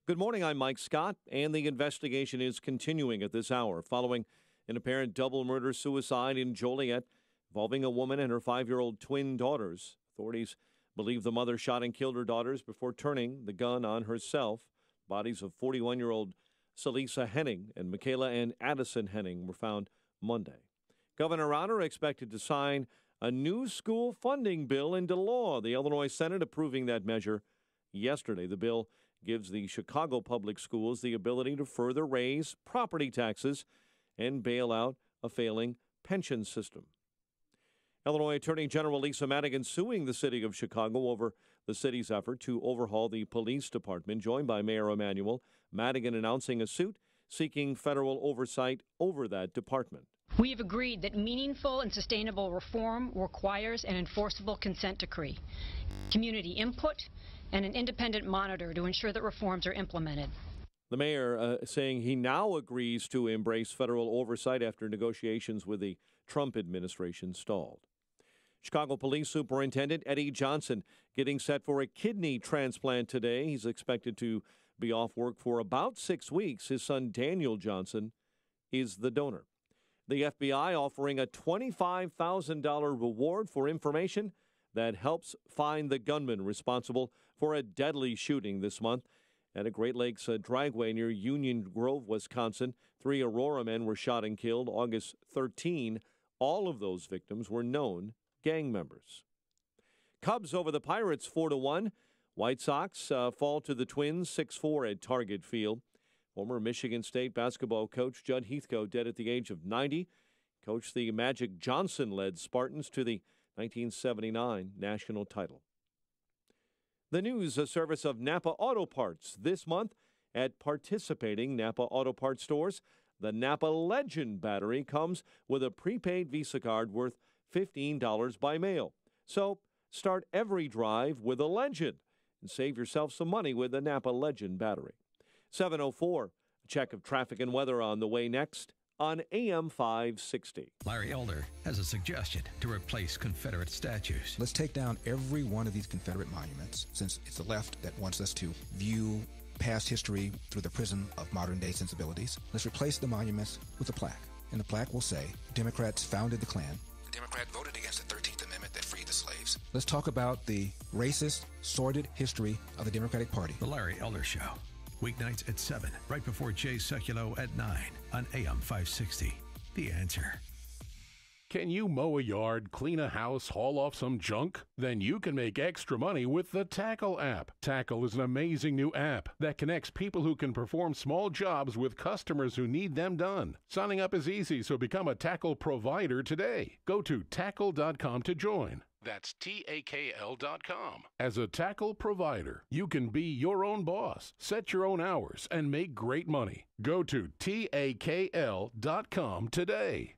Good morning, I'm Mike Scott, and the investigation is continuing at this hour following an apparent double murder-suicide in Joliet involving a woman and her 5-year-old twin daughters. Authorities believe the mother shot and killed her daughters before turning the gun on herself. Bodies of 41-year-old Celisa Henning and Michaela and Addison Henning were found Monday. Governor Rauner expected to sign a new school funding bill into law. The Illinois Senate approving that measure yesterday. The bill gives the Chicago public schools the ability to further raise property taxes and bail out a failing pension system. Illinois Attorney General Lisa Madigan suing the city of Chicago over the city's effort to overhaul the police department. Joined by Mayor Emanuel, Madigan announcing a suit seeking federal oversight over that department. We have agreed that meaningful and sustainable reform requires an enforceable consent decree, community input, and an independent monitor to ensure that reforms are implemented. The mayor saying he now agrees to embrace federal oversight after negotiations with the Trump administration stalled. Chicago Police Superintendent Eddie Johnson getting set for a kidney transplant today. He's expected to be off work for about 6 weeks. His son Daniel Johnson is the donor. The FBI offering a $25,000 reward for information that helps find the gunman responsible for a deadly shooting this month at a Great Lakes dragway near Union Grove, Wisconsin. 3 Aurora men were shot and killed August 13. All of those victims were known gang members. Cubs over the Pirates 4-1. White Sox fall to the Twins 6-4 at Target Field. Former Michigan State basketball coach Judd Heathcote, dead at the age of 90, coached the Magic Johnson-led Spartans to the 1979 national title. The news service of Napa Auto Parts this month at participating Napa Auto Parts stores. The Napa Legend battery comes with a prepaid Visa card worth $15 by mail. So start every drive with a Legend and save yourself some money with the Napa Legend battery. 7:04, a check of traffic and weather on the way next on AM 560. Larry Elder has a suggestion to replace Confederate statues. Let's take down every one of these Confederate monuments, since it's the left that wants us to view past history through the prism of modern-day sensibilities. Let's replace the monuments with a plaque, and the plaque will say, Democrats founded the Klan. The Democrat voted against the 13th Amendment that freed the slaves. Let's talk about the racist, sordid history of the Democratic Party. The Larry Elder Show. Weeknights at 7, right before Jay Sekulow at 9 on AM 560. The Answer. Can you mow a yard, clean a house, haul off some junk? Then you can make extra money with the Tackle app. Tackle is an amazing new app that connects people who can perform small jobs with customers who need them done. Signing up is easy, so become a Tackle provider today. Go to tackle.com to join. That's TAKL.com. As a Tackle provider, you can be your own boss, set your own hours, and make great money. Go to TAKL.com today.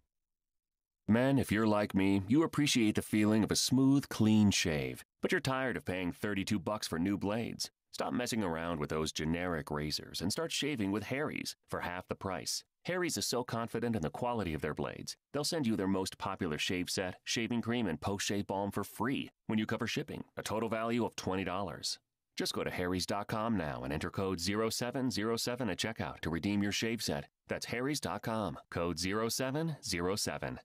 Men, if you're like me, you appreciate the feeling of a smooth, clean shave. But you're tired of paying $32 for new blades. Stop messing around with those generic razors and start shaving with Harry's for half the price. Harry's is so confident in the quality of their blades, they'll send you their most popular shave set, shaving cream, and post-shave balm for free when you cover shipping, a total value of $20. Just go to harrys.com now and enter code 0707 at checkout to redeem your shave set. That's harrys.com, code 0707.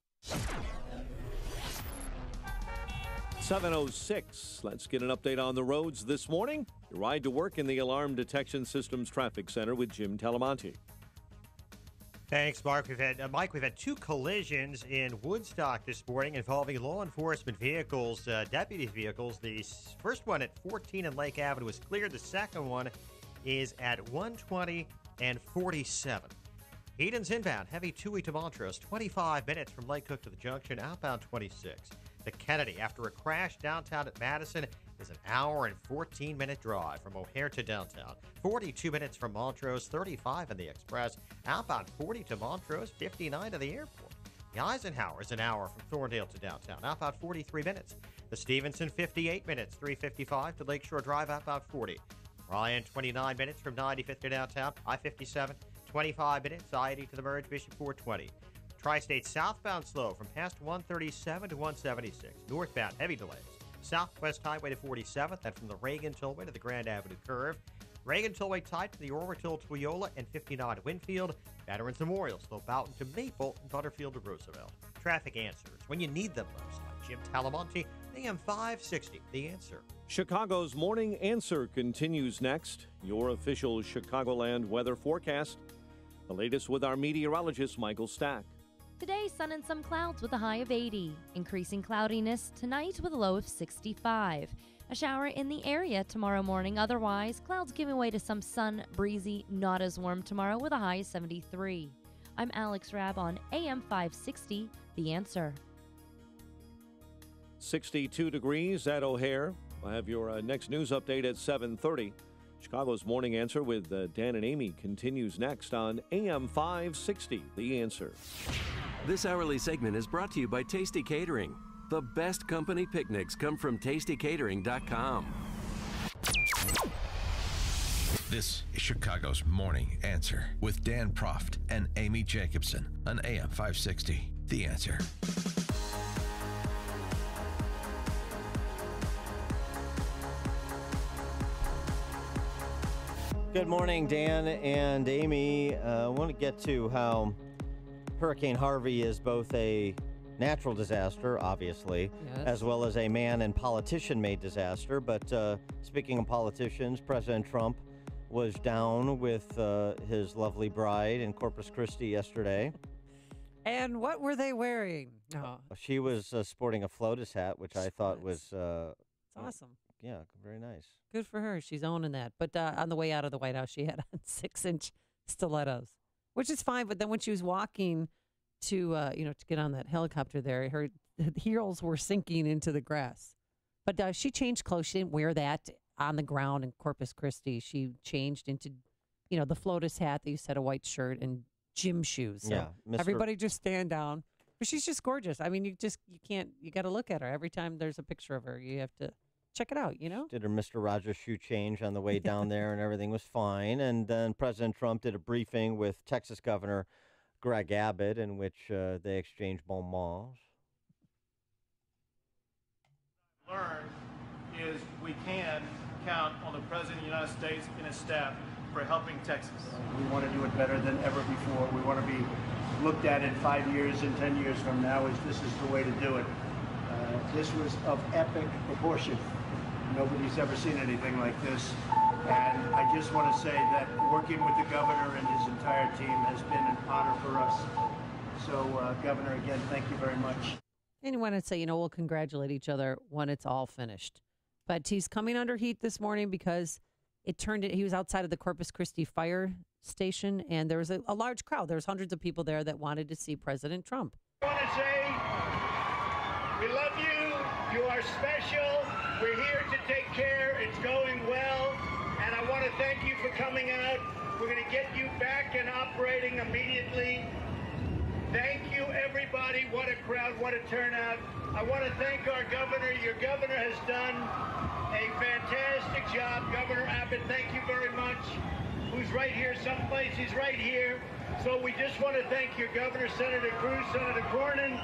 7:06. Let's get an update on the roads this morning. Your ride to work in the Alarm Detection Systems Traffic Center with Jim Talamonte. Thanks, Mark. We've had two collisions in Woodstock this morning involving law enforcement vehicles, deputy vehicles. The first one at 14 and Lake Avenue was cleared. The second one is at 120 and 47. Eden's inbound, heavy 2E to Montrose, 25 minutes from Lake Cook to the junction, outbound 26. The Kennedy, after a crash downtown at Madison, is an hour and 14-minute drive from O'Hare to downtown. 42 minutes from Montrose, 35 in the Express. Outbound 40 to Montrose, 59 to the airport. The Eisenhower is an hour from Thorndale to downtown. Outbound 43 minutes. The Stevenson, 58 minutes, 355 to Lakeshore Drive, outbound 40. Ryan, 29 minutes from 95th to downtown. I-57, 25 minutes. I-80 to the merge, Bishop 420. Tri-State southbound slow from past 137 to 176. Northbound heavy delays. Southwest Highway to 47th and from the Reagan Tollway to the Grand Avenue curve. Reagan Tollway tight to the Orbital to Wyola and 59 to Winfield. Veterans Memorial slow Boughton to Maple and Butterfield to Roosevelt. Traffic answers when you need them most. I'm Jim Talamonte, AM 560, The Answer. Chicago's Morning Answer continues next. Your official Chicagoland weather forecast. The latest with our meteorologist, Michael Stack. Today, sun and some clouds with a high of 80. Increasing cloudiness tonight with a low of 65. A shower in the area tomorrow morning. Otherwise, clouds giving way to some sun, breezy, not as warm tomorrow with a high of 73. I'm Alex Rabb on AM 560, The Answer. 62 degrees at O'Hare. I'll have your next news update at 7:30. Chicago's Morning Answer with Dan and Amy continues next on AM 560, The Answer. This hourly segment is brought to you by Tasty Catering. The best company picnics come from tastycatering.com. This is Chicago's Morning Answer with Dan Proft and Amy Jacobson on AM 560, The Answer. Good morning, Dan and Amy. I want to get to how Hurricane Harvey is both a natural disaster, obviously, as well as a man and politician-made disaster. But speaking of politicians, President Trump was down with his lovely bride in Corpus Christi yesterday. And what were they wearing? She was sporting a FLOTUS hat, which I thought was... it's awesome. Yeah, very nice. Good for her. She's owning that. But on the way out of the White House, she had on 6-inch stilettos, which is fine. But then when she was walking to get on that helicopter there, her heels were sinking into the grass. But she changed clothes. She didn't wear that on the ground in Corpus Christi. She changed into, the FLOTUS hat that you said, a white shirt and gym shoes. So everybody just stand down. But she's just gorgeous. I mean, you got to look at her. Every time there's a picture of her, you have to check it out, Did her Mr. Rogers shoe change on the way down there, and everything was fine. And then President Trump did a briefing with Texas Governor Greg Abbott, in which they exchanged bon mots. Learned is we can count on the President of the United States and his staff for helping Texas. We want to do it better than ever before. We want to be looked at in 5 years and 10 years from now as this is the way to do it. This was of epic proportion. Nobody's ever seen anything like this. And I just want to say that working with the governor and his entire team has been an honor for us. So, Governor, again, thank you very much. And you want to say, we'll congratulate each other when it's all finished. But he's coming under heat this morning because he was outside of the Corpus Christi fire station, and there was a large crowd. There was hundreds of people there that wanted to see President Trump. I want to say we love you. You are special. We're here to take care. It's going well. And I want to thank you for coming out. We're going to get you back and operating immediately. Thank you, everybody. What a crowd. What a turnout. I want to thank our governor. Your governor has done a fantastic job. Governor Abbott, thank you very much. Who's right here someplace? He's right here. So we just want to thank your governor, Senator Cruz, Senator Cornyn,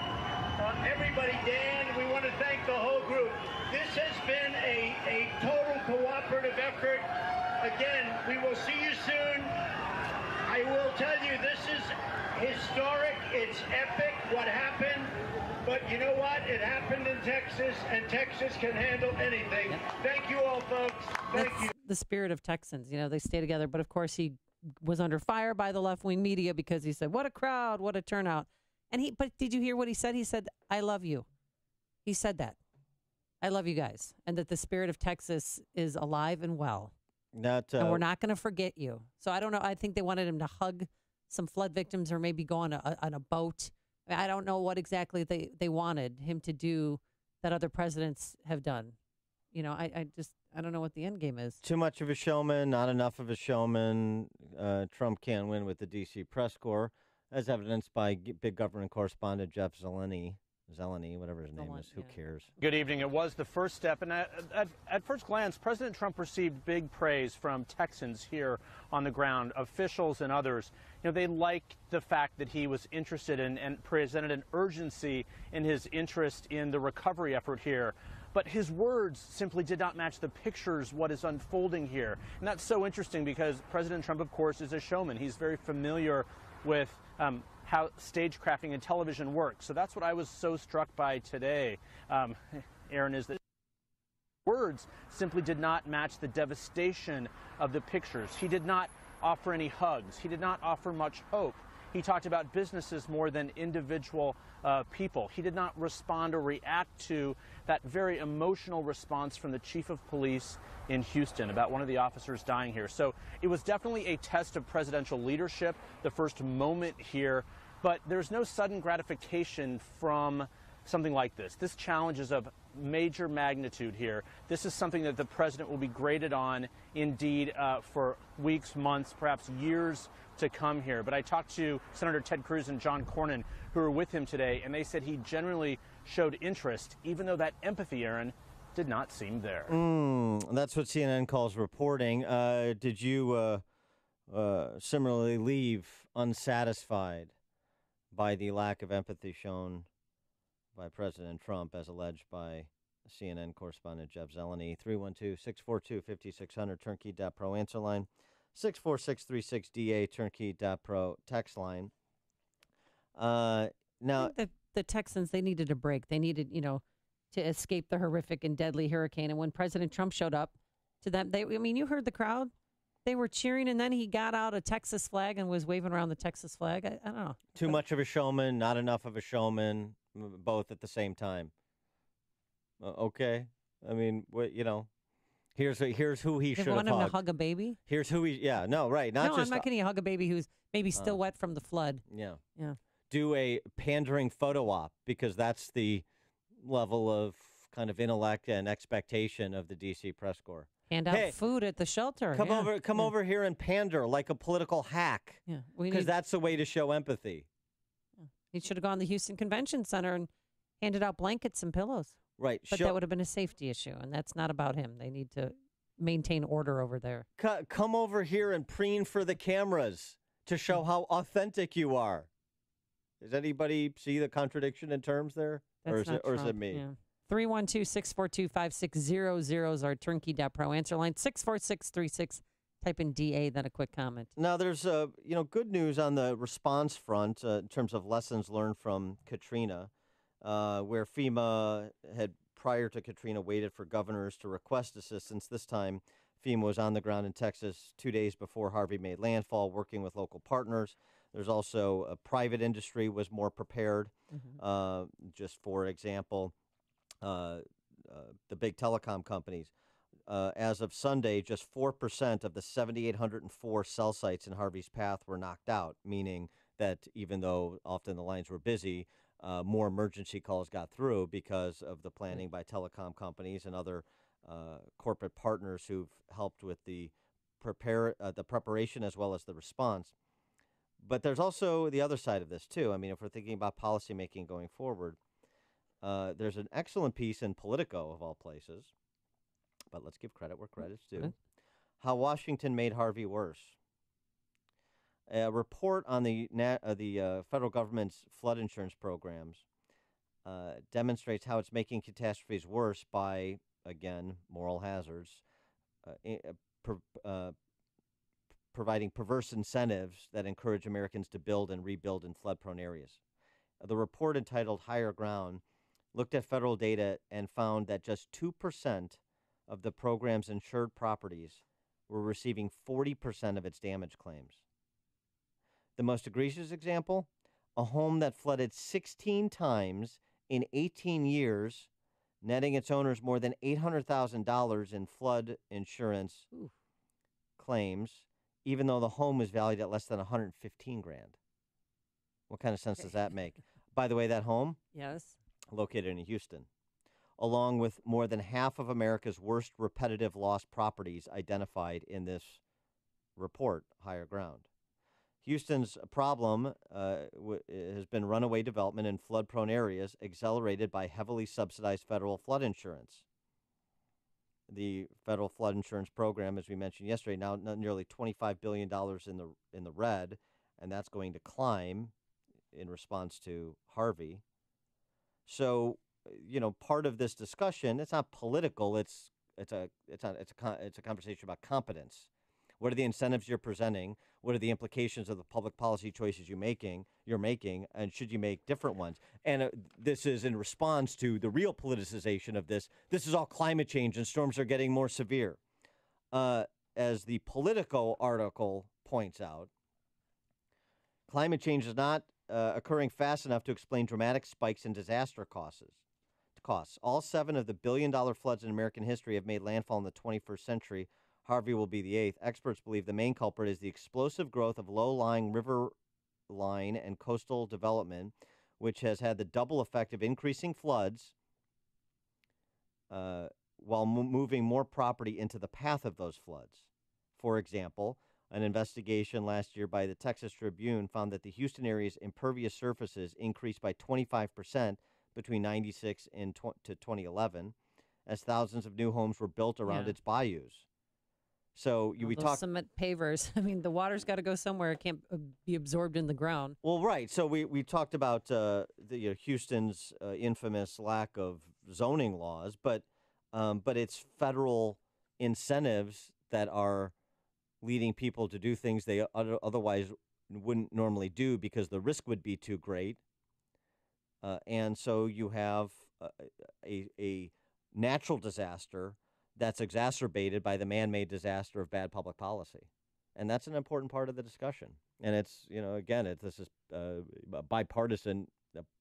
everybody, Dan. We want to thank the whole group. This has been a total cooperative effort. Again, we will see you soon. I I will tell you, this is historic. It's epic what happened. But you know what? It happened in Texas, and Texas can handle anything. Thank you all, folks. Thank you. The spirit of Texans. You know, they stay together. But, of course, he was under fire by the left-wing media because he said, what a crowd, what a turnout. But did you hear what he said? He said, I love you. He said that. I love you guys. And that the spirit of Texas is alive and well. And we're not going to forget you. So I don't know. I think they wanted him to hug some flood victims or maybe go on a boat. I don't know what exactly they wanted him to do that other presidents have done. You know, I don't know what the end game is. Too much of a showman, not enough of a showman. Trump can't win with the D.C. press corps, as evidenced by big government correspondent Jeff Zeleny, whatever his name is. Who cares? Good evening. It was the first step, and at first glance, President Trump received big praise from Texans here on the ground, officials and others. You know, they liked the fact that he was interested in and presented an urgency in his interest in the recovery effort here. But his words simply did not match the pictures, what is unfolding here. And that's so interesting because President Trump, of course, is a showman. He's very familiar with how stagecrafting and television works. So that's what I was so struck by today, Aaron, is that words simply did not match the devastation of the pictures. He did not offer any hugs. He did not offer much hope. He talked about businesses more than individual people. He did not respond or react to that very emotional response from the chief of police in Houston about one of the officers dying here. So it was definitely a test of presidential leadership, the first moment here, but there's no sudden gratification from something like this. This challenge is of major magnitude here. This is something that the president will be graded on, indeed, for weeks, months, perhaps years to come here. But I talked to Senator Ted Cruz and John Cornyn, who were with him today, and they said he generally showed interest, even though that empathy, Aaron, did not seem there. That's what CNN calls reporting. Did you similarly leave unsatisfied by the lack of empathy shown by President Trump, as alleged by CNN correspondent Jeff Zeleny? 312-642-5600, turnkey.pro answer line. 64636DA, turnkey.pro text line. Now, I think the Texans, they needed a break. They needed, to escape the horrific and deadly hurricane. And when President Trump showed up to them, you heard the crowd. They were cheering, and then he got out a Texas flag and was waving around the Texas flag. I don't know. Too much of a showman, not enough of a showman, both at the same time. Okay. I mean, here's who he should have hugged. Want him to hug a baby? Here's who I'm not kidding. Hug a baby who's maybe still wet from the flood. Yeah. Yeah. Do a pandering photo op, because that's the level of kind of intellect and expectation of the D.C. press corps. Hand out food at the shelter. Come over here and pander like a political hack. Yeah, because that's the way to show empathy. He should have gone to the Houston Convention Center and handed out blankets and pillows. Right. But that would have been a safety issue, and that's not about him. They need to maintain order over there. Come over here and preen for the cameras to show how authentic you are. Does anybody see the contradiction in terms there? Or is it me? Yeah. 312-642-5600 is our turnkey.pro answer line. 64636. Type in DA, then a quick comment. Now, there's good news on the response front in terms of lessons learned from Katrina, where FEMA had, prior to Katrina, waited for governors to request assistance. This time, FEMA was on the ground in Texas 2 days before Harvey made landfall, working with local partners. There's also a private industry was more prepared. Just for example, the big telecom companies. As of Sunday, just 4% of the 7,804 cell sites in Harvey's path were knocked out, meaning that even though often the lines were busy, more emergency calls got through because of the planning by telecom companies and other corporate partners who've helped with the preparation as well as the response. But there's also the other side of this, too. I mean, if we're thinking about policymaking going forward, there's an excellent piece in Politico, of all places, but let's give credit where credit's due, how Washington made Harvey worse. A report on the federal government's flood insurance programs demonstrates how it's making catastrophes worse by, again, moral hazards, providing perverse incentives that encourage Americans to build and rebuild in flood-prone areas. The report entitled Higher Ground looked at federal data and found that just 2% of the program's insured properties were receiving 40% of its damage claims. The most egregious example, a home that flooded 16 times in 18 years, netting its owners more than $800,000 in flood insurance claims, even though the home was valued at less than $115,000. What kind of sense does that make? By the way, that home? Yes. Located in Houston, along with more than half of America's worst repetitive loss properties identified in this report, Higher Ground. Houston's problem has been runaway development in flood-prone areas, accelerated by heavily subsidized federal flood insurance. The federal flood insurance program, as we mentioned yesterday, now nearly $25 billion in the red, and that's going to climb in response to Harvey. So, part of this discussion, it's not political. It's a conversation about competence. What are the incentives you're presenting? What are the implications of the public policy choices you're making, and should you make different ones? And this is in response to the real politicization of this. This is all climate change, and storms are getting more severe. As the Politico article points out, climate change is not occurring fast enough to explain dramatic spikes in disaster costs. All 7 of the billion-dollar floods in American history have made landfall in the 21st century. Harvey will be the 8th. Experts believe the main culprit is the explosive growth of low-lying riverline and coastal development, which has had the double effect of increasing floods while moving more property into the path of those floods. For example, an investigation last year by the Texas Tribune found that the Houston area's impervious surfaces increased by 25% between 96 and to 2011, as thousands of new homes were built around its bayous. So we talk cement pavers. I mean, the water's got to go somewhere. It can't be absorbed in the ground. Well, right. So we talked about Houston's infamous lack of zoning laws, but it's federal incentives that are leading people to do things they otherwise wouldn't normally do because the risk would be too great. And so you have a natural disaster that's exacerbated by the man-made disaster of bad public policy. And that's an important part of the discussion. And it's, this is a bipartisan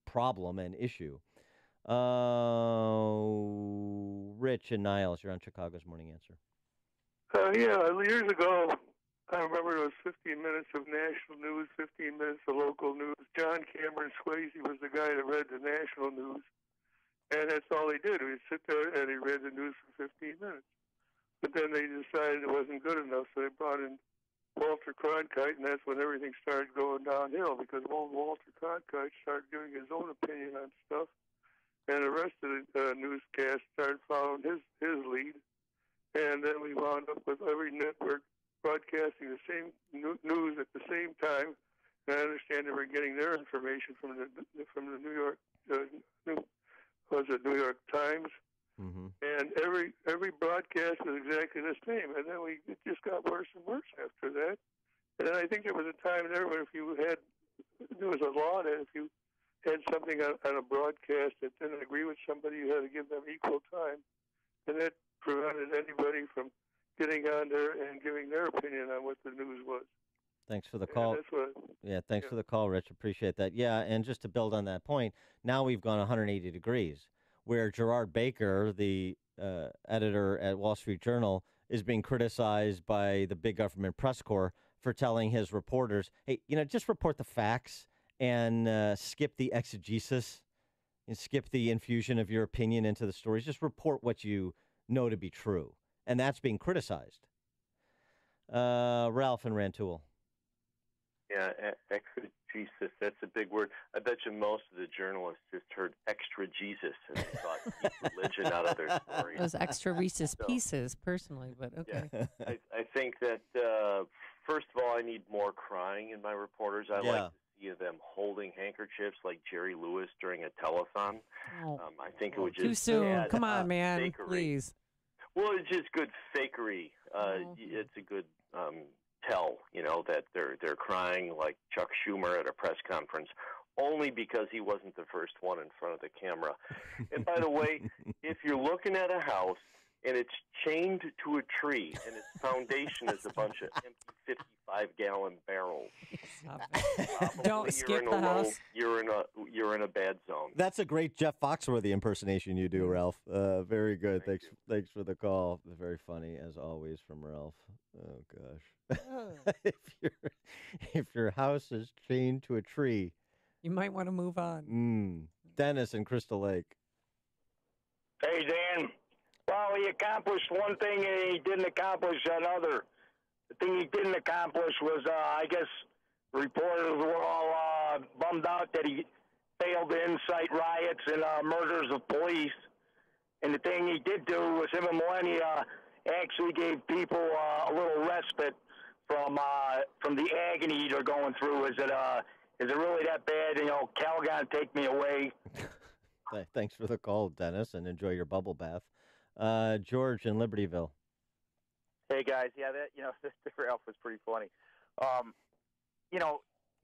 problem and issue. Rich and Niles, you're on Chicago's Morning Answer. Years ago, I remember it was 15 minutes of national news, 15 minutes of local news. John Cameron Swayze was the guy that read the national news. And that's all he did. He'd sit there and he read the news for 15 minutes. But then they decided it wasn't good enough, so they brought in Walter Cronkite, and that's when everything started going downhill, because Walter Cronkite started giving his own opinion on stuff, and the rest of the newscast started following his lead. And then we wound up with every network broadcasting the same news at the same time. And I understand they were getting their information from the New York New York Times, and every broadcast was exactly the same. And then it just got worse and worse after that. And I think there was a time there where there was a law that if you had something on a broadcast that didn't agree with somebody, you had to give them equal time, and that prevented anybody from getting on there and giving their opinion on what the news was. Thanks for the call. Thanks for the call, Rich. Appreciate that. Yeah, and just to build on that point, now we've gone 180 degrees, where Gerard Baker, the editor at Wall Street Journal, is being criticized by the big government press corps for telling his reporters, hey, just report the facts and skip the exegesis and skip the infusion of your opinion into the stories. Just report what you know to be true. And that's being criticized. Ralph and Rantoul. Yeah, exegesis, that's a big word. I bet you most of the journalists just heard extra Jesus and thought keep religion out of their stories. Those extra Reese's Pieces, personally, but okay. Yeah, I think that, first of all, I need more crying in my reporters. I like to see them holding handkerchiefs like Jerry Lewis during a telethon. I think it would just... Too soon. Come on, man, fakery. please. Well, it's just good fakery. It's a good tell, that they're crying like Chuck Schumer at a press conference, only because he wasn't the first one in front of the camera. And by the way, if you're looking at a house and it's chained to a tree and its foundation is a bunch of empty 55-gallon barrels, Don't skip the house. You're in a bad zone. That's a great Jeff Foxworthy impersonation you do, Ralph. Very good. Thanks for the call. Very funny as always from Ralph. Oh gosh. if your house is chained to a tree, you might want to move on. Dennis in Crystal Lake. Hey, Dan. Well, he accomplished one thing and he didn't accomplish another. The thing he didn't accomplish was, I guess, reporters were all bummed out that he failed to incite riots and murders of police. And the thing he did do was him and Melania actually gave people a little respite from the agony they're going through. Is it really that bad? Calgon, take me away. Thanks for the call, Dennis, and enjoy your bubble bath. George in Libertyville. Hey guys, yeah, that Ralph was pretty funny.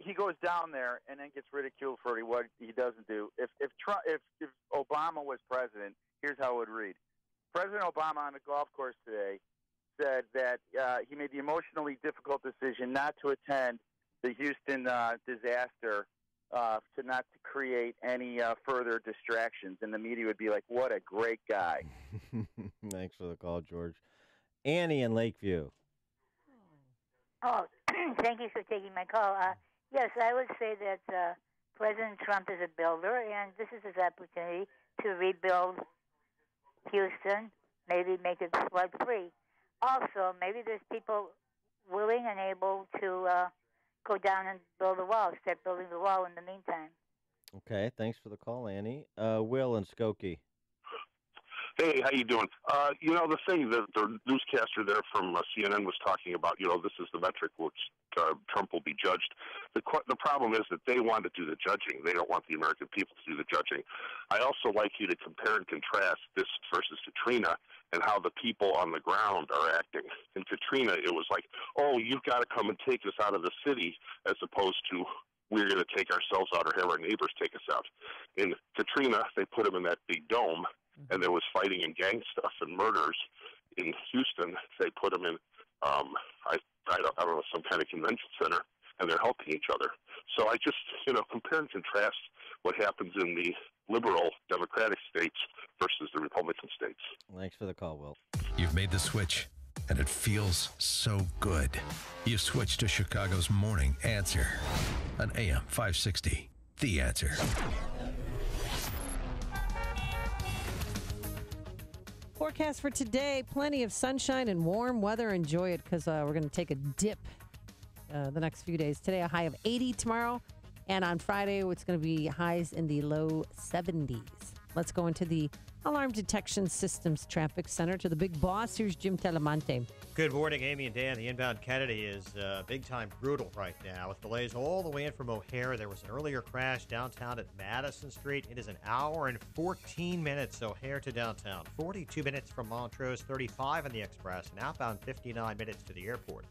He goes down there and then gets ridiculed for what he doesn't do. If Obama was president, here's how it would read: President Obama on the golf course today said that he made the emotionally difficult decision not to attend the Houston disaster, to not to create any further distractions, and the media would be like, "What a great guy." Thanks for the call, George. Annie in Lakeview. Oh, thank you for taking my call. Yes, I would say that President Trump is a builder, and this is his opportunity to rebuild Houston, maybe make it flood-free. Also, maybe there's people willing and able to go down and build a wall, start building the wall in the meantime. Okay, thanks for the call, Annie. Will in Skokie. Hey, how you doing? The thing that the newscaster there from CNN was talking about, this is the metric which Trump will be judged. The problem is that they want to do the judging. They don't want the American people to do the judging. I also like you to compare and contrast this versus Katrina and how the people on the ground are acting. In Katrina, it was like, oh, you've got to come and take us out of the city, as opposed to we're going to take ourselves out or have our neighbors take us out. In Katrina, they put them in that big dome, and there was fighting and gang stuff and murders. In Houston, they put them in, I don't know, some kind of convention center, and they're helping each other. So I just, compare and contrast what happens in the liberal Democratic states versus the Republican states. Thanks for the call, Will. You've made the switch, and it feels so good. You've switched to Chicago's Morning Answer on AM 560. The Answer. Forecast for today, plenty of sunshine and warm weather. Enjoy it because we're going to take a dip the next few days. Today, a high of 80 tomorrow. And on Friday, it's going to be highs in the low 70s. Let's go into the Alarm Detection Systems Traffic Center to the big boss. Here's Jim Telemonte. Good morning, Amy and Dan. The inbound Kennedy is big-time brutal right now with delays all the way in from O'Hare. There was an earlier crash downtown at Madison Street. It is an hour and 14 minutes O'Hare to downtown, 42 minutes from Montrose, 35 on the Express, and outbound 59 minutes to the airport.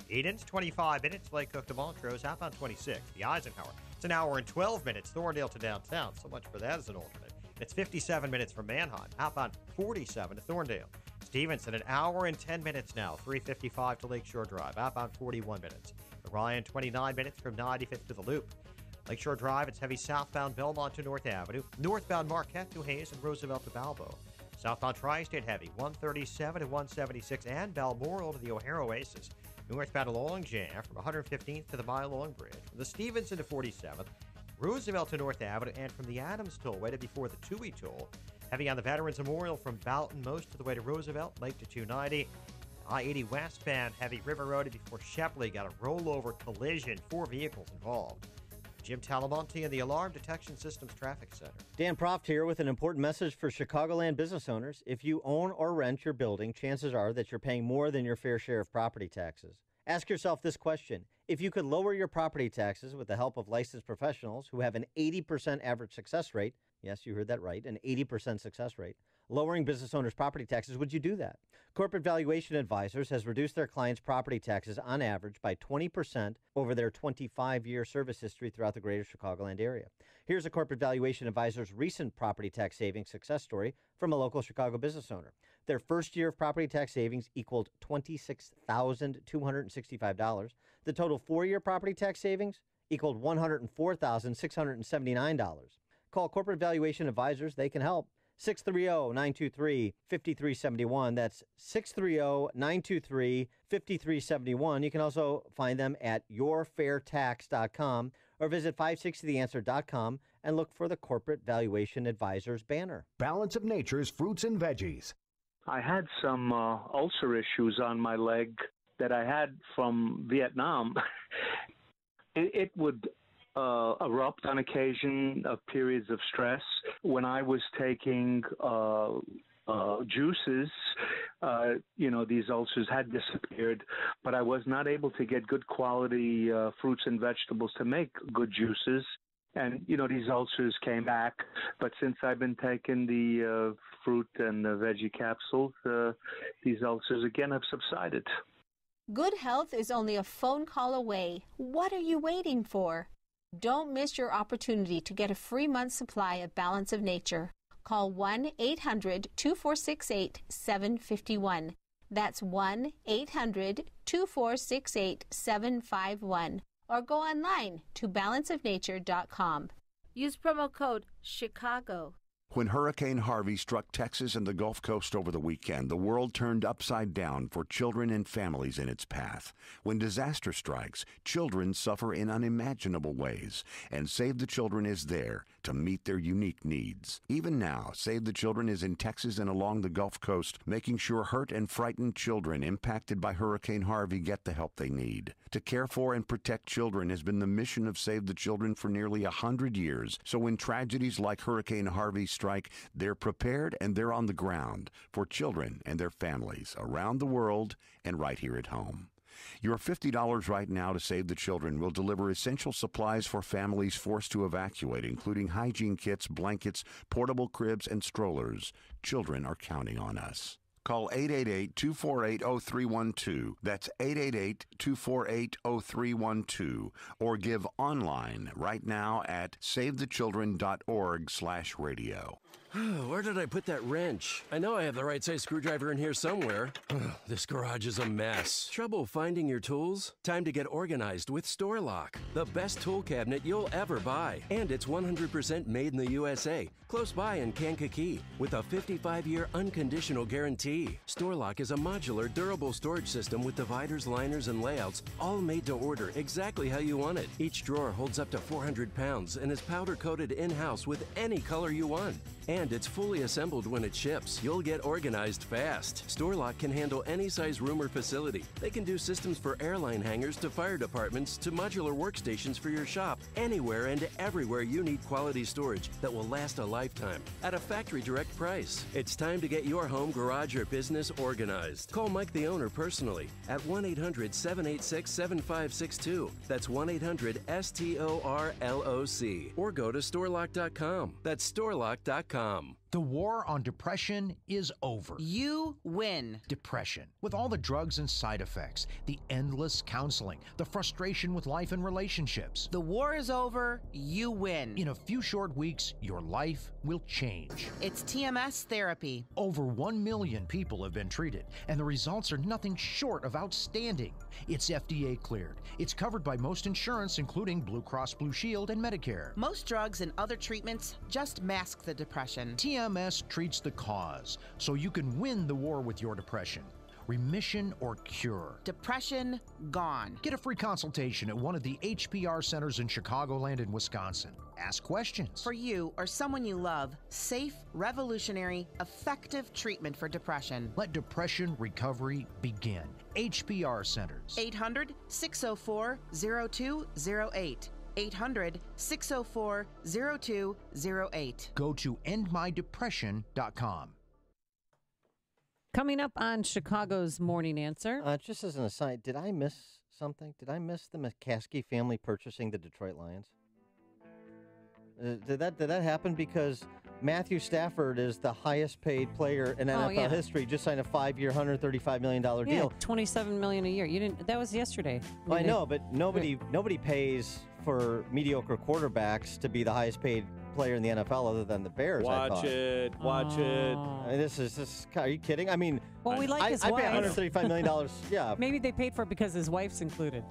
Eden's 25 minutes, Lake Cook to Montrose, outbound 26. The Eisenhower, it's an hour and 12 minutes, Thorndale to downtown. So much for that as an alternate. It's 57 minutes from Manheim, outbound 47 to Thorndale. Stevenson, an hour and 10 minutes now, 355 to Lakeshore Drive, outbound 41 minutes. Orion, 29 minutes from 95th to the Loop. Lakeshore Drive, it's heavy southbound Belmont to North Avenue, northbound Marquette to Hayes and Roosevelt to Balboa. Southbound Tri-State heavy, 137 to 176 and Balmoral to the O'Hare Oasis. Northbound Long Jam from 115th to the Mile Long Bridge. From the Stevenson to 47th, Roosevelt to North Avenue, and from the Adams Tollway to before the Toohey Toll. Heavy on the Veterans Memorial from Boughton most to the way to Roosevelt, Lake to 290. I-80 westbound, heavy River Road before Shepley, got a rollover collision, 4 vehicles involved. Jim Talamonte in the Alarm Detection Systems Traffic Center. Dan Proft here with an important message for Chicagoland business owners. If you own or rent your building, chances are that you're paying more than your fair share of property taxes. Ask yourself this question. If you could lower your property taxes with the help of licensed professionals who have an 80% average success rate, yes, you heard that right, an 80% success rate, lowering business owners' property taxes, would you do that? Corporate Valuation Advisors has reduced their clients' property taxes on average by 20% over their 25-year service history throughout the greater Chicagoland area. Here's a Corporate Valuation Advisor's recent property tax savings success story from a local Chicago business owner. Their first year of property tax savings equaled $26,265. The total four-year property tax savings equaled $104,679. Call Corporate Valuation Advisors. They can help. 630-923-5371. That's 630-923-5371. You can also find them at yourfairtax.com or visit 560theanswer.com and look for the Corporate Valuation Advisors banner. Balance of Nature's fruits and veggies. I had some ulcer issues on my leg that I had from Vietnam. It would erupt on occasion of periods of stress. When I was taking juices, these ulcers had disappeared, but I was not able to get good quality fruits and vegetables to make good juices. And, these ulcers came back. But since I've been taking the fruit and the veggie capsules, these ulcers again have subsided. Good health is only a phone call away. What are you waiting for? Don't miss your opportunity to get a free month's supply of Balance of Nature. Call 1-800-2468-751. That's 1-800-2468-751. Or go online to balanceofnature.com. Use promo code CHICAGO. When Hurricane Harvey struck Texas and the Gulf Coast over the weekend, the world turned upside down for children and families in its path. When disaster strikes, children suffer in unimaginable ways, and Save the Children is there to meet their unique needs. Even now, Save the Children is in Texas and along the Gulf Coast, making sure hurt and frightened children impacted by Hurricane Harvey get the help they need. To care for and protect children has been the mission of Save the Children for nearly 100 years, so when tragedies like Hurricane Harvey strike, they're prepared and they're on the ground for children and their families around the world and right here at home. Your $50 right now to Save the Children will deliver essential supplies for families forced to evacuate, including hygiene kits, blankets, portable cribs, and strollers. Children are counting on us. Call 888-248-0312. That's 888-248-0312. Or give online right now at savethechildren.org/radio. Where did I put that wrench? I know I have the right size screwdriver in here somewhere. This garage is a mess. Trouble finding your tools? Time to get organized with StoreLock, the best tool cabinet you'll ever buy. And it's 100% made in the USA, close by in Kankakee, with a 55-year unconditional guarantee. StoreLock is a modular, durable storage system with dividers, liners, and layouts, all made to order exactly how you want it. Each drawer holds up to 400 pounds and is powder-coated in-house with any color you want. And it's fully assembled when it ships. You'll get organized fast. StoreLock can handle any size room or facility. They can do systems for airline hangars to fire departments to modular workstations for your shop. Anywhere and everywhere you need quality storage that will last a lifetime at a factory direct price. It's time to get your home, garage, or business organized. Call Mike the owner personally at 1-800-786-7562. That's 1-800-STORLOC. Or go to storelock.com. That's storelock.com. The war on depression is over. You win. Depression, with all the drugs and side effects, the endless counseling, the frustration with life and relationships. The war is over. You win. In a few short weeks, your life will change. It's TMS therapy. Over 1 million people have been treated, and the results are nothing short of outstanding. It's FDA cleared. It's covered by most insurance, including Blue Cross Blue Shield and Medicare. Most drugs and other treatments just mask the depression. TMS treats the cause, so you can win the war with your depression. Remission or cure. Depression gone. Get a free consultation at one of the HPR centers in Chicagoland and Wisconsin. Ask questions. For you or someone you love, safe, revolutionary, effective treatment for depression. Let depression recovery begin. HPR centers. 800-604-0208. 800-604-0208. Go to endmydepression.com. Coming up on Chicago's Morning Answer. Just as an aside, did I miss something? Did I miss the McCaskey family purchasing the Detroit Lions? Did that happen? Because Matthew Stafford is the highest paid player in NFL history. Just signed a 5-year, $135 million deal. Yeah, $27 million a year. You didn't. That was yesterday. I know, but nobody pays for mediocre quarterbacks to be the highest paid player in the NFL other than the Bears. Watch it. I mean, this is. Are you kidding? I mean, well, we like his wife. I pay $135 million. Yeah. Maybe they paid for it because his wife's included.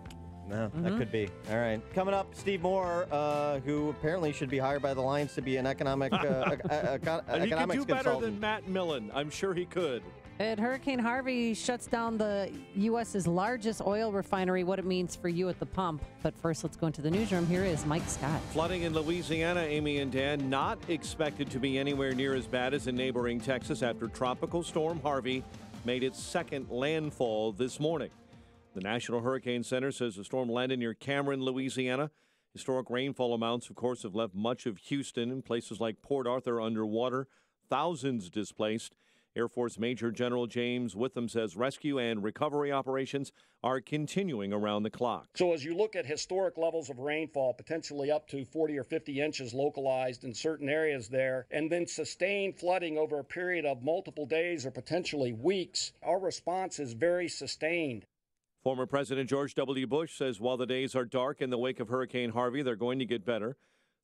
No, that could be. All right. Coming up, Steve Moore, who apparently should be hired by the Lions to be an economic economics and he could do better consultant. than Matt Millen. I'm sure he could. And Hurricane Harvey shuts down the U.S.'s largest oil refinery, what it means for you at the pump. But first, let's go into the newsroom. Here is Mike Scott. Flooding in Louisiana, Amy and Dan, not expected to be anywhere near as bad as in neighboring Texas after Tropical Storm Harvey made its second landfall this morning. The National Hurricane Center says the storm landed near Cameron, Louisiana. Historic rainfall amounts, of course, have left much of Houston and places like Port Arthur underwater. Thousands displaced. Air Force Major General James Witham says rescue and recovery operations are continuing around the clock. So as you look at historic levels of rainfall, potentially up to 40 or 50 inches localized in certain areas there, and then sustained flooding over a period of multiple days or potentially weeks, our response is very sustained. Former President George W. Bush says while the days are dark in the wake of Hurricane Harvey, they're going to get better.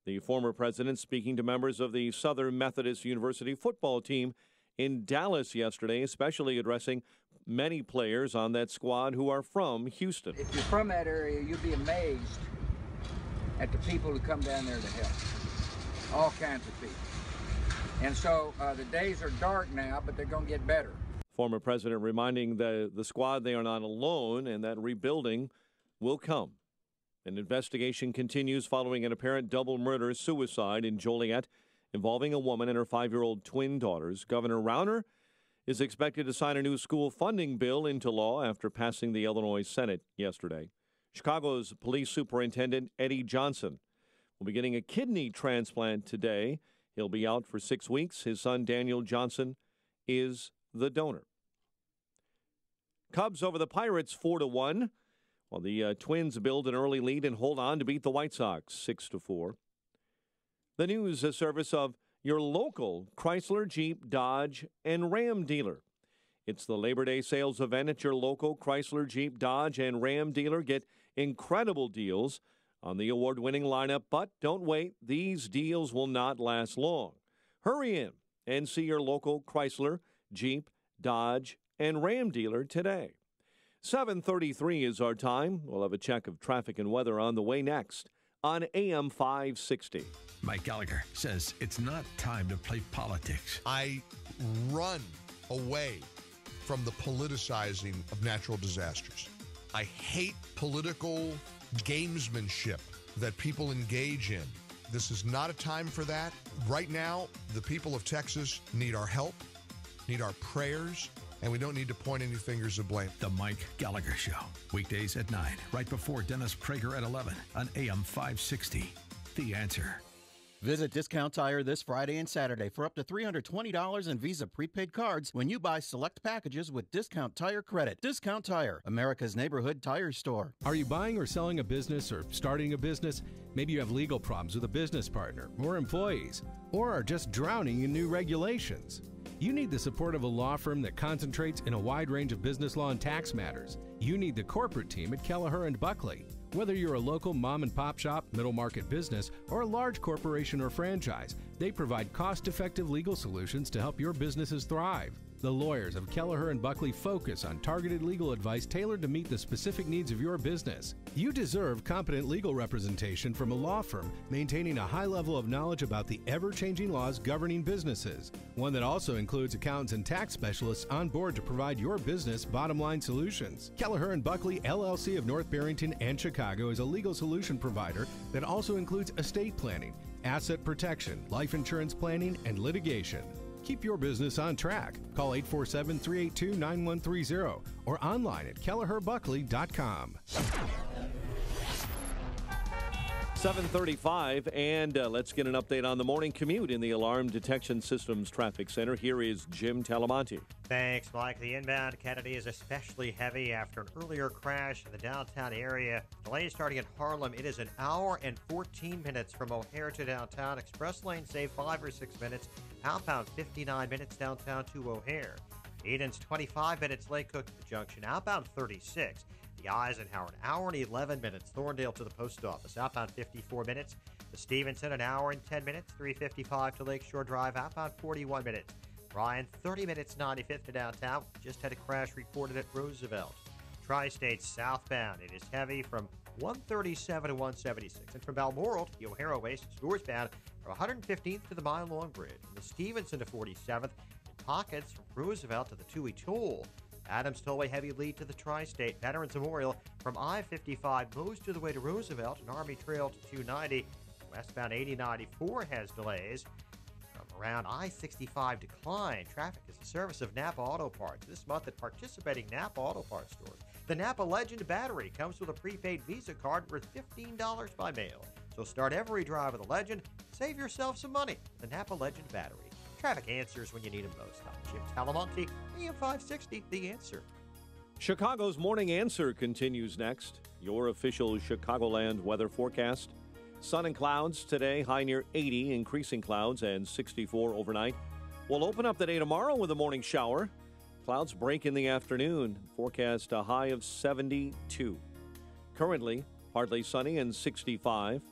The former president speaking to members of the Southern Methodist University football team in Dallas yesterday, especially addressing many players on that squad who are from Houston. If you're from that area, you'll be amazed at the people who come down there to help. All kinds of people. And so the days are dark now, but they're going to get better. Former president reminding the squad they are not alone and that rebuilding will come. An investigation continues following an apparent double murder-suicide in Joliet involving a woman and her 5-year-old twin daughters. Governor Rauner is expected to sign a new school funding bill into law after passing the Illinois Senate yesterday. Chicago's police superintendent Eddie Johnson will be getting a kidney transplant today. He'll be out for 6 weeks. His son Daniel Johnson is the donor. Cubs over the Pirates 4-1, while the Twins build an early lead and hold on to beat the White Sox 6-4. The news service of your local Chrysler, Jeep, Dodge, and Ram dealer. It's the Labor Day sales event at your local Chrysler, Jeep, Dodge, and Ram dealer. Get incredible deals on the award-winning lineup, but don't wait. These deals will not last long. Hurry in and see your local Chrysler, Jeep, Dodge, and Ram dealer today. 7:33 is our time. We'll have a check of traffic and weather on the way next on AM 560. Mike Gallagher says it's not time to play politics. I run away from the politicizing of natural disasters. I hate political gamesmanship that people engage in. This is not a time for that. Right now, the people of Texas need our help, need our prayers, and we don't need to point any fingers of blame. The Mike Gallagher Show, weekdays at 9, right before Dennis Prager at 11 on AM 560. The Answer. Visit Discount Tire this Friday and Saturday for up to $320 in Visa prepaid cards when you buy select packages with Discount Tire credit. Discount Tire, America's neighborhood tire store. Are you buying or selling a business or starting a business? Maybe you have legal problems with a business partner or employees, or are just drowning in new regulations. You need the support of a law firm that concentrates in a wide range of business law and tax matters. You need the corporate team at Kelleher & Buckley. Whether you're a local mom and pop shop, middle market business, or a large corporation or franchise, they provide cost-effective legal solutions to help your businesses thrive. The lawyers of Kelleher & Buckley focus on targeted legal advice tailored to meet the specific needs of your business. You deserve competent legal representation from a law firm maintaining a high level of knowledge about the ever-changing laws governing businesses. One that also includes accountants and tax specialists on board to provide your business bottom-line solutions. Kelleher & Buckley, LLC of North Barrington and Chicago is a legal solution provider that also includes estate planning, asset protection, life insurance planning, and litigation. Keep your business on track. Call 847-382-9130 or online at kelleherbuckley.com. 7:35, and let's get an update on the morning commute in the Alarm Detection Systems Traffic Center. Here is Jim Talamonte. Thanks, Mike. The inbound Kennedy is especially heavy after an earlier crash in the downtown area. Delays starting in Harlem. It is an hour and 14 minutes from O'Hare to downtown. Express lane save 5 or 6 minutes. Outbound 59 minutes downtown to O'Hare. Eden's 25 minutes. Lake Cook to the junction. Outbound 36. The Eisenhower, an hour and 11 minutes. Thorndale to the post office. Outbound 54 minutes. The Stevenson, an hour and 10 minutes. 355 to Lakeshore Drive. Outbound 41 minutes. Ryan, 30 minutes, 95th to downtown. Just had a crash reported at Roosevelt. Tri-State southbound. It is heavy from 137 to 176. And from Balmoral to the O'Hare Oasis, northbound from 115th to the mile-long bridge. From the Stevenson to 47th. In pockets from Roosevelt to the Toohey Toll. Adams Tollway heavy lead to the Tri-State. Veterans Memorial from I-55 most of the way to Roosevelt and Army Trail to 290. Westbound 8094 has delays. From around I-65 decline. Traffic is the service of Napa Auto Parts this month at participating Napa Auto Parts stores. The Napa Legend battery comes with a prepaid Visa card worth $15 by mail. So start every drive with a Legend. Save yourself some money. The Napa Legend battery. Traffic answers when you need them most. I'm Jim Talamonte, AM 560, The Answer. Chicago's Morning Answer continues next. Your official Chicagoland weather forecast. Sun and clouds today, high near 80, increasing clouds, and 64 overnight. We'll open up the day tomorrow with a morning shower. Clouds break in the afternoon. Forecast a high of 72. Currently, partly sunny and 65.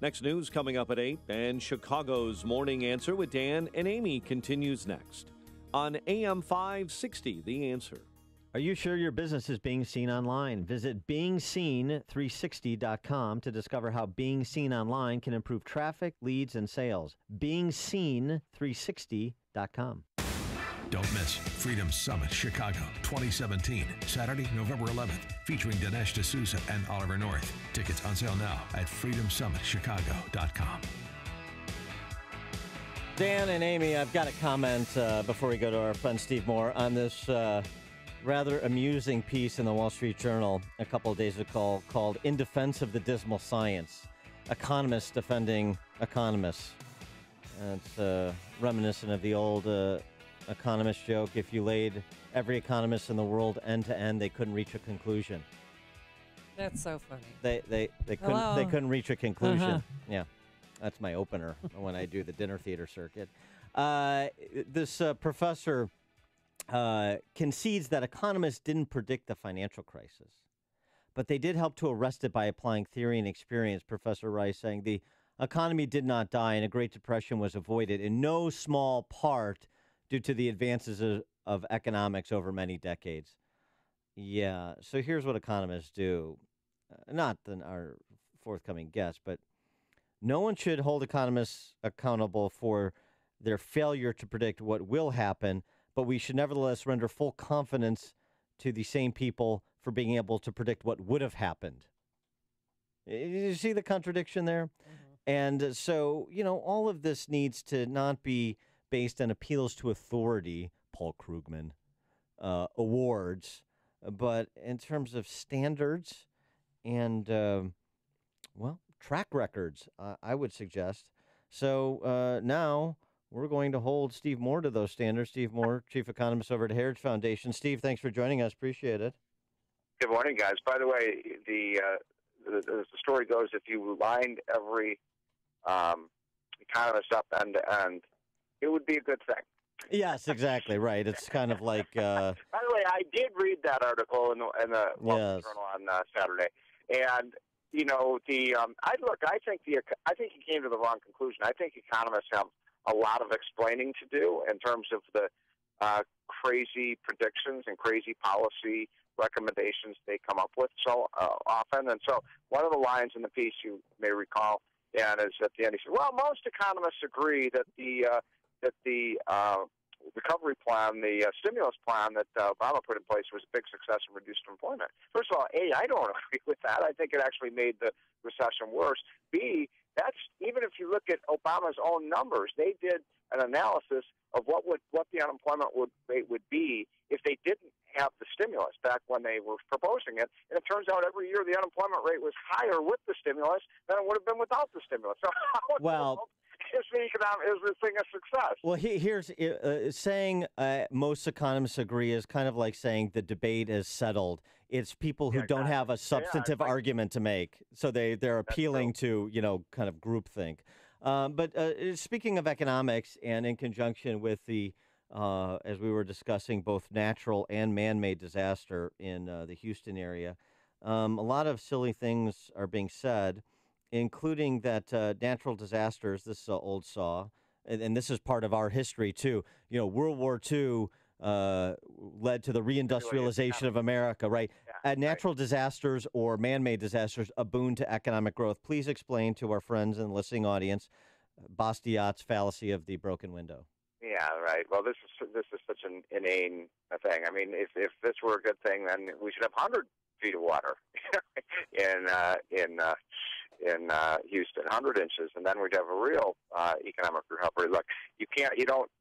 Next news coming up at 8, and Chicago's Morning Answer with Dan and Amy continues next on AM 560, The Answer. Are you sure your business is being seen online? Visit beingseen360.com to discover how being seen online can improve traffic, leads, and sales. beingseen360.com. Don't miss Freedom Summit Chicago 2017, Saturday, November 11th, featuring Dinesh D'Souza and Oliver North. Tickets on sale now at freedomsummitchicago.com. Dan and Amy, I've got a comment before we go to our friend Steve Moore on this rather amusing piece in the Wall Street Journal a couple of days ago called In Defense of the Dismal Science, Economists Defending Economists. And it's reminiscent of the old economist joke, if you laid every economist in the world end to end, they couldn't reach a conclusion. That's so funny. They couldn't reach a conclusion. Yeah, that's my opener when I do the dinner theater circuit. This professor concedes that economists didn't predict the financial crisis, but they did help to arrest it by applying theory and experience. Professor Rice saying the economy did not die and a Great Depression was avoided in no small part due to the advances of economics over many decades. Yeah, so here's what economists do. Not our forthcoming guest, but no one should hold economists accountable for their failure to predict what will happen, but we should nevertheless render full confidence to the same people for being able to predict what would have happened. You see the contradiction there? Mm-hmm. And so, all of this needs to not be based on appeals to authority, Paul Krugman, awards, but in terms of standards and, track records, I would suggest. So now we're going to hold Steve Moore to those standards. Steve Moore, Chief Economist over at Heritage Foundation. Steve, thanks for joining us. Appreciate it. Good morning, guys. By the way, as the story goes, if you lined every economist up end to end, it would be a good thing. Yes, exactly right. It's kind of like. By the way, I did read that article in the Wall Street Journal on Saturday, and I think he came to the wrong conclusion. I think economists have a lot of explaining to do in terms of the crazy predictions and crazy policy recommendations they come up with so often. And so one of the lines in the piece you may recall, Dan, is at the end he said, "Well, most economists agree that the recovery plan, the stimulus plan that Obama put in place was a big success and reduced employment." First of all, A, I don't agree with that. I think it actually made the recession worse. B, that's even if you look at Obama's own numbers, they did an analysis of what the unemployment rate would be if they didn't have the stimulus. stimulus back when they were proposing it. And it turns out every year the unemployment rate was higher with the stimulus than it would have been without the stimulus. So how is this thing a success? Well, here's saying most economists agree is kind of like saying the debate is settled. It's people who don't have a substantive argument to make, so they're appealing to kind of groupthink. But speaking of economics, and in conjunction with the as we were discussing both natural and man-made disaster in the Houston area, a lot of silly things are being said, including that natural disasters, this is an old saw, and this is part of our history too. World War II led to the reindustrialization of America, right? Natural disasters or man-made disasters, a boon to economic growth. Please explain to our friends and listening audience Bastiat's fallacy of the broken window. Yeah, right. Well, this is such an inane thing. I mean, if this were a good thing, then we should have 100 feet of water in Houston, 100 inches, and then we'd have a real economic recovery. Look, you don't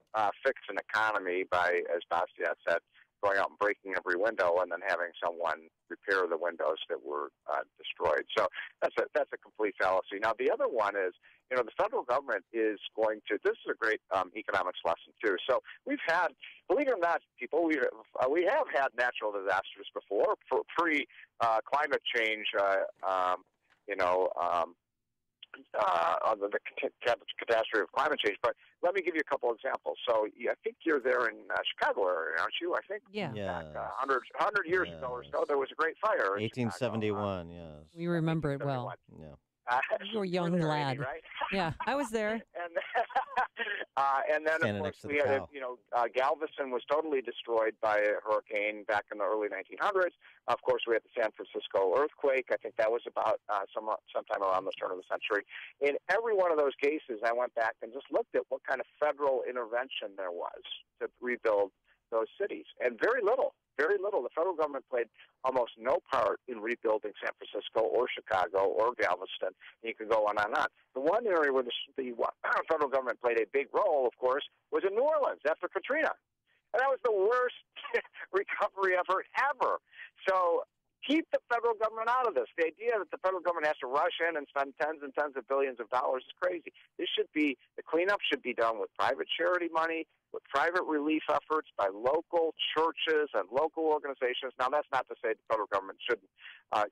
fix an economy by, as Bastiat said, going out and breaking every window and then having someone repair the windows that were destroyed. So that's a complete fallacy. Now, the other one is, the federal government is going to. This is a great economics lesson too. So we've had, believe it or not, people, we have had natural disasters before, pre climate change. The catastrophe of climate change. But let me give you a couple examples. So I think you're there in Chicago area, aren't you? I think back 100 years ago or so, there was a great fire. 1871, yes. We remember it well. Yeah. You were a young lad. Right? Yeah, I was there. And then, of course, we had, Galveston was totally destroyed by a hurricane back in the early 1900s. Of course, we had the San Francisco earthquake. I think that was about sometime around the turn of the century. In every one of those cases, I went back and just looked at what kind of federal intervention there was to rebuild those cities. And very little. Very little. The federal government played almost no part in rebuilding San Francisco or Chicago or Galveston. You can go on and on. The one area where the federal government played a big role, of course, was in New Orleans after Katrina. And that was the worst recovery effort ever. So keep the federal government out of this. The idea that the federal government has to rush in and spend tens and tens of billions of dollars is crazy. The cleanup should be done with private charity money, with private relief efforts by local churches and local organizations. Now, that's not to say the federal government shouldn't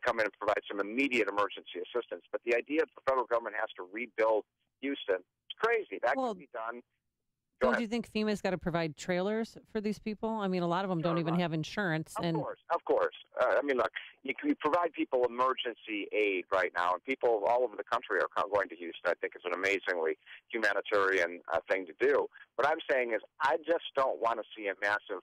come in and provide some immediate emergency assistance, but the idea that the federal government has to rebuild Houston is crazy. That can be done. Don't you think FEMA's got to provide trailers for these people? I mean, a lot of them don't even have insurance. Of course. I mean, look, you provide people emergency aid right now, and people all over the country are going to Houston. I think it's an amazingly humanitarian thing to do. What I'm saying is I just don't want to see a massive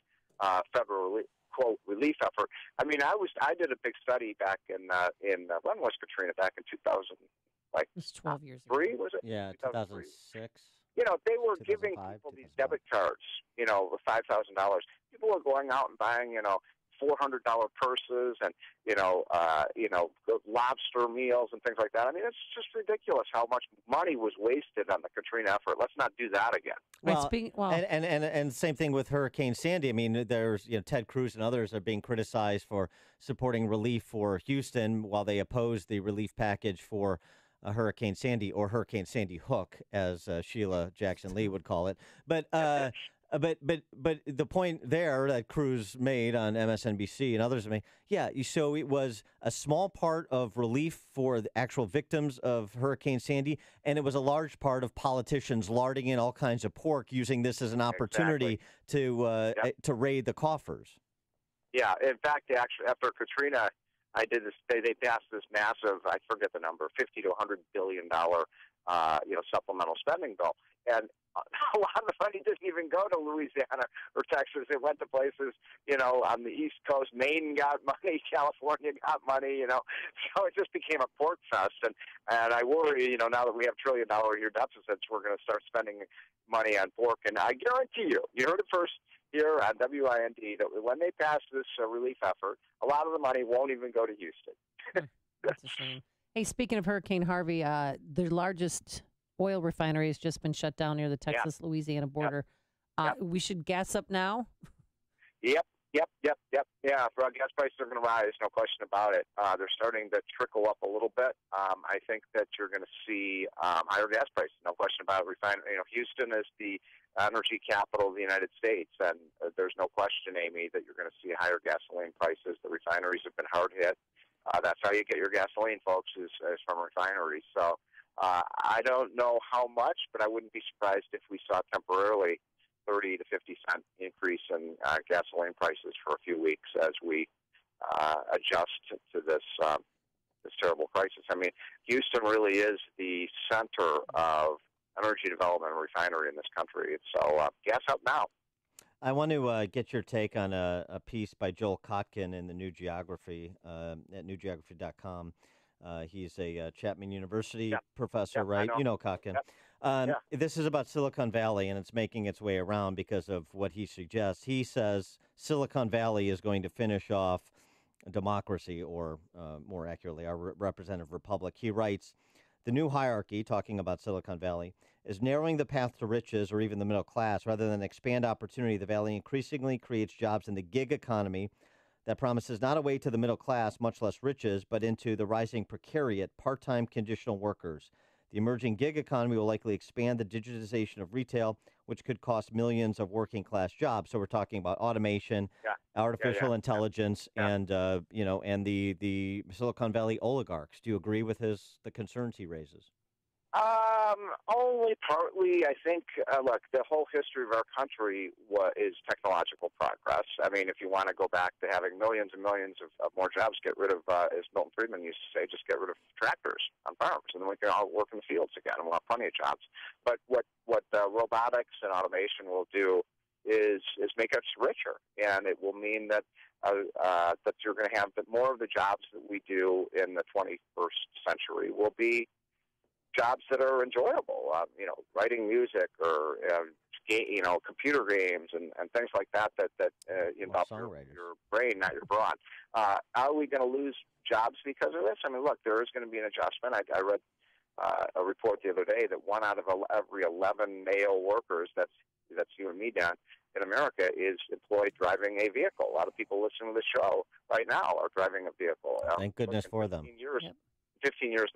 federal quote relief effort. I mean, I did a big study back in when was Katrina? Back in 2000, it was 12 years ago. Was it? Yeah, 2006. They were giving people these debit cards, with $5,000. People were going out and buying, $400 purses and, lobster meals and things like that. I mean, it's just ridiculous how much money was wasted on the Katrina effort. Let's not do that again. And same thing with Hurricane Sandy. I mean, there's, Ted Cruz and others are being criticized for supporting relief for Houston while they oppose the relief package for Hurricane Sandy, or Hurricane Sandy Hook, as Sheila Jackson Lee would call it. But the point there that Cruz made on MSNBC and others made, so it was a small part of relief for the actual victims of Hurricane Sandy, and it was a large part of politicians larding in all kinds of pork, using this as an opportunity to raid the coffers. Yeah, in fact, actually, after Katrina, I did this. They passed this massive, I forget the number, $50 to $100 billion, supplemental spending bill, and a lot of the money didn't even go to Louisiana or Texas. It went to places, on the East Coast. Maine got money, California got money, So it just became a pork fest, and I worry, now that we have $1 trillion a year deficits, we're going to start spending money on pork. And I guarantee you heard it first here on WIND, that when they pass this relief effort, a lot of the money won't even go to Houston. That's a shame. Hey, speaking of Hurricane Harvey, the largest oil refinery has just been shut down near the Texas-Louisiana border. We should gas up now? Yep. Yep. Yeah, gas prices are going to rise, no question about it. They're starting to trickle up a little bit. I think that you're going to see higher gas prices, no question about it. Houston is the energy capital of the United States, and there's no question, Amy, that you're going to see higher gasoline prices. The refineries have been hard hit. That's how you get your gasoline, folks, is from refineries. So I don't know how much, but I wouldn't be surprised if we saw temporarily 30 to 50 cent increase in gasoline prices for a few weeks as we adjust to this terrible crisis. I mean, Houston really is the center of energy development and refinery in this country. So gas up now. I want to get your take on a piece by Joel Kotkin in the New Geography at newgeography.com. He's a Chapman University professor, right? You know Kotkin. This is about Silicon Valley, and it's making its way around because of what he suggests. He says Silicon Valley is going to finish off democracy, or more accurately, our representative republic. He writes, the new hierarchy, talking about Silicon Valley, is narrowing the path to riches or even the middle class. Rather than expand opportunity, the Valley increasingly creates jobs in the gig economy that promises not a way to the middle class, much less riches, but into the rising precariat, part-time conditional workers. The emerging gig economy will likely expand the digitization of retail, which could cost millions of working-class jobs. So we're talking about automation, artificial intelligence, and and the Silicon Valley oligarchs. Do you agree with the concerns he raises? Only partly. I think, look, the whole history of our country is technological progress. I mean, if you want to go back to having millions and millions of more jobs, get rid of, as Milton Friedman used to say, just get rid of tractors on farms, and then we can all work in the fields again, and we'll have plenty of jobs. But what robotics and automation will do is make us richer, and it will mean that that you're going to have more of the jobs that we do in the 21st century will be jobs that are enjoyable, writing music or computer games and things like that involve your brain, not your brawn. Are we going to lose jobs because of this? I mean, look, there is going to be an adjustment. I read a report the other day that 1 out of every 11 male workers, that's you and me, Dan, in America, is employed driving a vehicle. A lot of people listening to the show right now are driving a vehicle. Thank goodness for them. 15 years,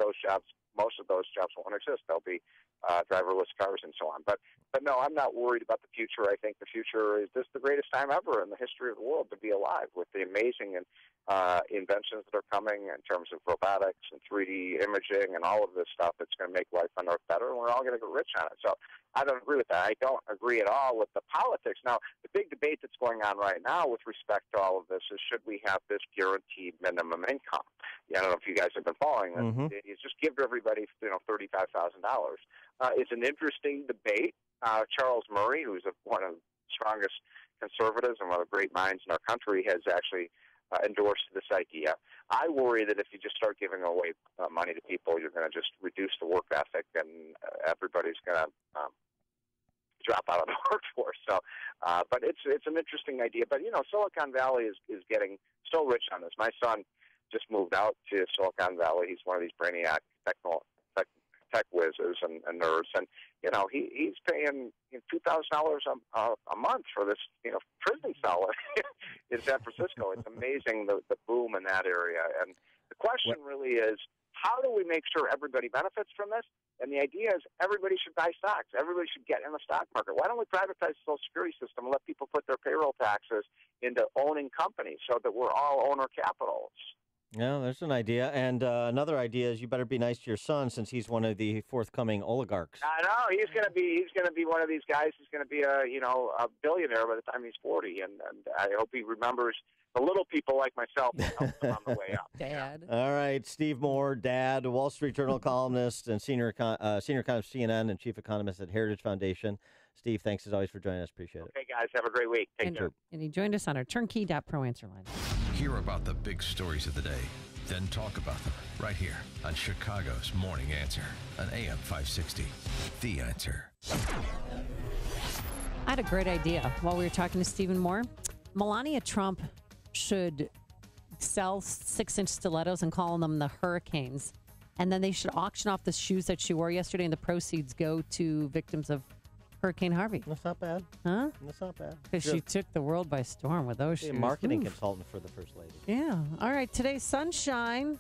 most of those jobs won't exist. They'll be driverless cars and so on. But no, I'm not worried about the future. I think the future is the greatest time ever in the history of the world to be alive, with the amazing inventions that are coming in terms of robotics and 3D imaging and all of this stuff that's going to make life on Earth better, and we're all going to get rich on it. So I don't agree with that. I don't agree at all with the politics. Now, the big debate that's going on right now with respect to all of this is, should we have this guaranteed minimum income? I don't know if you guys have been following this. Mm-hmm. You just give everybody, $35,000. It's an interesting debate. Charles Murray, who's one of the strongest conservatives and one of the great minds in our country, has actually endorsed this idea. I worry that if you just start giving away money to people, you're going to just reduce the work ethic, and everybody's going to drop out of the workforce. So, but it's an interesting idea. But Silicon Valley is getting so rich on this. My son just moved out to Silicon Valley. He's one of these brainiac tech whizzes and nerds, and he's paying $2,000 a month for this prison cell in San Francisco. It's amazing the boom in that area. And the question really is, how do we make sure everybody benefits from this? And the idea is everybody should buy stocks. Everybody should get in the stock market. Why don't we privatize the Social Security system and let people put their payroll taxes into owning companies so that we're all owner capitals? Yeah, there's an idea. And another idea is you better be nice to your son, since he's one of the forthcoming oligarchs. I know he's going to be one of these guys who's going to be a billionaire by the time he's 40, and I hope he remembers the little people like myself that helped him on the way up. Dad. All right, Steve Moore, Dad, Wall Street Journal columnist and senior economist at CNN and chief economist at Heritage Foundation. Steve, thanks as always for joining us. Appreciate it. Okay, guys, have a great week. Take care. And he joined us on our turnkey.pro answer line. Hear about the big stories of the day, then talk about them right here on Chicago's Morning Answer on AM 560. The Answer. I had a great idea while we were talking to Stephen Moore. Melania Trump should sell 6-inch stilettos and call them the Hurricanes. And then they should auction off the shoes that she wore yesterday, and the proceeds go to victims of Hurricane Harvey. That's not bad. Huh? That's not bad. Because she took the world by storm with those shoes. A marketing consultant for the First Lady. Yeah. All right. Today's sunshine,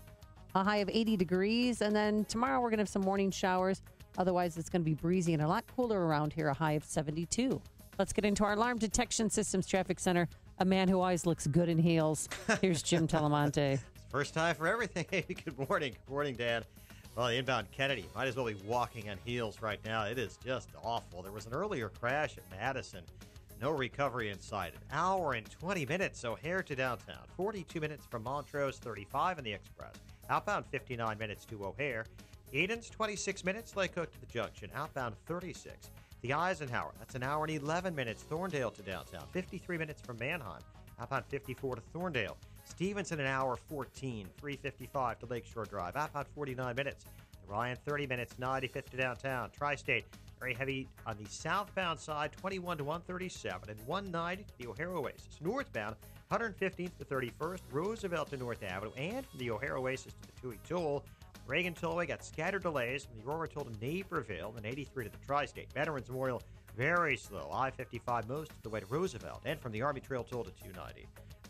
a high of 80 degrees. And then tomorrow we're going to have some morning showers. Otherwise, it's going to be breezy and a lot cooler around here, a high of 72. Let's get into our Alarm Detection Systems Traffic Center. A man who always looks good in heels. Here's Jim Talamonte. First time for everything. Hey, good morning. Good morning, Dan. Well, the inbound Kennedy might as well be walking on heels right now. It is just awful. There was an earlier crash at Madison. No recovery in sight. An hour and 20 minutes O'Hare to downtown. 42 minutes from Montrose, 35 in the Express. Outbound 59 minutes to O'Hare. Eden's 26 minutes. Lake Hook to the junction. Outbound 36. The Eisenhower, that's an hour and 11 minutes. Thorndale to downtown. 53 minutes from Manheim. Outbound 54 to Thorndale. Stevenson, an hour 14. 355 to Lakeshore Drive. Outbound 49 minutes. The Ryan, 30 minutes. 95th to downtown. Tri-State, very heavy on the southbound side. 21 to 137. And 190 to the O'Hare Oasis. Northbound, 115th to 31st. Roosevelt to North Avenue. And from the O'Hare Oasis to the Toohey Toll. Reagan Tollway got scattered delays from the Aurora Toll to Naperville and 83 to the Tri-State. Veterans Memorial, very slow. I-55 most of the way to Roosevelt. And from the Army Trail Toll to 290.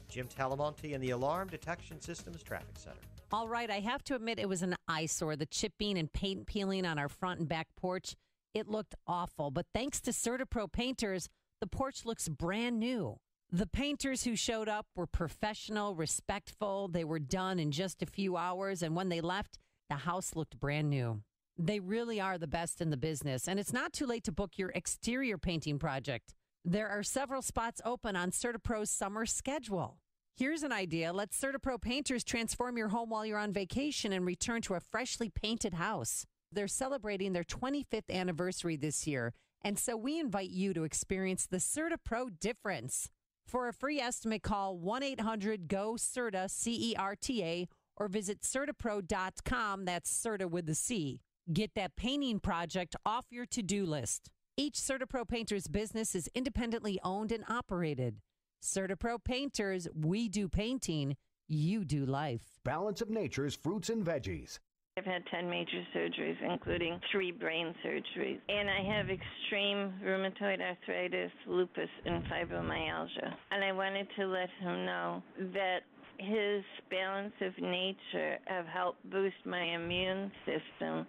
Jim Talamonte in the Alarm Detection Systems Traffic Center. All right, I have to admit it was an eyesore. The chipping and paint peeling on our front and back porch, it looked awful. But thanks to CertaPro painters, the porch looks brand new. The painters who showed up were professional, respectful. They were done in just a few hours. And when they left, the house looked brand new. They really are the best in the business, and it's not too late to book your exterior painting project. There are several spots open on CertaPro's summer schedule. Here's an idea. Let CertaPro painters transform your home while you're on vacation and return to a freshly painted house. They're celebrating their 25th anniversary this year, and so we invite you to experience the CertaPro difference. For a free estimate, call 1-800-GO-CERTA, CERTA, or visit CertaPro.com, that's Certa with the C. Get that painting project off your to-do list. Each CertaPro painter's business is independently owned and operated. CertaPro painters, we do painting, you do life. Balance of Nature's fruits and veggies. I've had 10 major surgeries, including 3 brain surgeries. And I have extreme rheumatoid arthritis, lupus, and fibromyalgia. And I wanted to let him know that his Balance of Nature have helped boost my immune system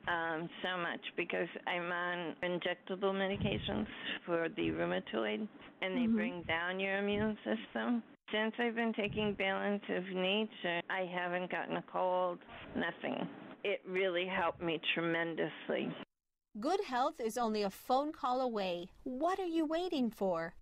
so much because I'm on injectable medications for the rheumatoid, and they bring down your immune system. Since I've been taking Balance of Nature, I haven't gotten a cold, nothing. It really helped me tremendously. Good health is only a phone call away. What are you waiting for?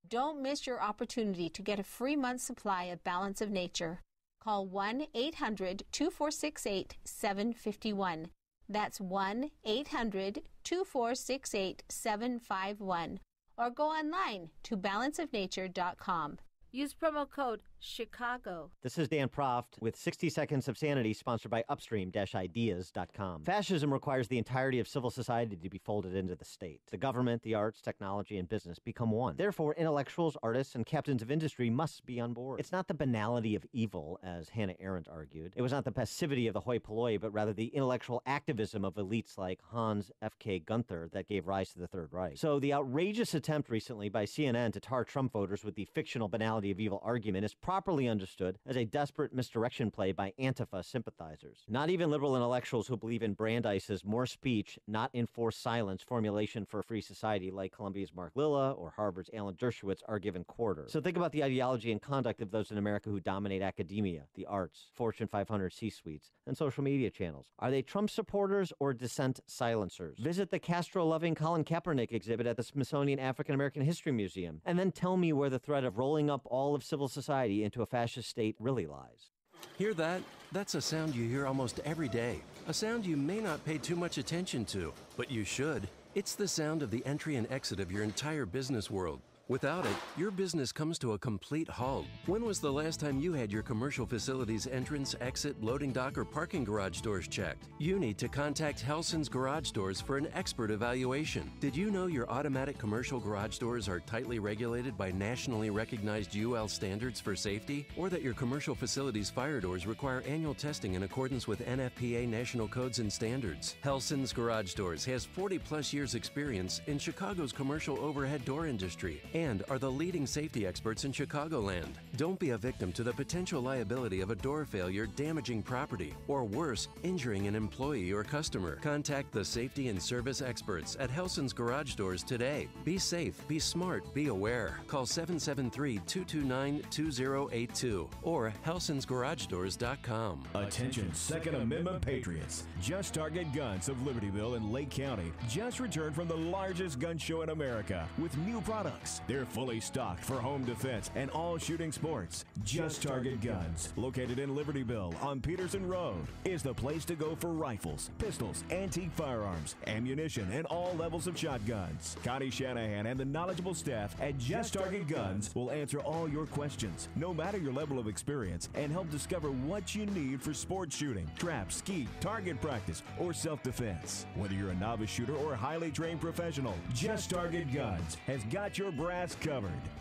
Don't miss your opportunity to get a free month's supply of Balance of Nature. Call 1-800-2468-751. That's 1-800-2468-751. Or go online to balanceofnature.com. Use promo code Chicago. This is Dan Proft with 60 Seconds of Sanity, sponsored by Upstream-Ideas.com. Fascism requires the entirety of civil society to be folded into the state. The government, the arts, technology, and business become one. Therefore, intellectuals, artists, and captains of industry must be on board. It's not the banality of evil, as Hannah Arendt argued. It was not the passivity of the hoi polloi, but rather the intellectual activism of elites like Hans F.K. Gunther that gave rise to the Third Reich. So the outrageous attempt recently by CNN to tar Trump voters with the fictional banality of evil argument is properly understood as a desperate misdirection play by Antifa sympathizers. Not even liberal intellectuals who believe in Brandeis's more speech, not enforced silence formulation for a free society like Columbia's Mark Lilla or Harvard's Alan Dershowitz are given quarter. So think about the ideology and conduct of those in America who dominate academia, the arts, Fortune 500 C-suites, and social media channels. Are they Trump supporters or dissent silencers? Visit the Castro-loving Colin Kaepernick exhibit at the Smithsonian African American History Museum, and then tell me where the threat of rolling up all of civil society into a fascist state really lies. Hear that? That's a sound you hear almost every day. A sound you may not pay too much attention to, but you should. It's the sound of the entry and exit of your entire business world. Without it, your business comes to a complete halt. When was the last time you had your commercial facility's entrance, exit, loading dock, or parking garage doors checked? You need to contact Helson's Garage Doors for an expert evaluation. Did you know your automatic commercial garage doors are tightly regulated by nationally recognized UL standards for safety? Or that your commercial facility's fire doors require annual testing in accordance with NFPA national codes and standards? Helson's Garage Doors has 40-plus years experience in Chicago's commercial overhead door industry and are the leading safety experts in Chicagoland. Don't be a victim to the potential liability of a door failure damaging property, or worse, injuring an employee or customer. Contact the safety and service experts at Helson's Garage Doors today. Be safe, be smart, be aware. Call 773-229-2082 or helsonsgaragedoors.com. Attention Second Amendment patriots. Just Target Guns of Libertyville in Lake County just returned from the largest gun show in America with new products. They're fully stocked for home defense and all shooting sports. Just Target Guns, located in Libertyville on Peterson Road, is the place to go for rifles, pistols, antique firearms, ammunition, and all levels of shotguns. Connie Shanahan and the knowledgeable staff at Just Target Guns will answer all your questions, no matter your level of experience, and help discover what you need for sports shooting, trap, skeet, target practice, or self-defense. Whether you're a novice shooter or a highly trained professional, Just Target Guns has got your brass covered.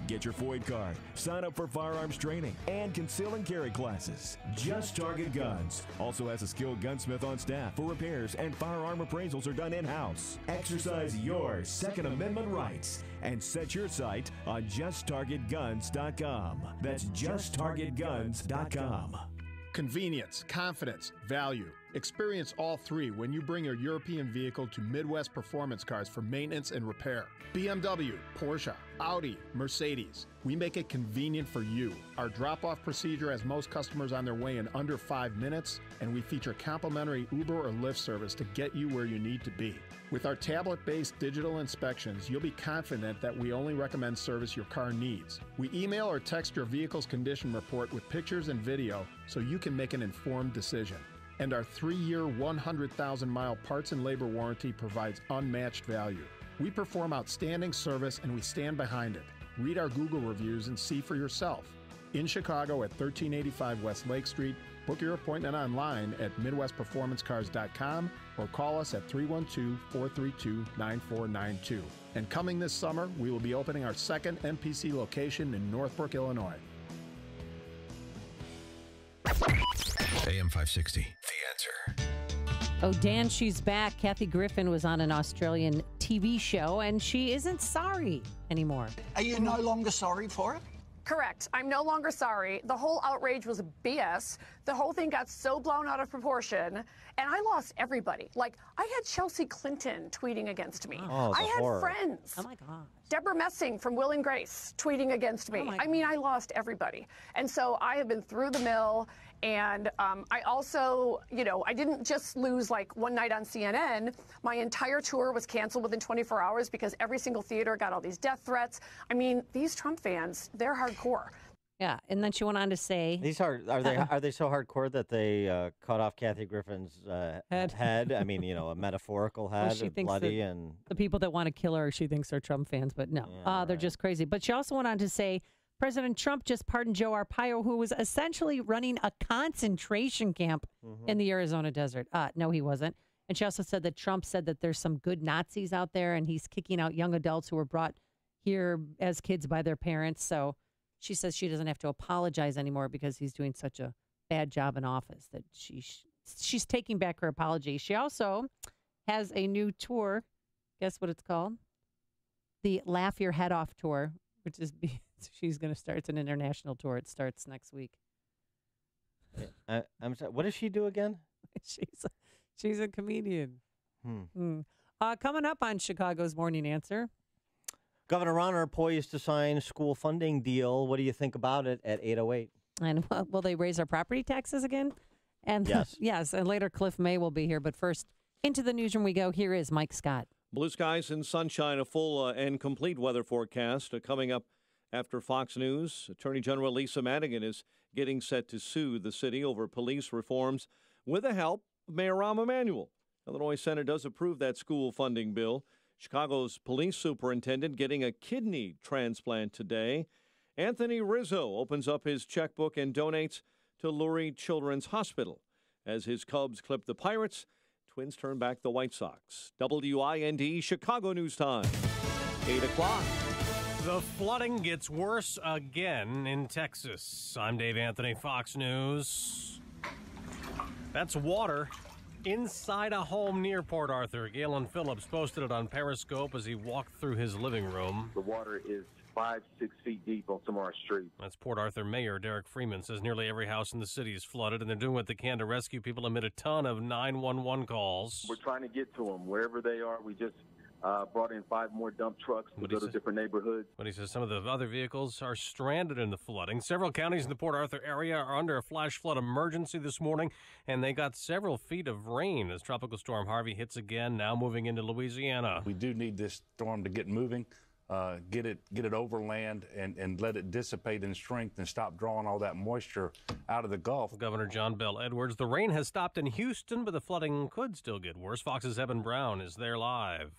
Get your FOID card, sign up for firearms training, and conceal and carry classes. Just Target Guns also has a skilled gunsmith on staff for repairs, and firearm appraisals are done in-house. Exercise your Second Amendment rights and set your sight on JustTargetGuns.com. That's JustTargetGuns.com. Convenience, confidence, value. Experience all three when you bring your European vehicle to Midwest Performance Cars for maintenance and repair. BMW, Porsche, Audi, Mercedes. We make it convenient for you. Our drop-off procedure has most customers on their way in under 5 minutes, and we feature complimentary Uber or Lyft service to get you where you need to be. With our tablet-based digital inspections, you'll be confident that we only recommend service your car needs. We email or text your vehicle's condition report with pictures and video so you can make an informed decision. And our 3-year, 100,000-mile parts and labor warranty provides unmatched value. We perform outstanding service and we stand behind it. Read our Google reviews and see for yourself. In Chicago at 1385 West Lake Street, book your appointment online at MidwestPerformanceCars.com or call us at 312-432-9492. And coming this summer, we will be opening our second MPC location in Northbrook, Illinois. AM 560, The Answer. Oh, Dan, she's back. Kathy Griffin was on an Australian TV show, and she isn't sorry anymore. Are you no longer sorry for it? Correct. I'm no longer sorry. The whole outrage was BS. The whole thing got so blown out of proportion, and I lost everybody. Like, I had Chelsea Clinton tweeting against me. Oh, I had horror. friends. Oh, my God. Deborah Messing from Will and Grace tweeting against me. I mean, I lost everybody. And so I have been through the mill. And I also, you know, I didn't just lose like one night on CNN. My entire tour was canceled within 24 hours because every single theater got all these death threats. I mean, these Trump fans, they're hardcore. Yeah, and then she went on to say, These are they so hardcore that they cut off Kathy Griffin's head? I mean, you know, a metaphorical head, she thinks bloody, that and the people that want to kill her, she thinks are Trump fans, but no, they're just crazy. But she also went on to say, President Trump just pardoned Joe Arpaio, who was essentially running a concentration camp in the Arizona desert. No, he wasn't. And she also said that Trump said that there's some good Nazis out there, and he's kicking out young adults who were brought here as kids by their parents. So she says she doesn't have to apologize anymore because he's doing such a bad job in office, that she's taking back her apology. She also has a new tour. Guess what it's called? The Laugh Your Head Off Tour, which is she's going to start. It's an international tour. It starts next week. I'm sorry. What does she do again? She's a comedian. Coming up on Chicago's Morning Answer. Governor Rauner poised to sign school funding deal. What do you think about it at 8:08? And will they raise our property taxes again? And yes. Yes. And later, Cliff May will be here. But first, into the newsroom we go. Here is Mike Scott. Blue skies and sunshine, a full and complete weather forecast coming up after Fox News. Attorney General Lisa Madigan is getting set to sue the city over police reforms with the help of Mayor Rahm Emanuel. Illinois Senate does approve that school funding bill. Chicago's police superintendent getting a kidney transplant today. Anthony Rizzo opens up his checkbook and donates to Lurie Children's Hospital. As his Cubs clip the Pirates, Twins turn back the White Sox. WIND Chicago News Time, 8 o'clock. The flooding gets worse again in Texas. I'm Dave Anthony, Fox News. That's water inside a home near Port Arthur. Galen Phillips posted it on Periscope as he walked through his living room. The water is 5-6 feet deep on some of our streets. That's Port Arthur Mayor Derek Freeman says nearly every house in the city is flooded, and they're doing what they can to rescue people amid a ton of 911 calls. We're trying to get to them wherever they are. We just brought in 5 more dump trucks to go to different neighborhoods. But he says some of the other vehicles are stranded in the flooding. Several counties in the Port Arthur area are under a flash flood emergency this morning, and they got several feet of rain as Tropical Storm Harvey hits again, now moving into Louisiana. We do need this storm to get moving, get it overland, and let it dissipate in strength and stop drawing all that moisture out of the Gulf. Governor John Bell Edwards, the rain has stopped in Houston, but the flooding could still get worse. Fox's Evan Brown is there live.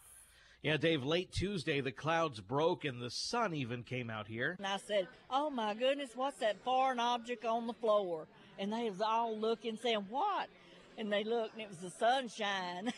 Yeah, Dave, late Tuesday, the clouds broke and the sun even came out here. And I said, oh, my goodness, what's that foreign object on the floor? And they was all looking, saying, what? And they looked, and it was the sunshine.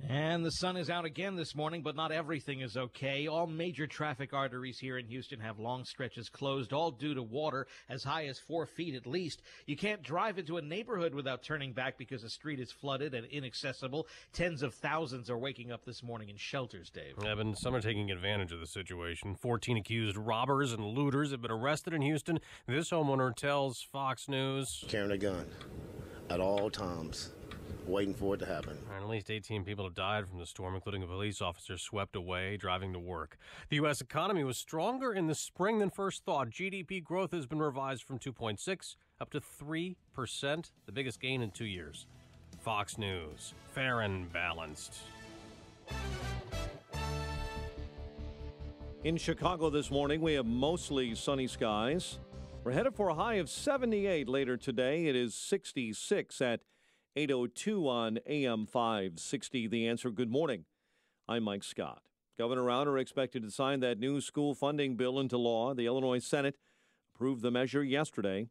And the sun is out again this morning, but not everything is okay. All major traffic arteries here in Houston have long stretches closed, all due to water as high as 4 feet at least. You can't drive into a neighborhood without turning back because the street is flooded and inaccessible. Tens of thousands are waking up this morning in shelters, Dave. Evan, some are taking advantage of the situation. 14 accused robbers and looters have been arrested in Houston. This homeowner tells Fox News, carrying a gun at all times, waiting for it to happen. At least 18 people have died from the storm, including a police officer swept away driving to work. The U.S. economy was stronger in the spring than first thought. GDP growth has been revised from 2.6 up to 3%, the biggest gain in 2 years. Fox News, fair and balanced. In Chicago this morning, we have mostly sunny skies. We're headed for a high of 78 later today. It is 66 at 8:02 on AM 560. The Answer. Good morning. I'm Mike Scott. Governor Rauner expected to sign that new school funding bill into law. The Illinois Senate approved the measure yesterday.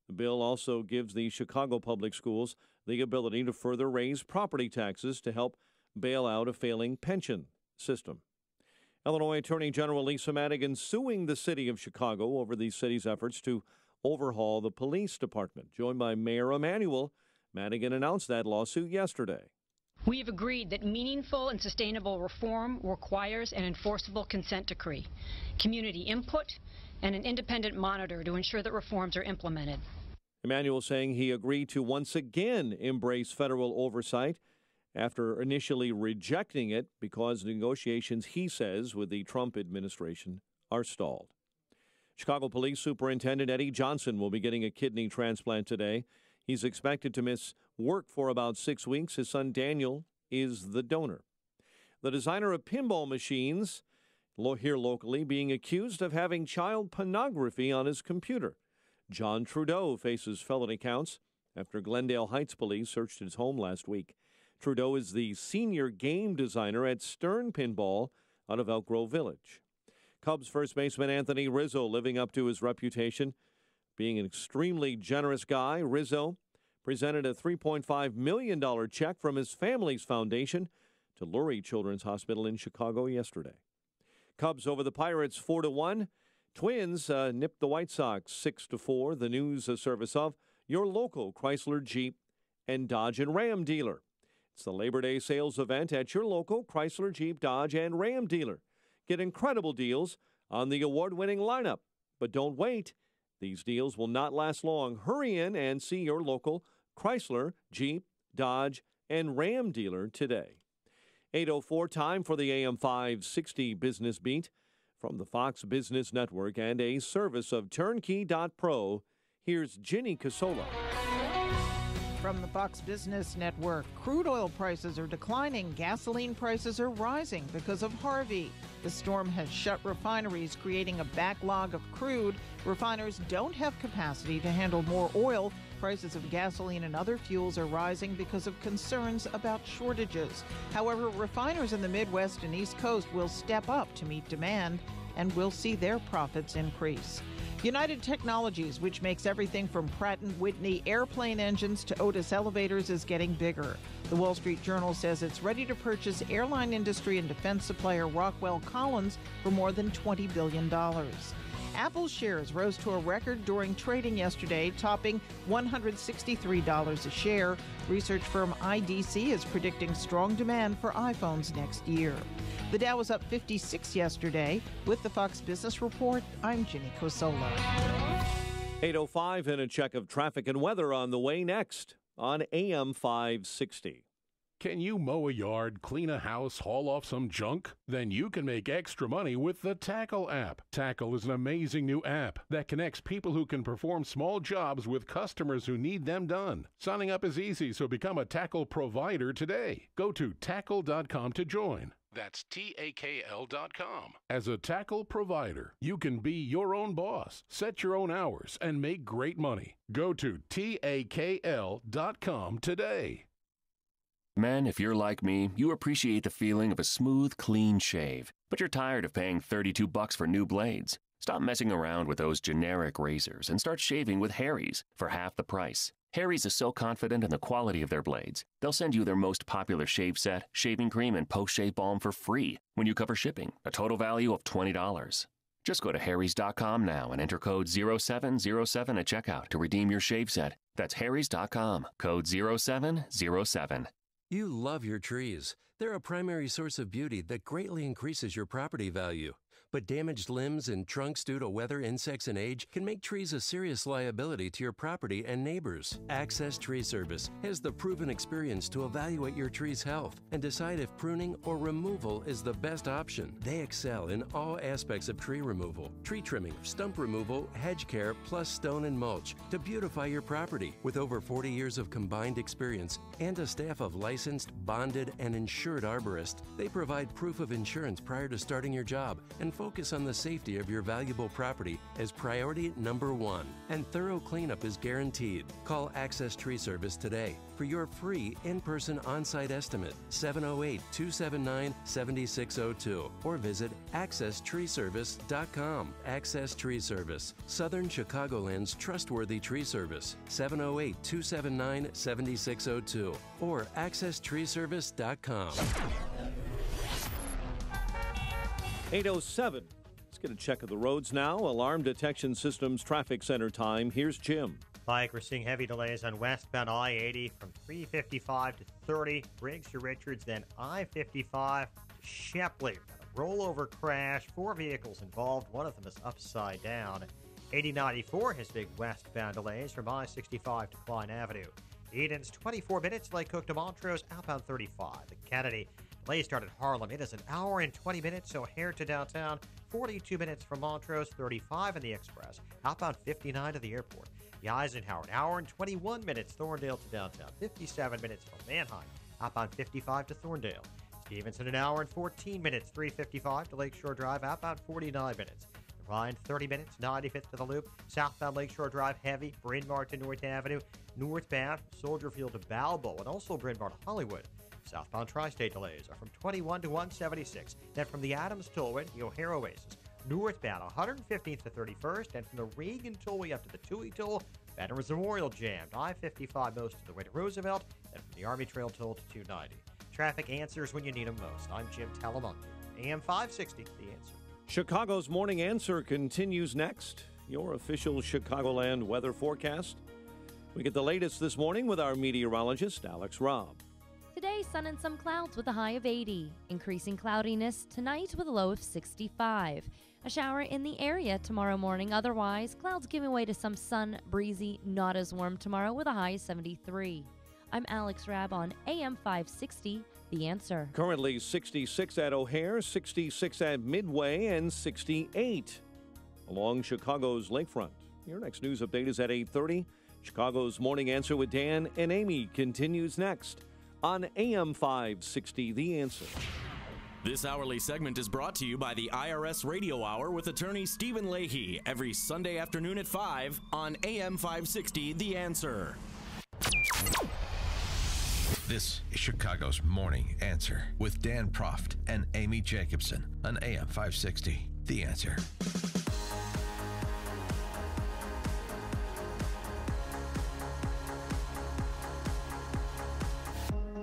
The bill also gives the Chicago public schools the ability to further raise property taxes to help bail out a failing pension system. Illinois Attorney General Lisa Madigan suing the city of Chicago over the city's efforts to overhaul the police department. Joined by Mayor Emanuel, Madigan announced that lawsuit yesterday. We have agreed that meaningful and sustainable reform requires an enforceable consent decree, community input, and an independent monitor to ensure that reforms are implemented. Emanuel saying he agreed to once again embrace federal oversight after initially rejecting it because negotiations, he says, with the Trump administration are stalled. Chicago Police Superintendent Eddie Johnson will be getting a kidney transplant today. He's expected to miss work for about 6 weeks. His son Daniel is the donor. The designer of pinball machines here locally being accused of having child pornography on his computer. John Trudeau faces felony counts after Glendale Heights police searched his home last week. Trudeau is the senior game designer at Stern Pinball out of Elk Grove Village. Cubs first baseman Anthony Rizzo living up to his reputation. Being an extremely generous guy, Rizzo presented a $3.5 million check from his family's foundation to Lurie Children's Hospital in Chicago yesterday. Cubs over the Pirates 4-1. Twins nipped the White Sox 6-4. The news service of your local Chrysler, Jeep, and Dodge and Ram dealer. It's the Labor Day sales event at your local Chrysler, Jeep, Dodge, and Ram dealer. Get incredible deals on the award-winning lineup. But don't wait. These deals will not last long. Hurry in and see your local Chrysler, Jeep, Dodge, and Ram dealer today. 8:04, time for the AM 560 Business Beat from the Fox Business Network and a service of Turnkey.pro. Here's Ginny Casola. from the Fox Business Network. Crude oil prices are declining. Gasoline prices are rising because of Harvey. The storm has shut refineries, creating a backlog of crude. Refiners don't have capacity to handle more oil. Prices of gasoline and other fuels are rising because of concerns about shortages. However, refiners in the Midwest and East Coast will step up to meet demand, and will see their profits increase. United Technologies, which makes everything from Pratt & Whitney airplane engines to Otis elevators, is getting bigger. The Wall Street Journal says it's ready to purchase airline industry and defense supplier Rockwell Collins for more than $20 billion. Apple shares rose to a record during trading yesterday, topping $163 a share. Research firm IDC is predicting strong demand for iPhones next year. The Dow was up 56 yesterday. With the Fox Business Report, I'm Ginny Cosola. 8:05 and a check of traffic and weather on the way next on AM 560. Can you mow a yard, clean a house, haul off some junk? Then you can make extra money with the Tackle app. Tackle is an amazing new app that connects people who can perform small jobs with customers who need them done. Signing up is easy, so become a Tackle provider today. Go to tackle.com to join. That's TAKL.com. As a Tackle provider, you can be your own boss, set your own hours, and make great money. Go to TAKL.com today. Men, if you're like me, you appreciate the feeling of a smooth, clean shave, but you're tired of paying $32 for new blades. Stop messing around with those generic razors and start shaving with Harry's for half the price. Harry's is so confident in the quality of their blades, they'll send you their most popular shave set, shaving cream, and post-shave balm for free when you cover shipping, a total value of $20. Just go to harrys.com now and enter code 0707 at checkout to redeem your shave set. That's harrys.com, code 0707. You love your trees. They're a primary source of beauty that greatly increases your property value. But damaged limbs and trunks due to weather, insects, and age can make trees a serious liability to your property and neighbors. Access Tree Service has the proven experience to evaluate your tree's health and decide if pruning or removal is the best option. They excel in all aspects of tree removal, tree trimming, stump removal, hedge care, plus stone and mulch to beautify your property. With over 40 years of combined experience and a staff of licensed, bonded, and insured arborists, they provide proof of insurance prior to starting your job and focus on the safety of your valuable property as priority number one. And thorough cleanup is guaranteed. Call Access Tree Service today for your free in-person on-site estimate, 708-279-7602, or visit accesstreeservice.com. Access Tree Service, Southern Chicagoland's trustworthy tree service, 708-279-7602, or accesstreeservice.com. 8:07. Let's get a check of the roads now. Alarm Detection Systems Traffic Center time. Here's Jim. Mike, we're seeing heavy delays on westbound I-80 from 355 to 30, Briggs to Richards, then I-55 to Shepley. Got a rollover crash, 4 vehicles involved, one of them is upside down. 8094 has big westbound delays from I-65 to Klein Avenue. Eden's 24 minutes, Lake Cook to Montrose, outbound 35. The Kennedy delay started Harlem. It is an hour and 20 minutes, so O'Hare to downtown, 42 minutes from Montrose, 35 in the Express, outbound 59 to the airport. The Eisenhower, an hour and 21 minutes, Thorndale to downtown, 57 minutes from Manheim, outbound 55 to Thorndale. Stevenson, an hour and 14 minutes, 355 to Lakeshore Drive, outbound 49 minutes. Ryan, 30 minutes, 95th to the Loop, southbound Lakeshore Drive, heavy, Bryn Mawr to North Avenue, northbound Soldier Field to Balboa, and also Bryn Mawr to Hollywood. Southbound Tri-State delays are from 21 to 176. Then from the Adams Tollway, the O'Hare Oasis. Northbound 115th to 31st, and from the Reagan Tollway up to the Toohey Toll, Veterans Memorial jammed. I-55 most of the way to Roosevelt, and from the Army Trail Toll to 290. Traffic answers when you need them most. I'm Jim Talamonte. AM 560, The Answer. Chicago's Morning Answer continues next. Your official Chicagoland weather forecast. We get the latest this morning with our meteorologist, Alex Robb. Today, sun and some clouds with a high of 80. Increasing cloudiness tonight with a low of 65. A shower in the area tomorrow morning. Otherwise, clouds giving way to some sun, breezy, not as warm tomorrow with a high of 73. I'm Alex Rabb on AM 560, The Answer. Currently 66 at O'Hare, 66 at Midway, and 68 along Chicago's lakefront. Your next news update is at 8:30. Chicago's Morning Answer with Dan and Amy continues next on AM 560, The Answer. This hourly segment is brought to you by the IRS Radio Hour with attorney Stephen Leahy every Sunday afternoon at 5 on AM 560, The Answer. This is Chicago's Morning Answer with Dan Proft and Amy Jacobson on AM 560, The Answer.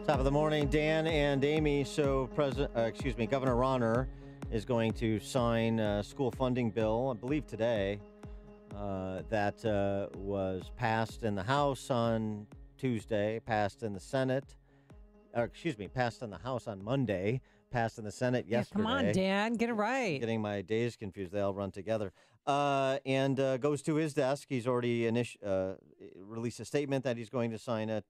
Top of the morning, Dan and Amy. So, Governor Rauner is going to sign a school funding bill, I believe today, that was passed in the House on Tuesday, passed in the Senate. Passed in the House on Monday, passed in the Senate yesterday. Come on, Dan, get it right. Getting my days confused. They all run together. And goes to his desk. He's already released a statement that he's going to sign it,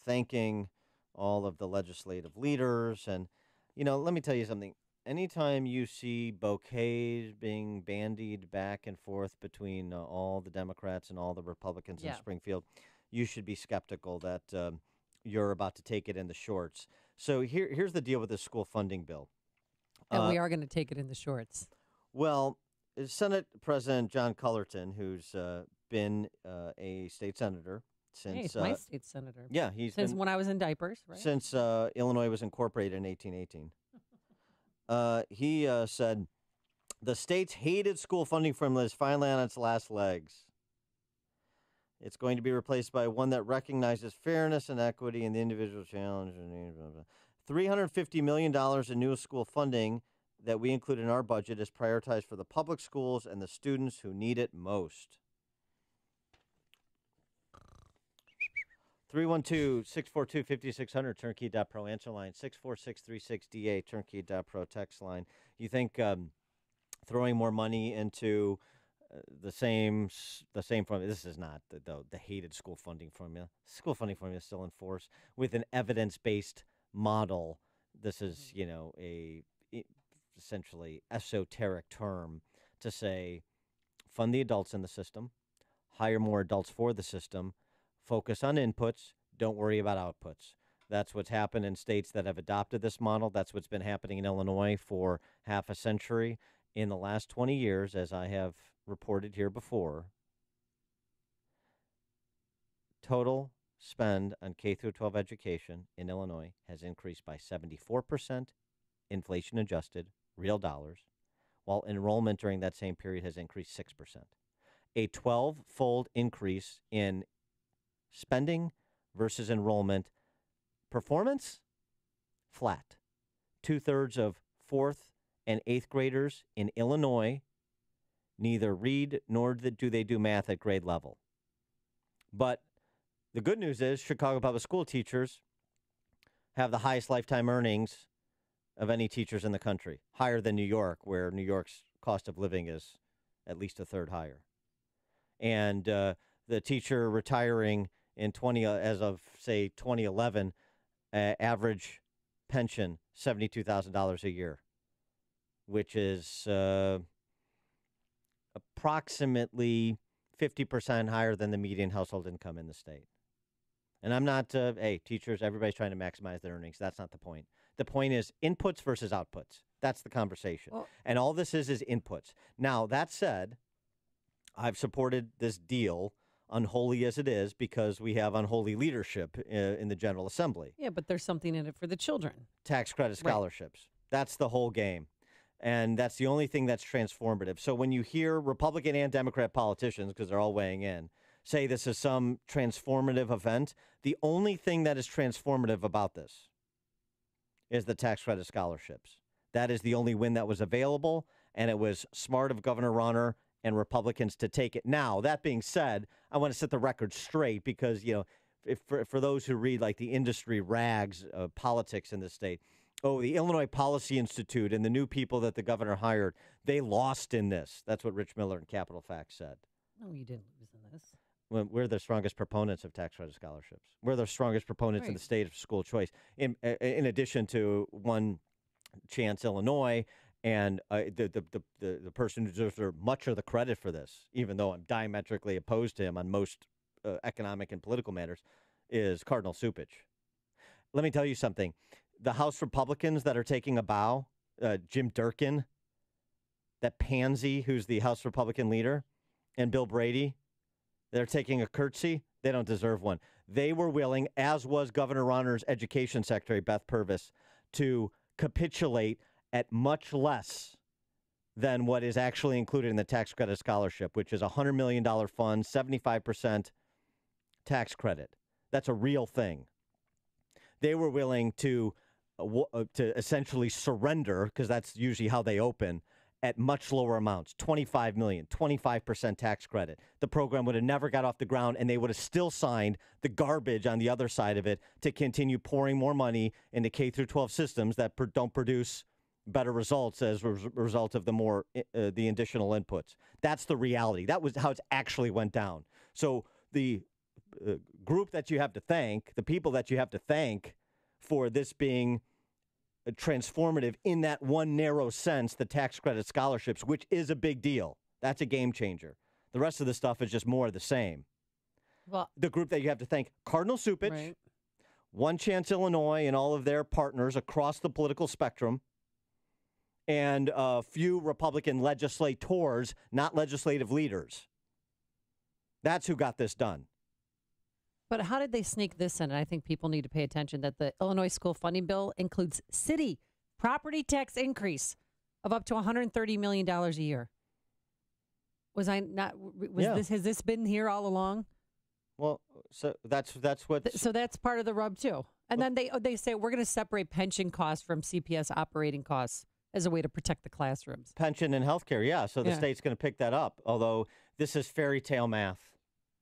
thanking all of the legislative leaders. And, let me tell you something. Anytime you see bouquets being bandied back and forth between all the Democrats and all the Republicans in Springfield, you should be skeptical that you're about to take it in the shorts. So here's the deal with this school funding bill. And we are going to take it in the shorts. Well, Senate President John Cullerton, who's been a state senator since... Hey, he's my state senator. Yeah, he's since when I was in diapers, right? Since Illinois was incorporated in 1818. He said, the state's hated school funding formula is finally on its last legs. It's going to be replaced by one that recognizes fairness and equity in the individual challenge. $350 million in new school funding that we include in our budget is prioritized for the public schools and the students who need it most. 312-642-5600, turnkey.pro answer line, 646-36DA, turnkey.pro text line. You think throwing more money into the same formula, this is not the hated school funding formula. School funding formula is still in force with an evidence-based model. This is, a essentially esoteric term to say fund the adults in the system, hire more adults for the system, focus on inputs, don't worry about outputs. That's what's happened in states that have adopted this model. That's what's been happening in Illinois for half a century. In the last 20 years, as I have reported here before, total spend on K through 12 education in Illinois has increased by 74%, inflation adjusted, real dollars, while enrollment during that same period has increased 6%. A 12-fold increase in spending versus enrollment. Performance, flat. 2/3 of 4th and 8th graders in Illinois neither read nor do they do math at grade level. But the good news is Chicago public school teachers have the highest lifetime earnings of any teachers in the country, higher than New York, where New York's cost of living is at least a third higher. And the teacher retiring in as of, say, 2011, average pension, $72,000 a year, which is approximately 50% higher than the median household income in the state. And I'm not, teachers, everybody's trying to maximize their earnings. That's not the point. The point is inputs versus outputs. That's the conversation. Well, and all this is inputs. Now, that said, I've supported this deal, unholy as it is, because we have unholy leadership in the General Assembly. Yeah, but there's something in it for the children. Tax credit scholarships. Right. That's the whole game. And that's the only thing that's transformative. So when you hear Republican and Democrat politicians, because they're all weighing in, say this is some transformative event, the only thing that is transformative about this is the tax credit scholarships. That is the only win that was available, and it was smart of Governor Rauner and Republicans to take it. Now, that being said, I want to set the record straight because, if for those who read like the industry rags of politics in the state, the Illinois Policy Institute and the new people that the governor hired, they lost in this. That's what Rich Miller in Capital Facts said. No, you didn't lose in this. We're the strongest proponents of tax credit scholarships. We're the strongest proponents in the state of school choice. In addition to One Chance Illinois And the person who deserves much of the credit for this, even though I'm diametrically opposed to him on most economic and political matters, is Cardinal Cupich. Let me tell you something. The House Republicans that are taking a bow, Jim Durkin, that pansy who's the House Republican leader, and Bill Brady, they're taking a curtsy. They don't deserve one. They were willing, as was Governor Rauner's Education Secretary, Beth Purvis, to capitulate at much less than what is actually included in the tax credit scholarship, which is a $100 million fund, 75% tax credit. That's a real thing. They were willing to essentially surrender, because that's usually how they open, at much lower amounts, $25 million, 25% tax credit. The program would have never got off the ground, and they would have still signed the garbage on the other side of it to continue pouring more money into K-12 systems that don't produce better results as a result of the additional inputs. That's the reality. That was how it actually went down. So the group that you have to thank, the people that you have to thank for this being transformative in that one narrow sense, the tax credit scholarships, which is a big deal. That's a game changer. The rest of the stuff is just more of the same. Well, the group that you have to thank, Cardinal Cupich, right. One Chance Illinois and all of their partners across the political spectrum, and a few Republican legislators, not legislative leaders. That's who got this done. But how did they sneak this in? And I think people need to pay attention that the Illinois school funding bill includes city property tax increase of up to $130 million a year. Was I not? Has this been here all along? Well, so that's what. So that's part of the rub too. And then they say we're going to separate pension costs from CPS operating costs as a way to protect the classrooms. Pension and healthcare, yeah. So the state's going to pick that up. Although this is fairy tale math.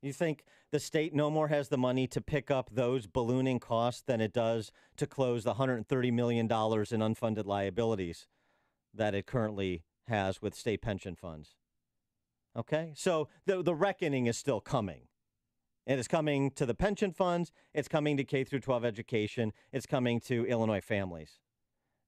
You think the state no more has the money to pick up those ballooning costs than it does to close the $130 million in unfunded liabilities that it currently has with state pension funds. Okay? So the reckoning is still coming. It is coming to the pension funds. It's coming to K-12 education. It's coming to Illinois families.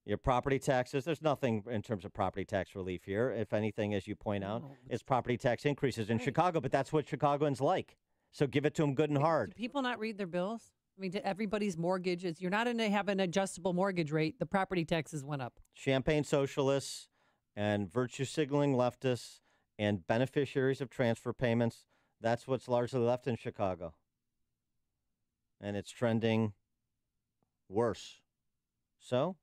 Your property taxes, there's nothing in terms of property tax relief here. If anything, as you point out, it's property tax increases in Chicago, but that's what Chicagoans like. So give it to them good and hard. Do people not read their bills? I mean, everybody's mortgages, you're not going to have an adjustable mortgage rate. The property taxes went up. Champagne socialists and virtue signaling leftists and beneficiaries of transfer payments, that's what's largely left in Chicago. And it's trending worse. So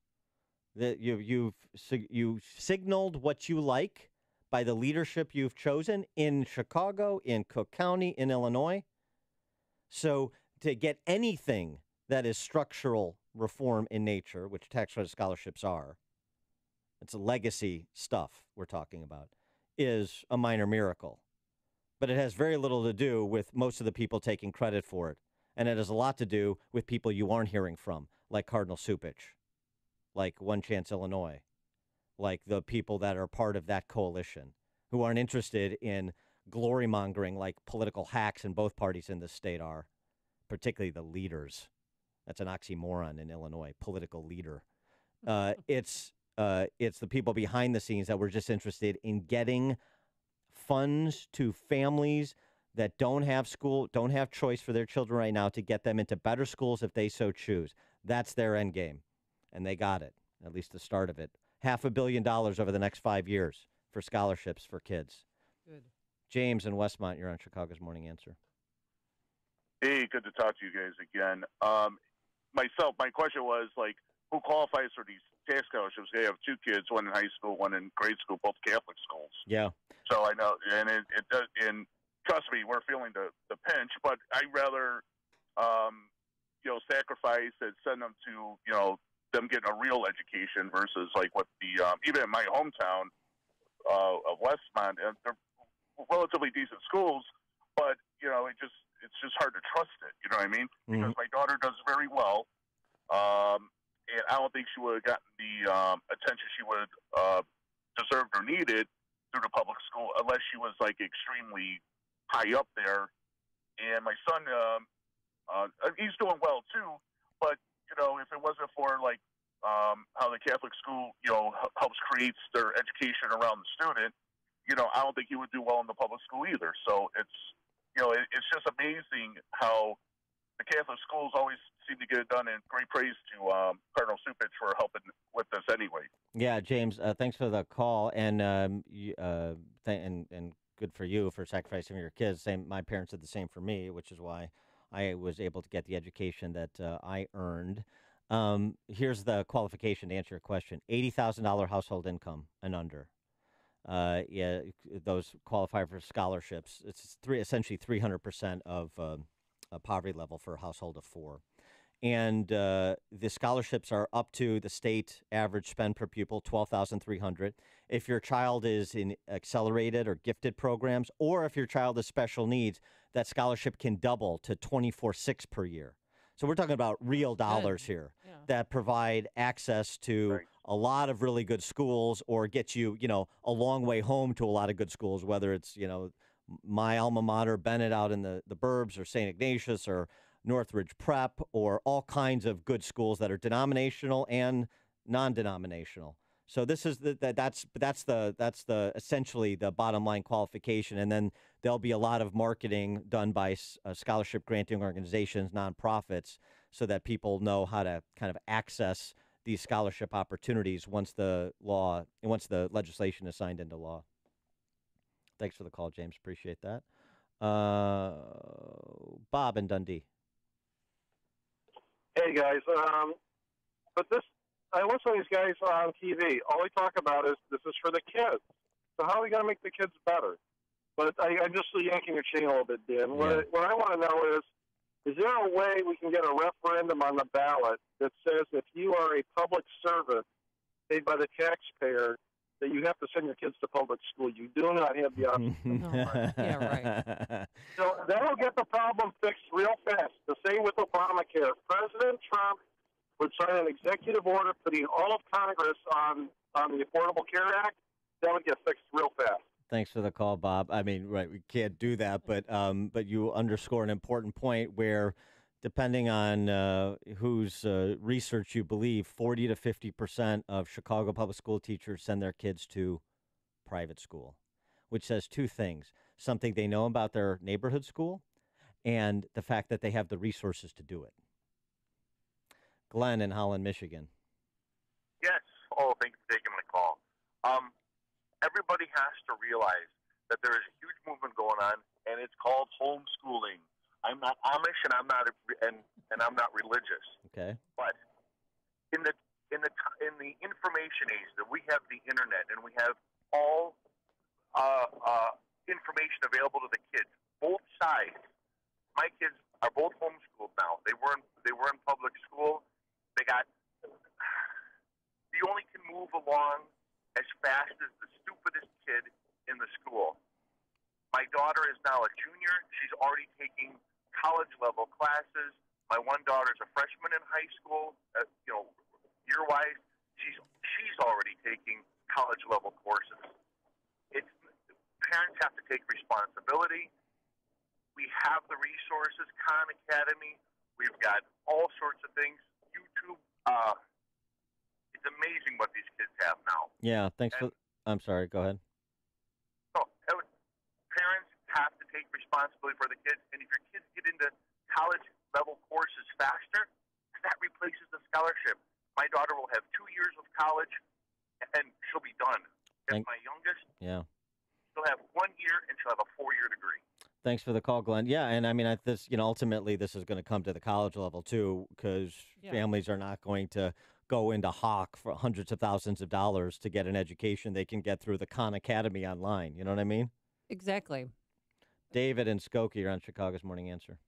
that you've signaled what you like by the leadership you've chosen in Chicago, in Cook County, in Illinois. So to get anything that is structural reform in nature, which tax credit scholarships are, it's legacy stuff we're talking about, is a minor miracle. But it has very little to do with most of the people taking credit for it. And it has a lot to do with people you aren't hearing from, like Cardinal Cupich, like One Chance Illinois, like the people that are part of that coalition who aren't interested in glory-mongering like political hacks in both parties in this state are, particularly the leaders. That's an oxymoron in Illinois, political leader. It's the people behind the scenes that were just interested in getting funds to families that don't have choice for their children right now to get them into better schools if they so choose. That's their end game. And they got it, at least the start of it. $500 million over the next 5 years for scholarships for kids. Good. James in Westmont, you're on Chicago's Morning Answer. Hey, good to talk to you guys again. My question was, who qualifies for these tax scholarships? They have two kids, one in high school, one in grade school, both Catholic schools. Yeah. So I know, and it does, and trust me, we're feeling the pinch, but I'd rather, sacrifice and send them to, them getting a real education versus what the, even in my hometown of Westmont, they're relatively decent schools, but, it's just hard to trust it. You know what I mean? Mm-hmm. Because my daughter does very well. And I don't think she would have gotten the attention she would have deserved or needed through the public school unless she was extremely high up there. And my son, he's doing well too. But if it wasn't for how the Catholic school, helps create their education around the student, I don't think he would do well in the public school either. So it's just amazing how the Catholic schools always seem to get it done, and great praise to Cardinal Supich for helping with this anyway. Yeah, James, thanks for the call, and and good for you for sacrificing your kids. My parents did the same for me, which is why I was able to get the education that I earned. Here's the qualification to answer your question: $80,000 household income and under. Those qualify for scholarships. It's essentially 300% of a poverty level for a household of four. And the scholarships are up to the state average spend per pupil, $12,300. If your child is in accelerated or gifted programs, or if your child has special needs, that scholarship can double to $24,600 per year. So we're talking about real dollars here that provide access to a lot of really good schools, or get you, a long way home to a lot of good schools, whether it's, my alma mater, Bennett out in the burbs, or St. Ignatius, or Northridge Prep, or all kinds of good schools that are denominational and non-denominational. So this is that's essentially the bottom line qualification, and then there'll be a lot of marketing done by scholarship granting organizations, nonprofits, so that people know how to kind of access these scholarship opportunities once the legislation is signed into law. Thanks for the call, James. Appreciate that. Bob in Dundee. Hey guys, I listen to these guys on TV. All they talk about is this is for the kids. So how are we going to make the kids better? But I'm just yanking your chain a little bit, Dan. What I want to know is there a way we can get a referendum on the ballot that says if you are a public servant paid by the taxpayer, that you have to send your kids to public school? You do not have the option. Yeah, right. So that'll get the problem fixed real fast. The same with Obamacare. President Trump would sign an executive order putting all of Congress on the Affordable Care Act. That would get fixed real fast. Thanks for the call, Bob. I mean, right, we can't do that, but you underscore an important point where, depending on whose research you believe, 40 to 50% of Chicago public school teachers send their kids to private school, which says two things: something they know about their neighborhood school, and the fact that they have the resources to do it. Glenn in Holland, Michigan. Yes. Oh, thank you for taking my call. Everybody has to realize that there is a huge movement going on, and it's called homeschooling. I'm not Amish, and I'm not religious. Okay. But in the information age that we have the internet, and we have all information available to the kids, both sides. My kids are both homeschooled now. They were in public school. You only can move along as fast as the stupidest kid in the school. My daughter is now a junior. She's already taking college-level classes. My one daughter's a freshman in high school. Year-wise, she's already taking college-level courses. Parents have to take responsibility. We have the resources, Khan Academy. We've got all sorts of things. YouTube. It's amazing what these kids have now. Yeah, thanks for. I'm sorry. Go ahead. So, parents have to take responsibility for the kids, and if your kids get into college-level courses faster, that replaces the scholarship. My daughter will have 2 years of college, and she'll be done. And my youngest, she'll have 1 year, and she'll have a 4-year degree. Thanks for the call, Glenn. Yeah, and I mean, ultimately, this is going to come to the college level too, because families are not going to go into Hawk for hundreds of thousands of dollars to get an education they can get through the Khan Academy online. You know what I mean? Exactly. David and Skokie, you're on Chicago's Morning Answer.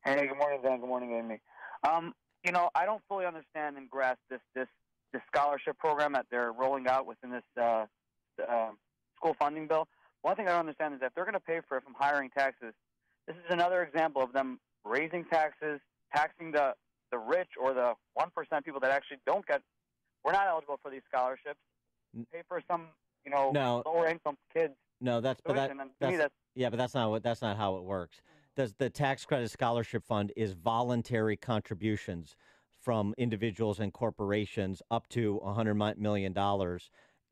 Hey, good morning, Dan. Good morning, Amy. I don't fully understand and grasp this scholarship program that they're rolling out within this school funding bill. One thing I don't understand is if they're going to pay for it from hiring taxes, this is another example of them raising taxes, taxing the rich or the 1% people that actually we're not eligible for these scholarships. Pay for some, lower income kids. No, that's not how it works. The tax credit scholarship fund is voluntary contributions from individuals and corporations up to $100 million,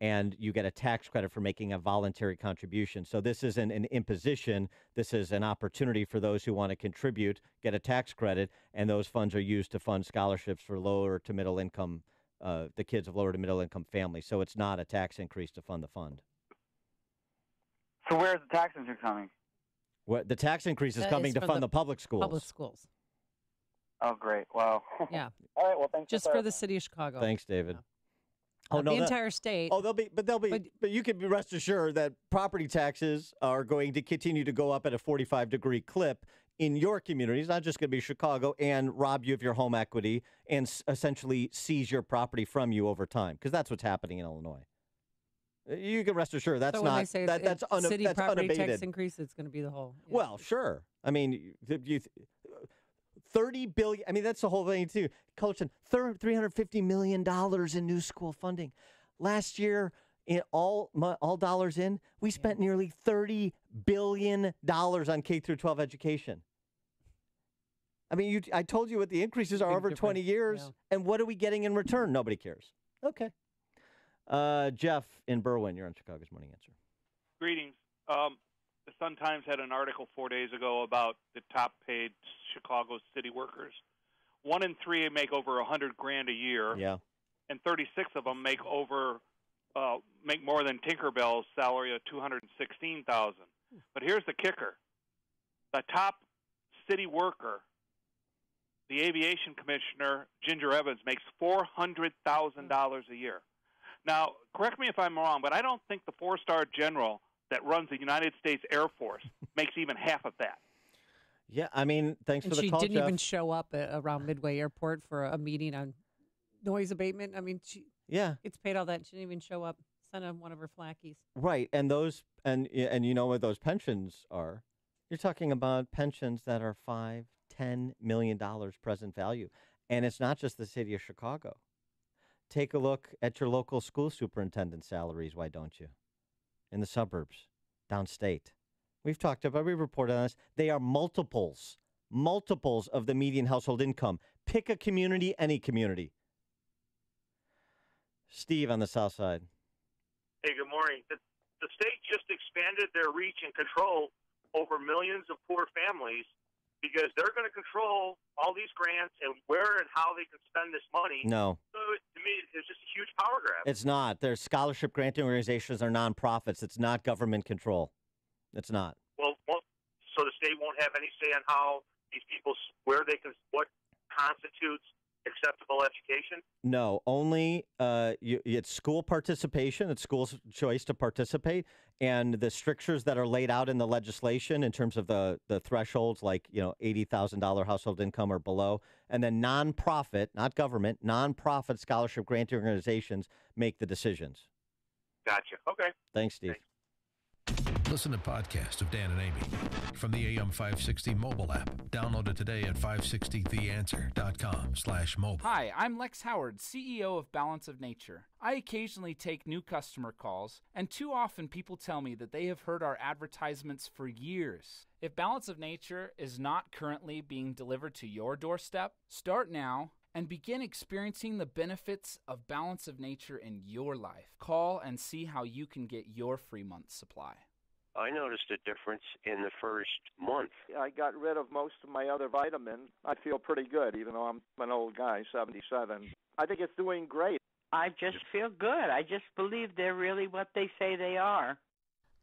and you get a tax credit for making a voluntary contribution. So this isn't an imposition. This is an opportunity for those who want to contribute, get a tax credit, and those funds are used to fund scholarships for lower to middle income, the kids of lower to middle income families. So it's not a tax increase to fund the fund. So where's the tax increase coming? What the tax increase is coming to fund the public schools. Public schools. Oh, great. Wow. Yeah. All right. Well, thanks. Just for the city of Chicago. Thanks, David. The entire state. Oh, but you can be rest assured that property taxes are going to continue to go up at a 45-degree clip in your community. It's not just going to be Chicago, and rob you of your home equity and essentially seize your property from you over time, because that's what's happening in Illinois. You can rest assured that's so when not they say that's city that's property unabated. tax increase. It's going to be the whole. Yeah. Well, sure. I mean, $30 billion. I mean, that's the whole thing too. Colton, $350 million in new school funding. Last year, all dollars in, we spent nearly $30 billion on K through 12 education. I mean, I told you what the increases are over 20 years, and what are we getting in return? Nobody cares. Okay. Jeff in Berwyn, you're on Chicago's Morning Answer. Greetings. The Sun-Times had an article 4 days ago about the top-paid Chicago city workers. 1 in 3 make over $100,000 a year. Yeah. And 36 of them make more than Tinkerbell's salary of $216,000. But here's the kicker: the top city worker, the aviation commissioner, Ginger Evans, makes $400,000 a year. Now, correct me if I'm wrong, but I don't think the 4-star general that runs the United States Air Force makes even half of that. Yeah, I mean, thanks for the call, She didn't Jeff. even show up around Midway Airport for a meeting on noise abatement. I mean, she gets paid all that. She didn't even show up. Sent one of her flackies. Right, and those and you know what those pensions are? You're talking about pensions that are $5-10 million present value, and it's not just the city of Chicago. Take a look at your local school superintendent salaries, why don't you? In the suburbs, downstate. We've reported on this. They are multiples of the median household income. Pick a community, any community. Steve on the south side. Hey, good morning. The state just expanded their reach and control over millions of poor families because they're going to control all these grants and where and how they can spend this money. No. So to me, it's just a huge power grab. It's not. Their scholarship granting organizations are nonprofits. It's not government control. It's not. Well, so the state won't have any say on how these people, where they can, what constitutes acceptable education? No, only it's school participation. It's school's choice to participate, and the strictures that are laid out in the legislation in terms of the thresholds, like $80,000 household income or below, and then nonprofit, not government, nonprofit scholarship granting organizations make the decisions. Gotcha. Okay. Thanks, Steve. Listen to podcasts of Dan and Amy from the AM 560 mobile app. Download it today at 560theanswer.com/mobile. Hi, I'm Lex Howard, CEO of Balance of Nature. I occasionally take new customer calls, and too often people tell me that they have heard our advertisements for years. If Balance of Nature is not currently being delivered to your doorstep, start now and begin experiencing the benefits of Balance of Nature in your life. Call and see how you can get your free month's supply. I noticed a difference in the first month. I got rid of most of my other vitamins. I feel pretty good, even though I'm an old guy, 77. I think it's doing great. I just feel good. I just believe they're really what they say they are.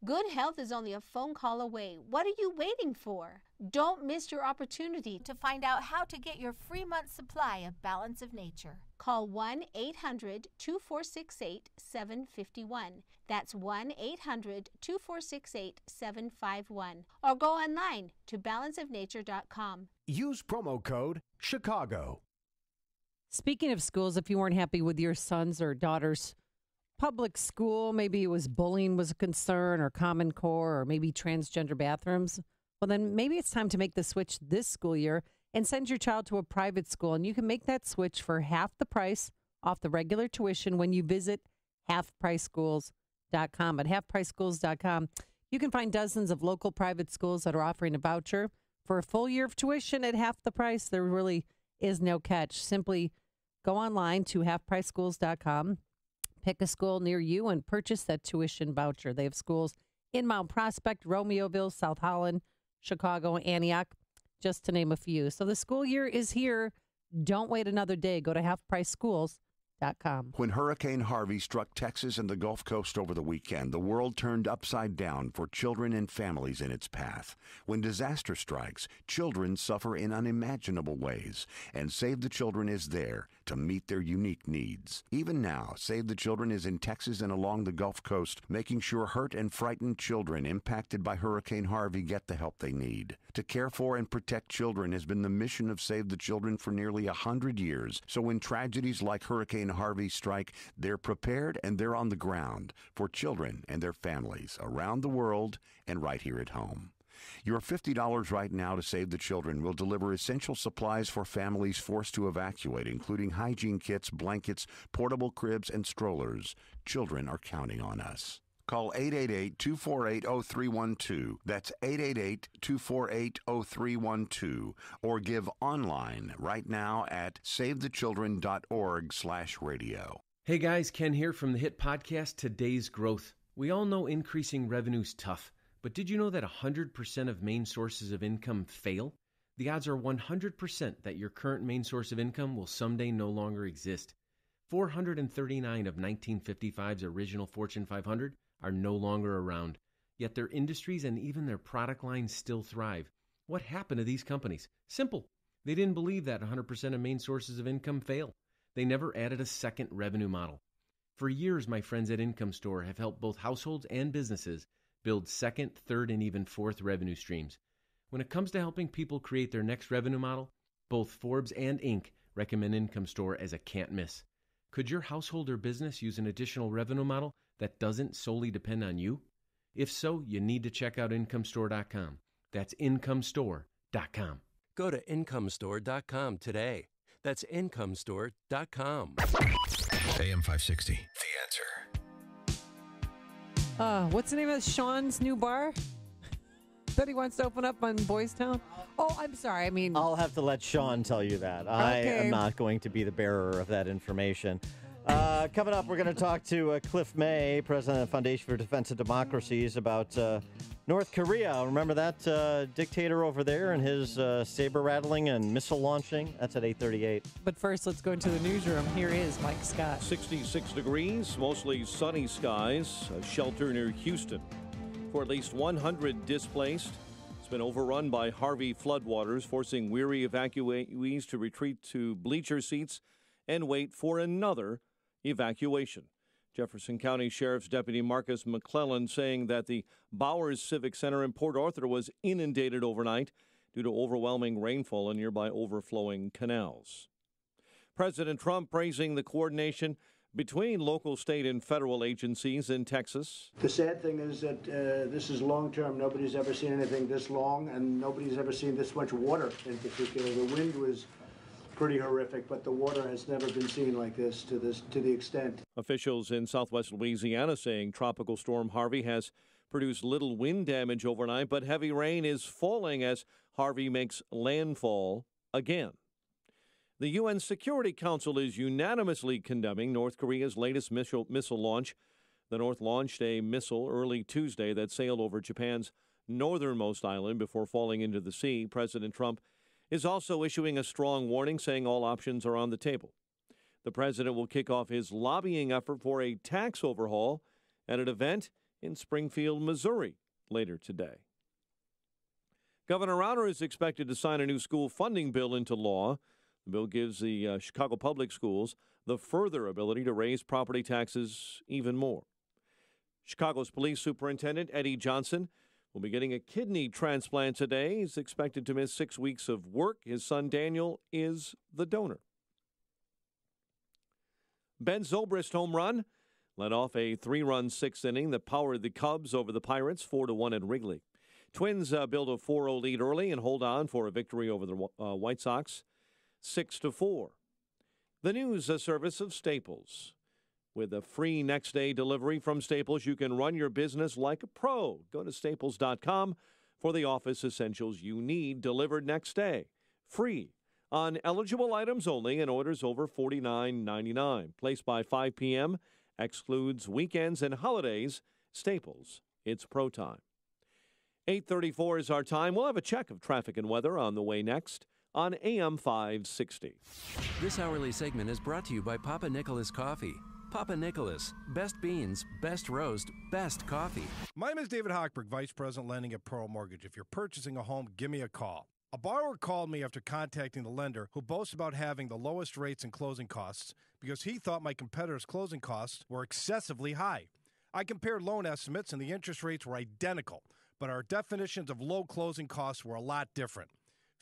Good health is only a phone call away. What are you waiting for? Don't miss your opportunity to find out how to get your free month supply of Balance of Nature. Call 1-800-2468-751. That's 1-800-2468-751. Or go online to balanceofnature.com. Use promo code Chicago. Speaking of schools, if you weren't happy with your son's or daughter's public school, maybe it was bullying was a concern, or Common Core, or maybe transgender bathrooms, well, then maybe it's time to make the switch this school year and send your child to a private school. And you can make that switch for half the price off the regular tuition when you visit halfpriceschools.com. At halfpriceschools.com, you can find dozens of local private schools that are offering a voucher for a full year of tuition at half the price. There really is no catch. Simply Go online to halfpriceschools.com, pick a school near you, and purchase that tuition voucher. They have schools in Mount Prospect, Romeoville, South Holland, Chicago, Antioch, just to name a few. So the school year is here. Don't wait another day. Go to halfpriceschools.com. When Hurricane Harvey struck Texas and the Gulf Coast over the weekend, the world turned upside down for children and families in its path. When disaster strikes, children suffer in unimaginable ways, and Save the Children is there to meet their unique needs. Even now, Save the Children is in Texas and along the Gulf Coast, making sure hurt and frightened children impacted by Hurricane Harvey get the help they need. To care for and protect children has been the mission of Save the Children for nearly 100 years. So when tragedies like Hurricane Harvey strike, they're prepared and they're on the ground for children and their families around the world and right here at home. Your $50 right now to Save the Children will deliver essential supplies for families forced to evacuate, including hygiene kits, blankets, portable cribs, and strollers. Children are counting on us. Call 888-248-0312. That's 888-248-0312. Or give online right now at savethechildren.org/radio. Hey guys, Ken here from the hit podcast Today's Growth. We all know increasing revenue's tough, but did you know that 100% of main sources of income fail? The odds are 100% that your current main source of income will someday no longer exist. 439 of 1955's original Fortune 500 are no longer around, yet their industries and even their product lines still thrive. What happened to these companies? Simple. They didn't believe that 100% of main sources of income fail. They never added a second revenue model. For years, my friends at Income Store have helped both households and businesses build second, third, and even fourth revenue streams. When it comes to helping people create their next revenue model, both Forbes and Inc. recommend Income Store as a can't miss. Could your household or business use an additional revenue model that doesn't solely depend on you? If so, you need to check out IncomeStore.com. That's IncomeStore.com. Go to IncomeStore.com today. That's IncomeStore.com. AM 560, The Answer. What's the name of Sean's new bar that he wants to open up on Boys Town? Oh, I'm sorry. I mean, I'll have to let Sean tell you that. I am not going to be the bearer of that information. Coming up, we're going to talk to Cliff May, president of the Foundation for Defense of Democracies, about North Korea. Remember that dictator over there and his saber rattling and missile launching? That's at 8:38. But first, let's go into the newsroom. Here is Mike Scott. 66 degrees, mostly sunny skies, a shelter near Houston. For at least 100 displaced. It's been overrun by Harvey floodwaters, forcing weary evacuees to retreat to bleacher seats and wait for another evacuation. Jefferson County Sheriff's Deputy Marcus McClellan saying that the Bowers Civic Center in Port Arthur was inundated overnight due to overwhelming rainfall in nearby overflowing canals. President Trump praising the coordination between local, state, and federal agencies in Texas. The sad thing is that this is long-term. Nobody's ever seen anything this long, and nobody's ever seen this much water in particular. The wind was pretty horrific, but the water has never been seen like this to the extent. Officials in southwest Louisiana saying Tropical Storm Harvey has produced little wind damage overnight, but heavy rain is falling as Harvey makes landfall again. The UN Security Council is unanimously condemning North Korea's latest missile launch. The North launched a missile early Tuesday that sailed over Japan's northernmost island before falling into the sea. President Trump is also issuing a strong warning, saying all options are on the table. The president will kick off his lobbying effort for a tax overhaul at an event in Springfield, Missouri, later today. Governor Rauner is expected to sign a new school funding bill into law. The bill gives the Chicago public schools the further ability to raise property taxes even more. Chicago's police superintendent, Eddie Johnson, will be getting a kidney transplant today. He's expected to miss 6 weeks of work. His son Daniel is the donor. Ben Zobrist home run led off a 3-run sixth inning that powered the Cubs over the Pirates 4-1 at Wrigley. Twins build a 4-0 lead early and hold on for a victory over the White Sox 6-4. The news service of Staples. With a free next-day delivery from Staples, you can run your business like a pro. Go to staples.com for the office essentials you need delivered next day. Free On eligible items only and orders over $49.99. Placed by 5 p.m. Excludes weekends and holidays. Staples. It's Pro Time. 8:34 is our time. We'll have a check of traffic and weather on the way next on AM 560. This hourly segment is brought to you by Papa Nicholas Coffee. Papa Nicholas, best beans, best roast, best coffee. My name is David Hochberg, Vice President Lending at Pearl Mortgage. If you're purchasing a home, give me a call. A borrower called me after contacting the lender who boasts about having the lowest rates and closing costs because he thought my competitors' closing costs were excessively high. I compared loan estimates and the interest rates were identical, but our definitions of low closing costs were a lot different.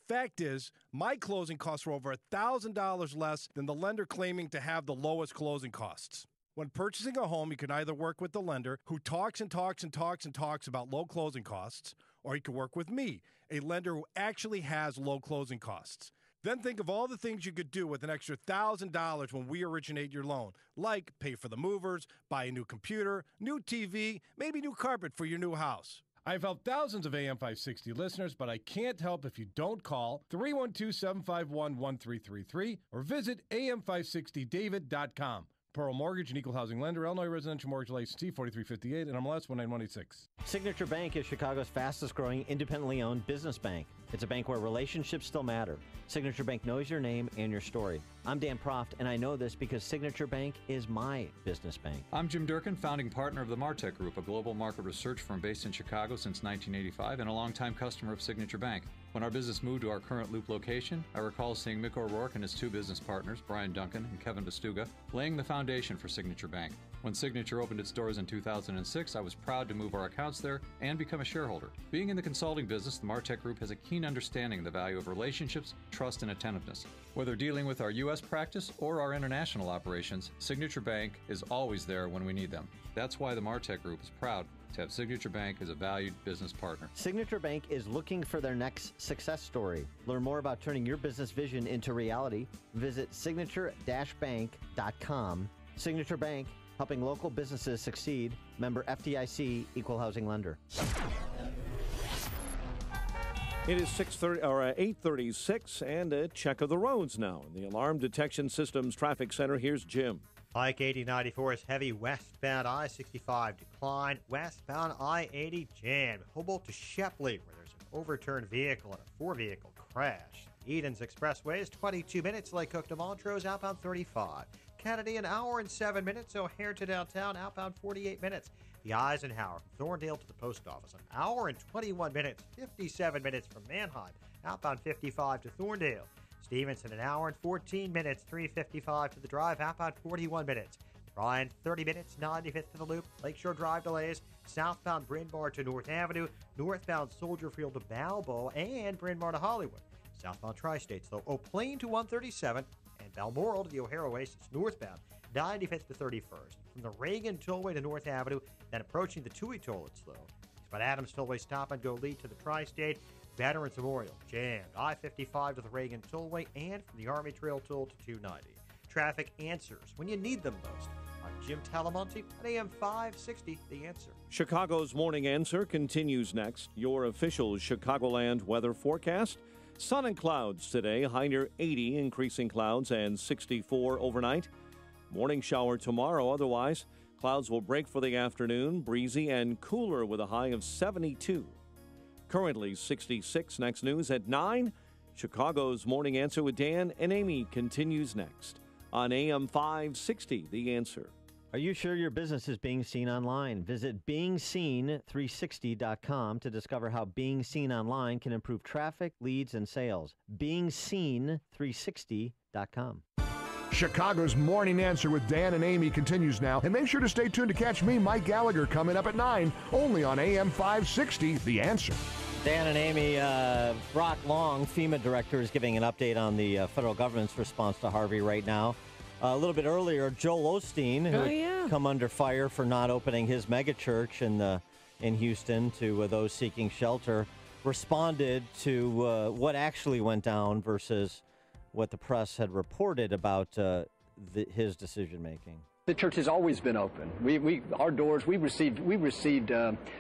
Fact is, my closing costs were over $1,000 less than the lender claiming to have the lowest closing costs. When purchasing a home, you can either work with the lender who talks and talks and talks and talks about low closing costs, or you can work with me, a lender who actually has low closing costs. Then think of all the things you could do with an extra $1,000 when we originate your loan, like pay for the movers, buy a new computer, new TV, maybe new carpet for your new house. I've helped thousands of AM 560 listeners, but I can't help if you don't call 312-751-1333 or visit am560david.com. Pearl Mortgage, an equal housing lender, Illinois Residential Mortgage Licensee, 4358, and MLS 19186. Signature Bank is Chicago's fastest-growing, independently owned business bank. It's a bank where relationships still matter. Signature Bank knows your name and your story. I'm Dan Proft, and I know this because Signature Bank is my business bank. I'm Jim Durkin, founding partner of the Martech Group, a global market research firm based in Chicago since 1985 and a longtime customer of Signature Bank. When our business moved to our current Loop location, I recall seeing Mick O'Rourke and his two business partners, Brian Duncan and Kevin Vestuga, laying the foundation for Signature Bank. When Signature opened its doors in 2006, I was proud to move our accounts there and become a shareholder. Being in the consulting business, the Martech Group has a keen understanding of the value of relationships, trust, and attentiveness. Whether dealing with our U.S. practice or our international operations, Signature Bank is always there when we need them. That's why the Martech Group is proud to have Signature Bank as a valued business partner. Signature Bank is looking for their next success story. Learn more about turning your business vision into reality. Visit signature-bank.com. Signature Bank, helping local businesses succeed. Member FDIC, equal housing lender. It is 8:36 and a check of the roads now. In the Alarm Detection Systems Traffic Center, here's Jim. Pike 8094 is heavy westbound I-65 decline, westbound I-80 jam. Humboldt to Shepley, where there's an overturned vehicle and a four-vehicle crash. Edens Expressway is 22 minutes, Lake Cook to Montrose, outbound 35. Kennedy, an hour and 7 minutes, O'Hare to downtown, outbound 48 minutes. The Eisenhower from Thorndale to the post office, an hour and 21 minutes, 57 minutes from Manheim, outbound 55 to Thorndale. Stevenson, an hour and 14 minutes, 3:55 to the drive, outbound 41 minutes. Bryan, 30 minutes, 95th to the loop. Lakeshore Drive delays, southbound Bryn Mawr to North Avenue, northbound Soldier Field to Balboa, and Bryn Mawr to Hollywood. Southbound Tri-States, though, Eau Plaine to 137, and Balmoral to the O'Hare Oasis, northbound, 95th to 31st. From the Reagan Tollway to North Avenue, then approaching the Toohey Toll, it's slow. But Adams Tollway stop and go lead to the Tri-State. Veterans Memorial, jammed. I-55 to the Reagan Tollway, and from the Army Trail Toll to 290. Traffic answers when you need them most. I'm Jim Talamonte at AM 560, The Answer. Chicago's Morning Answer continues next. Your official Chicagoland weather forecast. Sun and clouds today, high near 80, increasing clouds, and 64 overnight. Morning shower tomorrow, otherwise, clouds will break for the afternoon, breezy and cooler with a high of 72. Currently 66. Next news at 9. Chicago's Morning Answer with Dan and Amy continues next on AM 560, The Answer. Are you sure your business is being seen online? Visit beingseen360.com to discover how being seen online can improve traffic, leads, and sales. beingseen360.com. Chicago's Morning Answer with Dan and Amy continues now, and make sure to stay tuned to catch me, Mike Gallagher, coming up at 9, only on AM 560, The Answer. Dan and Amy, Brock Long, FEMA director, is giving an update on the federal government's response to Harvey right now. A little bit earlier, Joel Osteen, who had come under fire for not opening his megachurch in Houston to those seeking shelter, responded to what actually went down versus what the press had reported about his decision-making. The church has always been open. Our doors, we received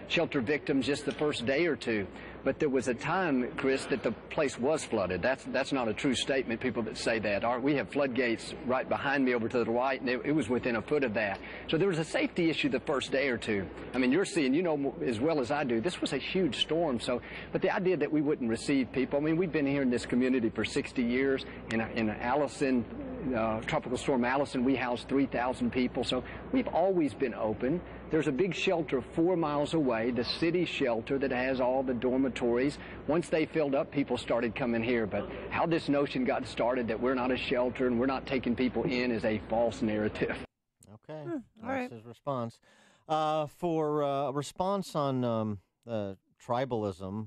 shelter victims just the first day or two, But there was a time, Chris, that the place was flooded. That's not a true statement, people that say that. We have floodgates right behind me over to the right, and it was within a foot of that. So there was a safety issue the first day or two. I mean, you're seeing, you know as well as I do, this was a huge storm. So, but the idea that we wouldn't receive people, I mean, we've been here in this community for 60 years. In Allison, Tropical Storm Allison, we housed 3,000 people. So we've always been open. There's a big shelter 4 miles away, the city shelter that has all the dormitories. Once they filled up, people started coming here. But how this notion got started that we're not a shelter and we're not taking people in is a false narrative. Okay. All right. That's his response. For a response on tribalism,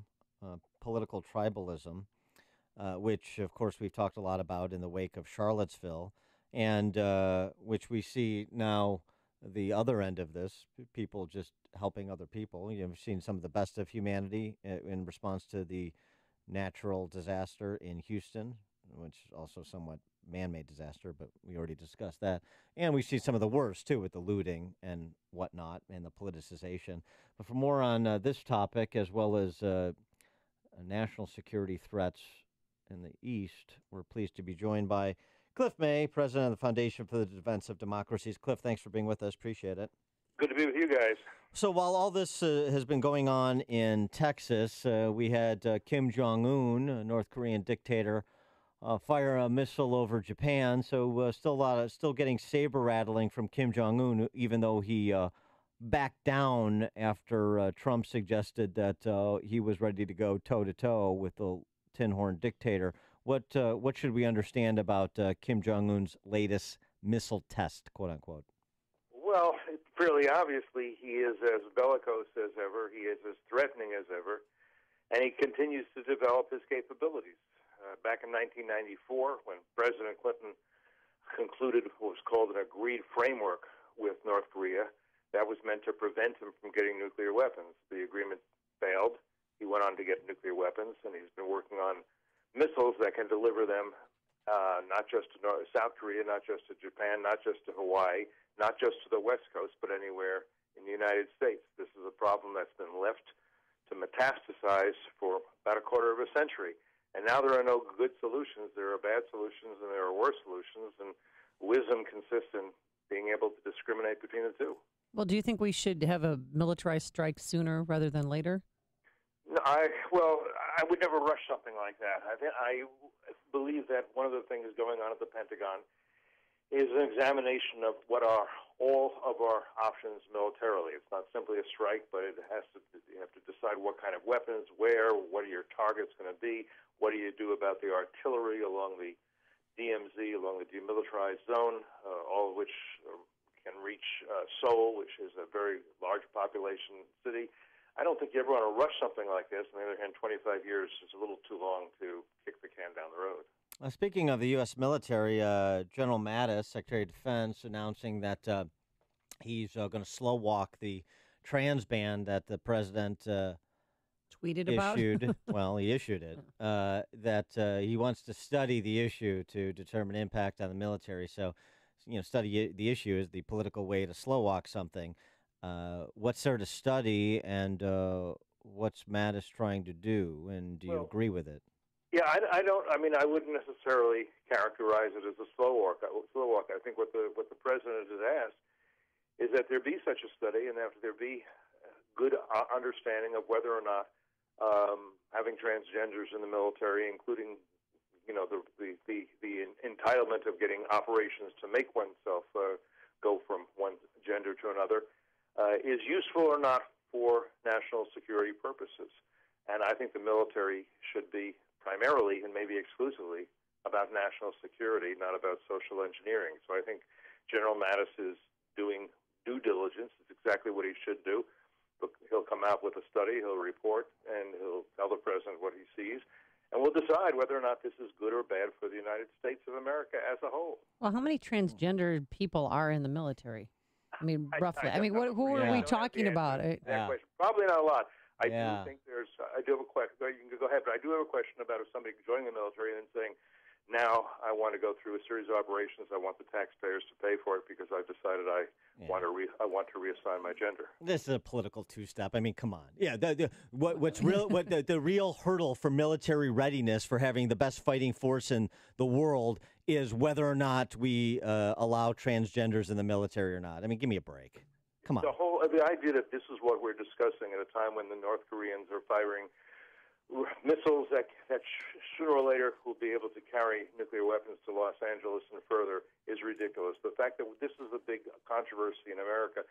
political tribalism, which, of course, we've talked a lot about in the wake of Charlottesville, and which we see now the other end of this, people just helping other people. You've seen some of the best of humanity in response to the natural disaster in Houston, which is also somewhat man-made disaster, but we already discussed that. And we see some of the worst, too, with the looting and whatnot and the politicization. But for more on this topic, as well as national security threats in the East, we're pleased to be joined by Cliff May, president of the Foundation for the Defense of Democracies. Cliff, thanks for being with us. Appreciate it. Good to be with you guys. So while all this has been going on in Texas, we had Kim Jong-un, a North Korean dictator, fire a missile over Japan. So still getting saber rattling from Kim Jong-un, even though he backed down after Trump suggested that he was ready to go toe-to-toe with the tin horn dictator. What should we understand about Kim Jong-un's latest missile test, quote unquote? Well, fairly obviously, he is as bellicose as ever. He is as threatening as ever, and he continues to develop his capabilities. Back in 1994, when President Clinton concluded what was called an agreed framework with North Korea, that was meant to prevent him from getting nuclear weapons. The agreement failed. He went on to get nuclear weapons, and he's been working on missiles that can deliver them not just to South Korea, not just to Japan, not just to Hawaii, not just to the West Coast, but anywhere in the United States. This is a problem that's been left to metastasize for about a quarter of a century. And now there are no good solutions. There are bad solutions and there are worse solutions. And wisdom consists in being able to discriminate between the two. Well, do you think we should have a militarized strike sooner rather than later? No, I would never rush something like that. I believe that one of the things going on at the Pentagon is an examination of what are all of our options militarily. It's not simply a strike, but you have to decide what kind of weapons, where, what are your targets going to be, what do you do about the artillery along the DMZ, along the demilitarized zone, all of which can reach Seoul, which is a very large population city. I don't think you ever want to rush something like this. On the other hand, 25 years is a little too long to kick the can down the road. Speaking of the U.S. military, General Mattis, Secretary of Defense, announcing that he's going to slow walk the trans ban that the president tweeted about. Well, he issued it. That he wants to study the issue to determine impact on the military. So, study the issue is the political way to slow walk something. What's there to study, and what's Mattis trying to do, and do you agree with it? Yeah, I don't. I mean, I wouldn't necessarily characterize it as a slow walk. I think what the president has asked is that there be such a study, and that there be good understanding of whether or not having transgenders in the military, including the entitlement of getting operations to make oneself go from one gender to another, is useful or not for national security purposes. And I think the military should be primarily and maybe exclusively about national security, not about social engineering. So I think General Mattis is doing due diligence. It's exactly what he should do. He'll come out with a study, he'll report, and he'll tell the president what he sees. And we'll decide whether or not this is good or bad for the United States of America as a whole. Well, how many transgender people are in the military? I mean, roughly. Who are we talking about? Probably not a lot. I do think I do have a question. You can go ahead, but I do have a question about if somebody joining the military and then saying, Now I want to go through a series of operations. I want the taxpayers to pay for it because I've decided I want to reassign my gender. This is a political two-step. I mean, come on. Yeah, the real hurdle for military readiness for having the best fighting force in the world is whether or not we allow transgenders in the military or not. I mean, give me a break. Come on. The idea that this is what we're discussing at a time when the North Koreans are firing missiles that sooner or later will be able to carry nuclear weapons to Los Angeles and further is ridiculous. The fact that this is a big controversy in America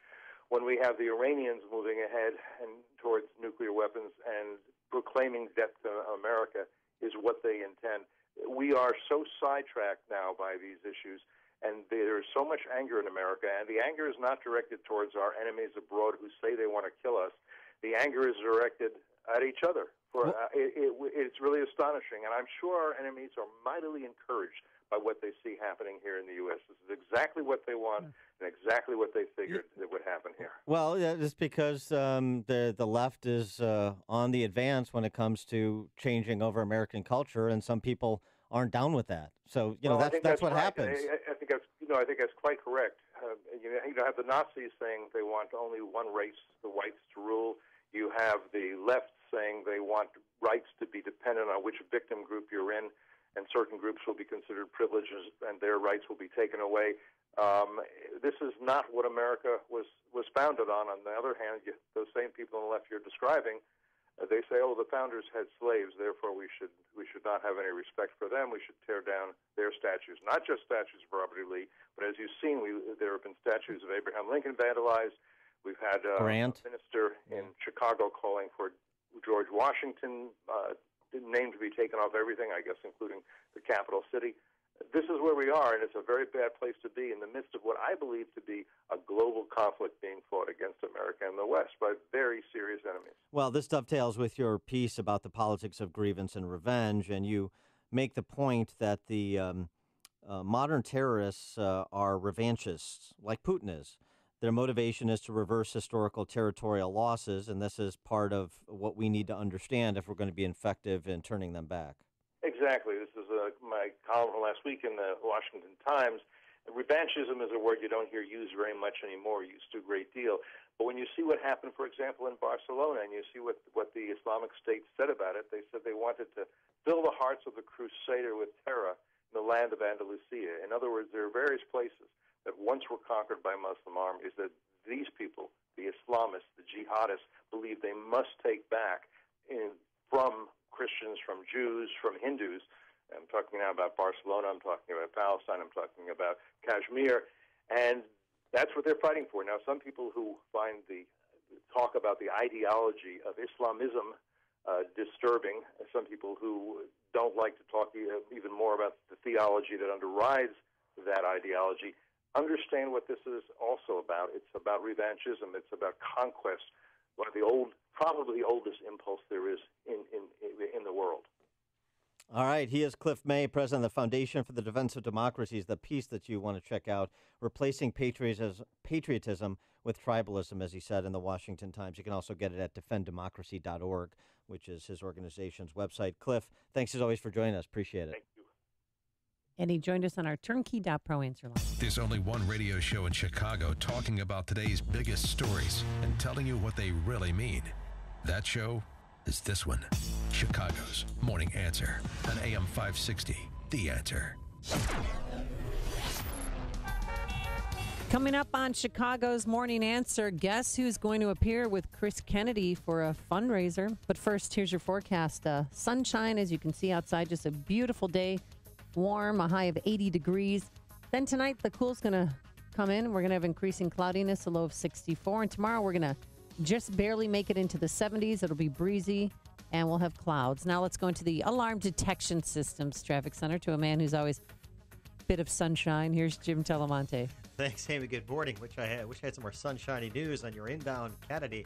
when we have the Iranians moving ahead and towards nuclear weapons and proclaiming death to America is what they intend. We are so sidetracked now by these issues, and there's so much anger in America, and the anger is not directed towards our enemies abroad who say they want to kill us. The anger is directed at each other. It's really astonishing, and I'm sure our enemies are mightily encouraged by what they see happening here in the U.S. This is exactly what they want and exactly what they figured that would happen here. Well, it's because the left is on the advance when it comes to changing over American culture, and some people aren't down with that. So that's what happens. I think that's quite correct. You have the Nazis saying they want only one race, the whites, to rule. You have the left saying they want rights to be dependent on which victim group you're in, and certain groups will be considered privileges and their rights will be taken away. This is not what America was founded on. On the other hand, those same people on the left you're describing, they say, oh, the founders had slaves, therefore we should not have any respect for them. We should tear down their statues, not just statues of Robert E. Lee, but as you've seen, there have been statues of Abraham Lincoln vandalized. We've had a minister in Chicago calling for George Washington name to be taken off everything, I guess, including the capital city. This is where we are, and it's a very bad place to be in the midst of what I believe to be a global conflict being fought against America and the West by very serious enemies. Well, this dovetails with your piece about the politics of grievance and revenge, and you make the point that the modern terrorists are revanchists, like Putin is. Their motivation is to reverse historical territorial losses, and this is part of what we need to understand if we're going to be effective in turning them back. Exactly. This is my column from last week in the Washington Times. Revanchism is a word you don't hear used very much anymore, used to a great deal. But when you see what happened, for example, in Barcelona, and you see what the Islamic State said about it, they said they wanted to fill the hearts of the crusader with terror in the land of Andalusia. In other words, there are various places that once were conquered by Muslim armies that these people, the Islamists, the jihadists, believe they must take back from Christians, from Jews, from Hindus. I'm talking now about Barcelona, I'm talking about Palestine, I'm talking about Kashmir, and that's what they're fighting for. Now, some people who find the talk about the ideology of Islamism disturbing, some people who don't like to talk even more about the theology that underrides that ideology, understand what this is also about. It's about revanchism. It's about conquest. One of the probably the oldest impulse there is in the world. All right. He is Cliff May, president of the Foundation for the Defense of Democracy. The piece that you want to check out, Replacing Patriotism with Tribalism, as he said in the Washington Times. You can also get it at defenddemocracy.org, which is his organization's website. Cliff, thanks as always for joining us. Appreciate it. Thank you. And he joined us on our turnkey.pro answer line. There's only one radio show in Chicago talking about today's biggest stories and telling you what they really mean. That show is this one, Chicago's Morning Answer on AM 560, The Answer. Coming up on Chicago's Morning Answer, guess who's going to appear with Chris Kennedy for a fundraiser? But first, here's your forecast. Sunshine, as you can see outside, just a beautiful day. Warm, a high of 80 degrees. Then tonight, the cool's going to come in. We're going to have increasing cloudiness, a low of 64. And tomorrow, we're going to just barely make it into the 70s. It'll be breezy, and we'll have clouds. Now let's go into the Alarm Detection Systems Traffic Center to a man who's always a bit of sunshine. Here's Jim Telemonte. Thanks, Amy. Good morning. Wish I had some more sunshiny news on your inbound Kennedy.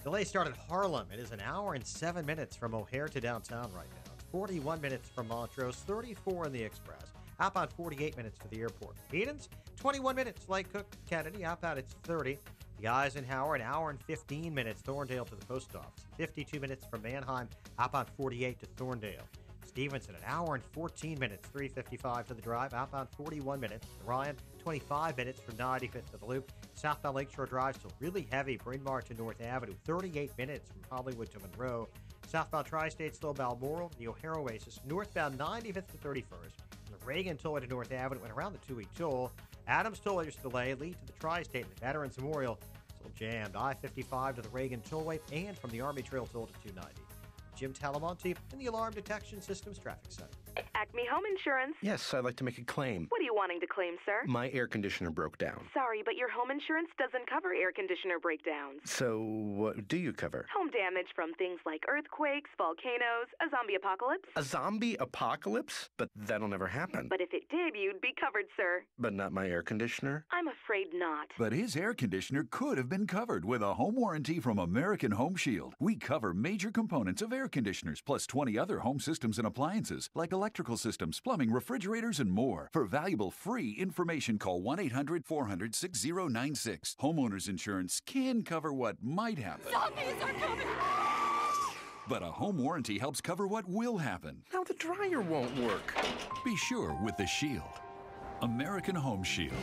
Delay started Harlem. It is an hour and 7 minutes from O'Hare to downtown right now. 41 minutes from Montrose, 34 in the Express. Outbound 48 minutes to the airport. Edens, 21 minutes. Lake Cook, Kennedy. Outbound it's 30. The Eisenhower, an hour and 15 minutes. Thorndale to the post office. 52 minutes from Mannheim. Outbound 48 to Thorndale. Stevenson, an hour and 14 minutes, 3:55 to the drive. Outbound, 41 minutes. Ryan, 25 minutes from 95th to the Loop. Southbound Lakeshore Drive, still really heavy. Bryn Mawr to North Avenue, 38 minutes from Hollywood to Monroe. Southbound Tri-State, still Balmoral, the O'Hare Oasis. Northbound 95th to 31st. From the Reagan Tollway to North Avenue and around the two-week toll. Adams Tollway, there's a delay. Lead to the Tri-State and the Veterans Memorial. Still jammed. I-55 to the Reagan Tollway and from the Army Trail Toll to 290. Jim Talamonte in the Alarm Detection Systems Traffic Center. Acme Home Insurance. Yes, I'd like to make a claim. What are you wanting to claim, sir? My air conditioner broke down. Sorry, but your home insurance doesn't cover air conditioner breakdowns. So what do you cover? Home damage from things like earthquakes, volcanoes, a zombie apocalypse. A zombie apocalypse? But that'll never happen. But if it did, you'd be covered, sir. But not my air conditioner? I'm afraid not. But his air conditioner could have been covered with a home warranty from American Home Shield. We cover major components of air conditioners, plus 20 other home systems and appliances, like electrical systems, plumbing, refrigerators, and more. For valuable free information, call 1-800-400-6096. Homeowners insurance can cover what might happen. Zombies are coming! But a home warranty helps cover what will happen. Now the dryer won't work. Be sure with the Shield. American Home Shield.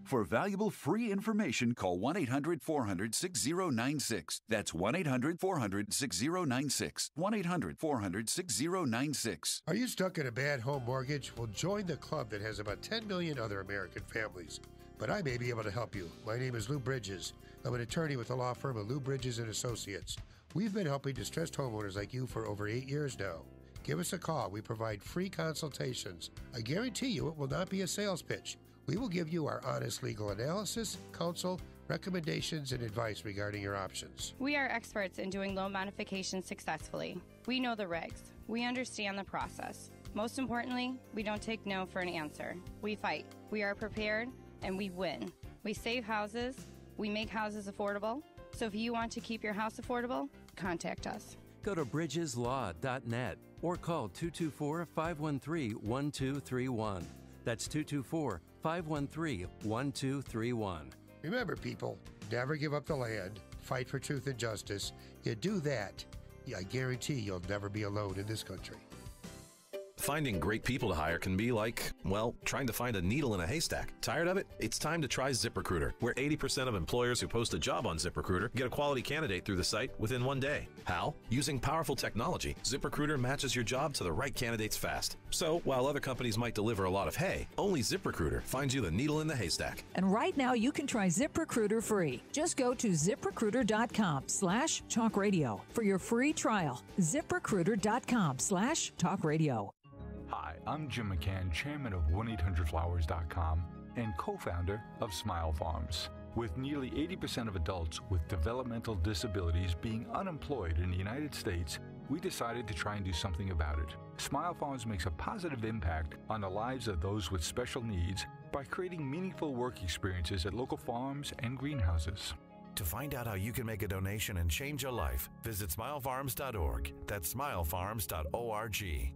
For valuable free information, call 1-800-400-6096. That's 1-800-400-6096. 1-800-400-6096. Are you stuck in a bad home mortgage? Well, join the club that has about 10 million other American families. But I may be able to help you. My name is Lou Bridges. I'm an attorney with the law firm of Lou Bridges & Associates. We've been helping distressed homeowners like you for over 8 years now. Give us a call. We provide free consultations. I guarantee you it will not be a sales pitch. We will give you our honest legal analysis, counsel, recommendations, and advice regarding your options. We are experts in doing loan modifications successfully. We know the regs. We understand the process. Most importantly, we don't take no for an answer. We fight. We are prepared, and we win. We save houses. We make houses affordable. So if you want to keep your house affordable, contact us. Go to bridgeslaw.net or call 224-513-1231. That's 224-513-1231. Remember, people, never give up the land. Fight for truth and justice. You do that, I guarantee you'll never be alone in this country. Finding great people to hire can be like, well, trying to find a needle in a haystack. Tired of it? It's time to try ZipRecruiter, where 80% of employers who post a job on ZipRecruiter get a quality candidate through the site within one day. How? Using powerful technology, ZipRecruiter matches your job to the right candidates fast. So, while other companies might deliver a lot of hay, only ZipRecruiter finds you the needle in the haystack. And right now, you can try ZipRecruiter free. Just go to ZipRecruiter.com/talkradio for your free trial. ZipRecruiter.com/talkradio. Hi, I'm Jim McCann, chairman of 1-800-Flowers.com and co-founder of Smile Farms. With nearly 80% of adults with developmental disabilities being unemployed in the United States, we decided to try and do something about it. Smile Farms makes a positive impact on the lives of those with special needs by creating meaningful work experiences at local farms and greenhouses. To find out how you can make a donation and change your life, visit smilefarms.org. That's smilefarms.org.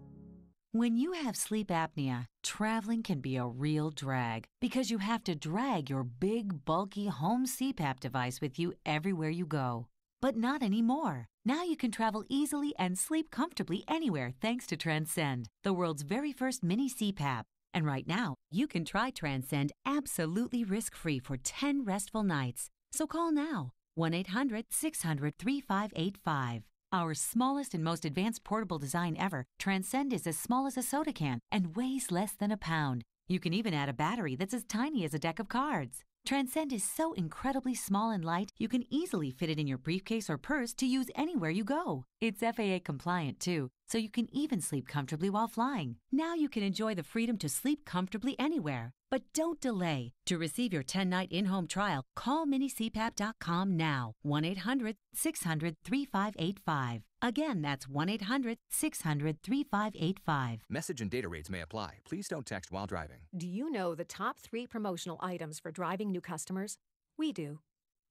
When you have sleep apnea, traveling can be a real drag because you have to drag your big, bulky home CPAP device with you everywhere you go. But not anymore. Now you can travel easily and sleep comfortably anywhere thanks to Transcend, the world's very first mini CPAP. And right now, you can try Transcend absolutely risk-free for 10 restful nights. So call now, 1-800-600-3585. Our smallest and most advanced portable design ever, Transcend is as small as a soda can and weighs less than a pound. You can even add a battery that's as tiny as a deck of cards. Transcend is so incredibly small and light, you can easily fit it in your briefcase or purse to use anywhere you go. It's FAA compliant too, so you can even sleep comfortably while flying. Now you can enjoy the freedom to sleep comfortably anywhere. But don't delay. To receive your 10-night in-home trial, call minicpap.com now. 1-800-600-3585. Again, that's 1-800-600-3585. Message and data rates may apply. Please don't text while driving. Do you know the top 3 promotional items for driving new customers? We do.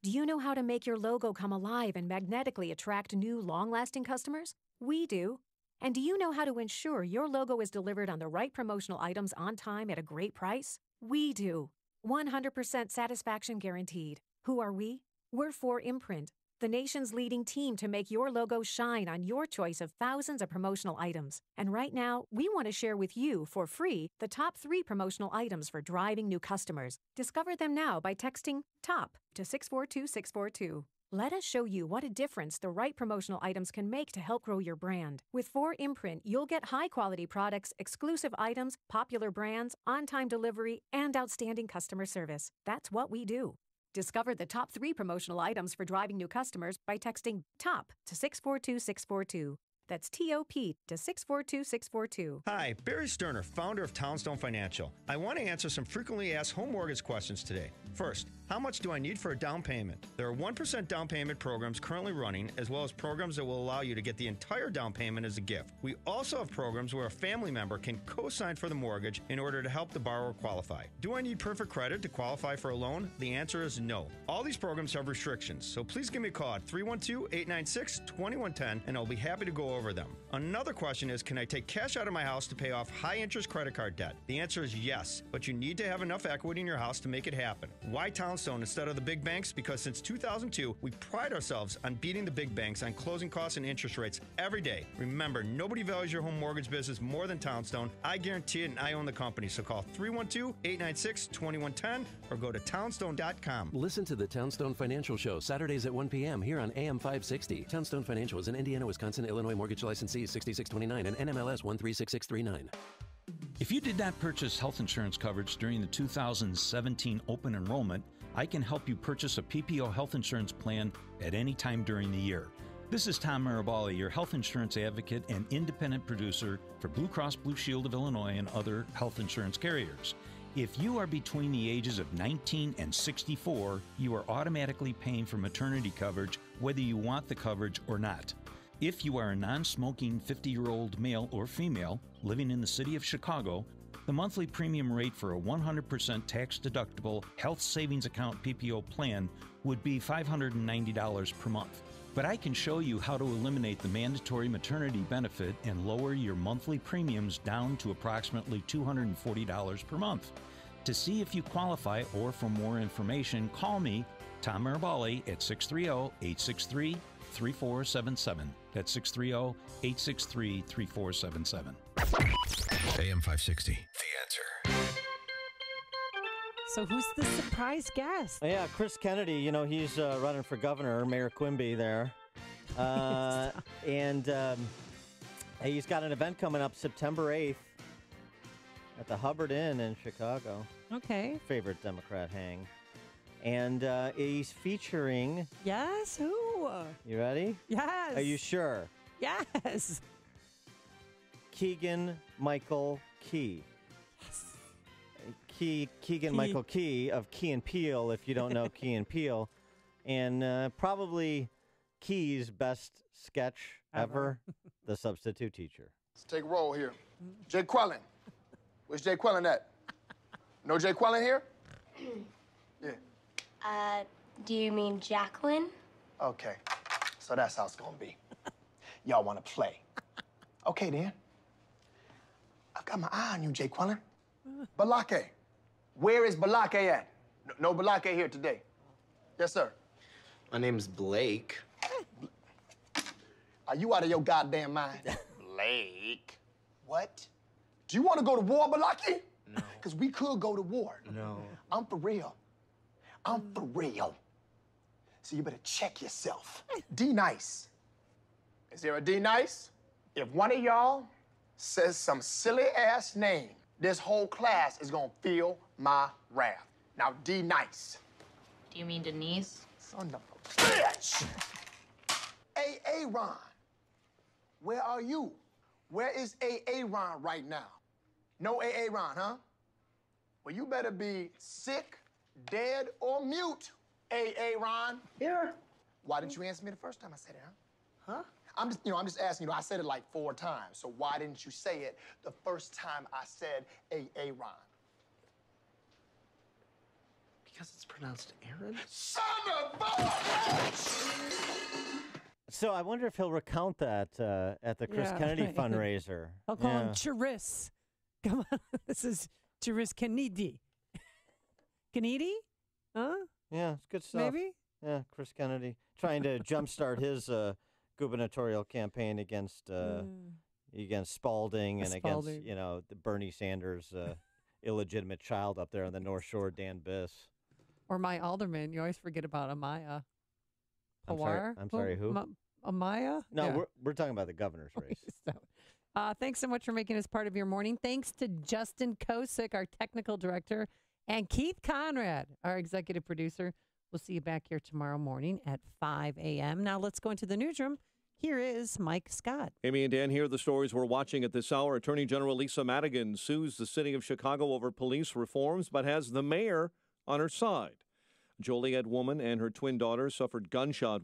Do you know how to make your logo come alive and magnetically attract new, long-lasting customers? We do. And do you know how to ensure your logo is delivered on the right promotional items on time at a great price? We do. 100% satisfaction guaranteed. Who are we? We're 4imprint. the nation's leading team to make your logo shine on your choice of thousands of promotional items. And right now, we want to share with you, for free, the top 3 promotional items for driving new customers. Discover them now by texting TOP to 642-642. Let us show you what a difference the right promotional items can make to help grow your brand. With 4 Imprint, you'll get high-quality products, exclusive items, popular brands, on-time delivery, and outstanding customer service. That's what we do. Discover the top 3 promotional items for driving new customers by texting TOP to 642-642. That's TOP to 642-642. Hi, Barry Sterner, founder of Townstone Financial. I want to answer some frequently asked home mortgage questions today. First, how much do I need for a down payment? There are 1% down payment programs currently running, as well as programs that will allow you to get the entire down payment as a gift. We also have programs where a family member can co-sign for the mortgage in order to help the borrower qualify. Do I need perfect credit to qualify for a loan? The answer is no. All these programs have restrictions, so please give me a call at 312-896-2110, and I'll be happy to go over them. Another question is, can I take cash out of my house to pay off high-interest credit card debt? The answer is yes, but you need to have enough equity in your house to make it happen. Why Townstone instead of the big banks? Because since 2002, we pride ourselves on beating the big banks on closing costs and interest rates every day. Remember, nobody values your home mortgage business more than Townstone. I guarantee it, and I own the company. So call 312-896-2110 or go to townstone.com. Listen to the Townstone Financial Show, Saturdays at 1 p.m. here on AM 560. Townstone Financial is an Indiana, Wisconsin, Illinois mortgage licensee 6629 and NMLS 136639. If you did not purchase health insurance coverage during the 2017 open enrollment, I can help you purchase a PPO health insurance plan at any time during the year. This is Tom Marabali, your health insurance advocate and independent producer for Blue Cross Blue Shield of Illinois and other health insurance carriers. If you are between the ages of 19 and 64, you are automatically paying for maternity coverage whether you want the coverage or not. If you are a non-smoking 50-year-old male or female living in the city of Chicago, the monthly premium rate for a 100% tax-deductible health savings account PPO plan would be $590 per month. But I can show you how to eliminate the mandatory maternity benefit and lower your monthly premiums down to approximately $240 per month. To see if you qualify or for more information, call me, Tom Marabali, at 630-863-3477. That's 630-863-3477. AM 560, The Answer. So who's the surprise guest? Yeah, Chris Kennedy. You know, he's running for governor, Mayor Quimby there. And he's got an event coming up September 8th at the Hubbard Inn in Chicago. Okay. Favorite Democrat hang. And he's featuring... Yes, who? You ready? Yes. Are you sure? Yes. Keegan-Michael Key. Yes. Keegan-Michael Key of Key and Peele, if you don't know Key and Peele. And probably Key's best sketch ever, The Substitute Teacher. Let's take a roll here. Jay Quellen. Where's Jay Quellen at? No Jay Quellen here? Yeah. Do you mean Jacqueline? Okay, so that's how it's gonna be. Y'all wanna play. Okay, then. I've got my eye on you, Jay Quellen. Balake. Where is Balake at? No Balake here today. Yes, sir. My name's Blake. Are you out of your goddamn mind? Blake. What? Do you want to go to war, Balake? No. Because we could go to war. No. I'm for real. I'm for real. So you better check yourself. D-Nice. Is there a D-Nice? If one of y'all says some silly-ass name, this whole class is gonna feel my wrath. Now, D-Nice. Do you mean Denise? Son of a bitch! A.A. Ron, where are you? Where is A.A. Ron right now? No A.A. Ron, huh? Well, you better be sick, dead, or mute, A.A. Ron. Here. Why didn't you answer me the first time I said it, huh? I'm just asking, I said it like 4 times, so why didn't you say it the first time I said A.A. Ron? Because it's pronounced Aaron? Son of a bitch! So I wonder if he'll recount that at the Chris Kennedy fundraiser. I'll call him Chiris. Come on, this is Chiris Kennedy. Kennedy? Huh? Yeah, it's good stuff. Maybe? Yeah, Chris Kennedy. trying to jumpstart his gubernatorial campaign against Spalding and against, the Bernie Sanders illegitimate child up there on the North Shore, Dan Biss. Or my alderman. You always forget about Amaya. I'm sorry, who? Amaya? No, Yeah. we're talking about the governor's race. Thanks so much for making us part of your morning. Thanks to Justin Kosick, our technical director, and Keith Conrad, our executive producer. We'll see you back here tomorrow morning at 5 a.m. Now let's go into the newsroom. Here is Mike Scott. Amy and Dan, here are the stories we're watching at this hour. Attorney General Lisa Madigan sues the city of Chicago over police reforms, but has the mayor on her side. Joliet woman and her twin daughter suffered gunshot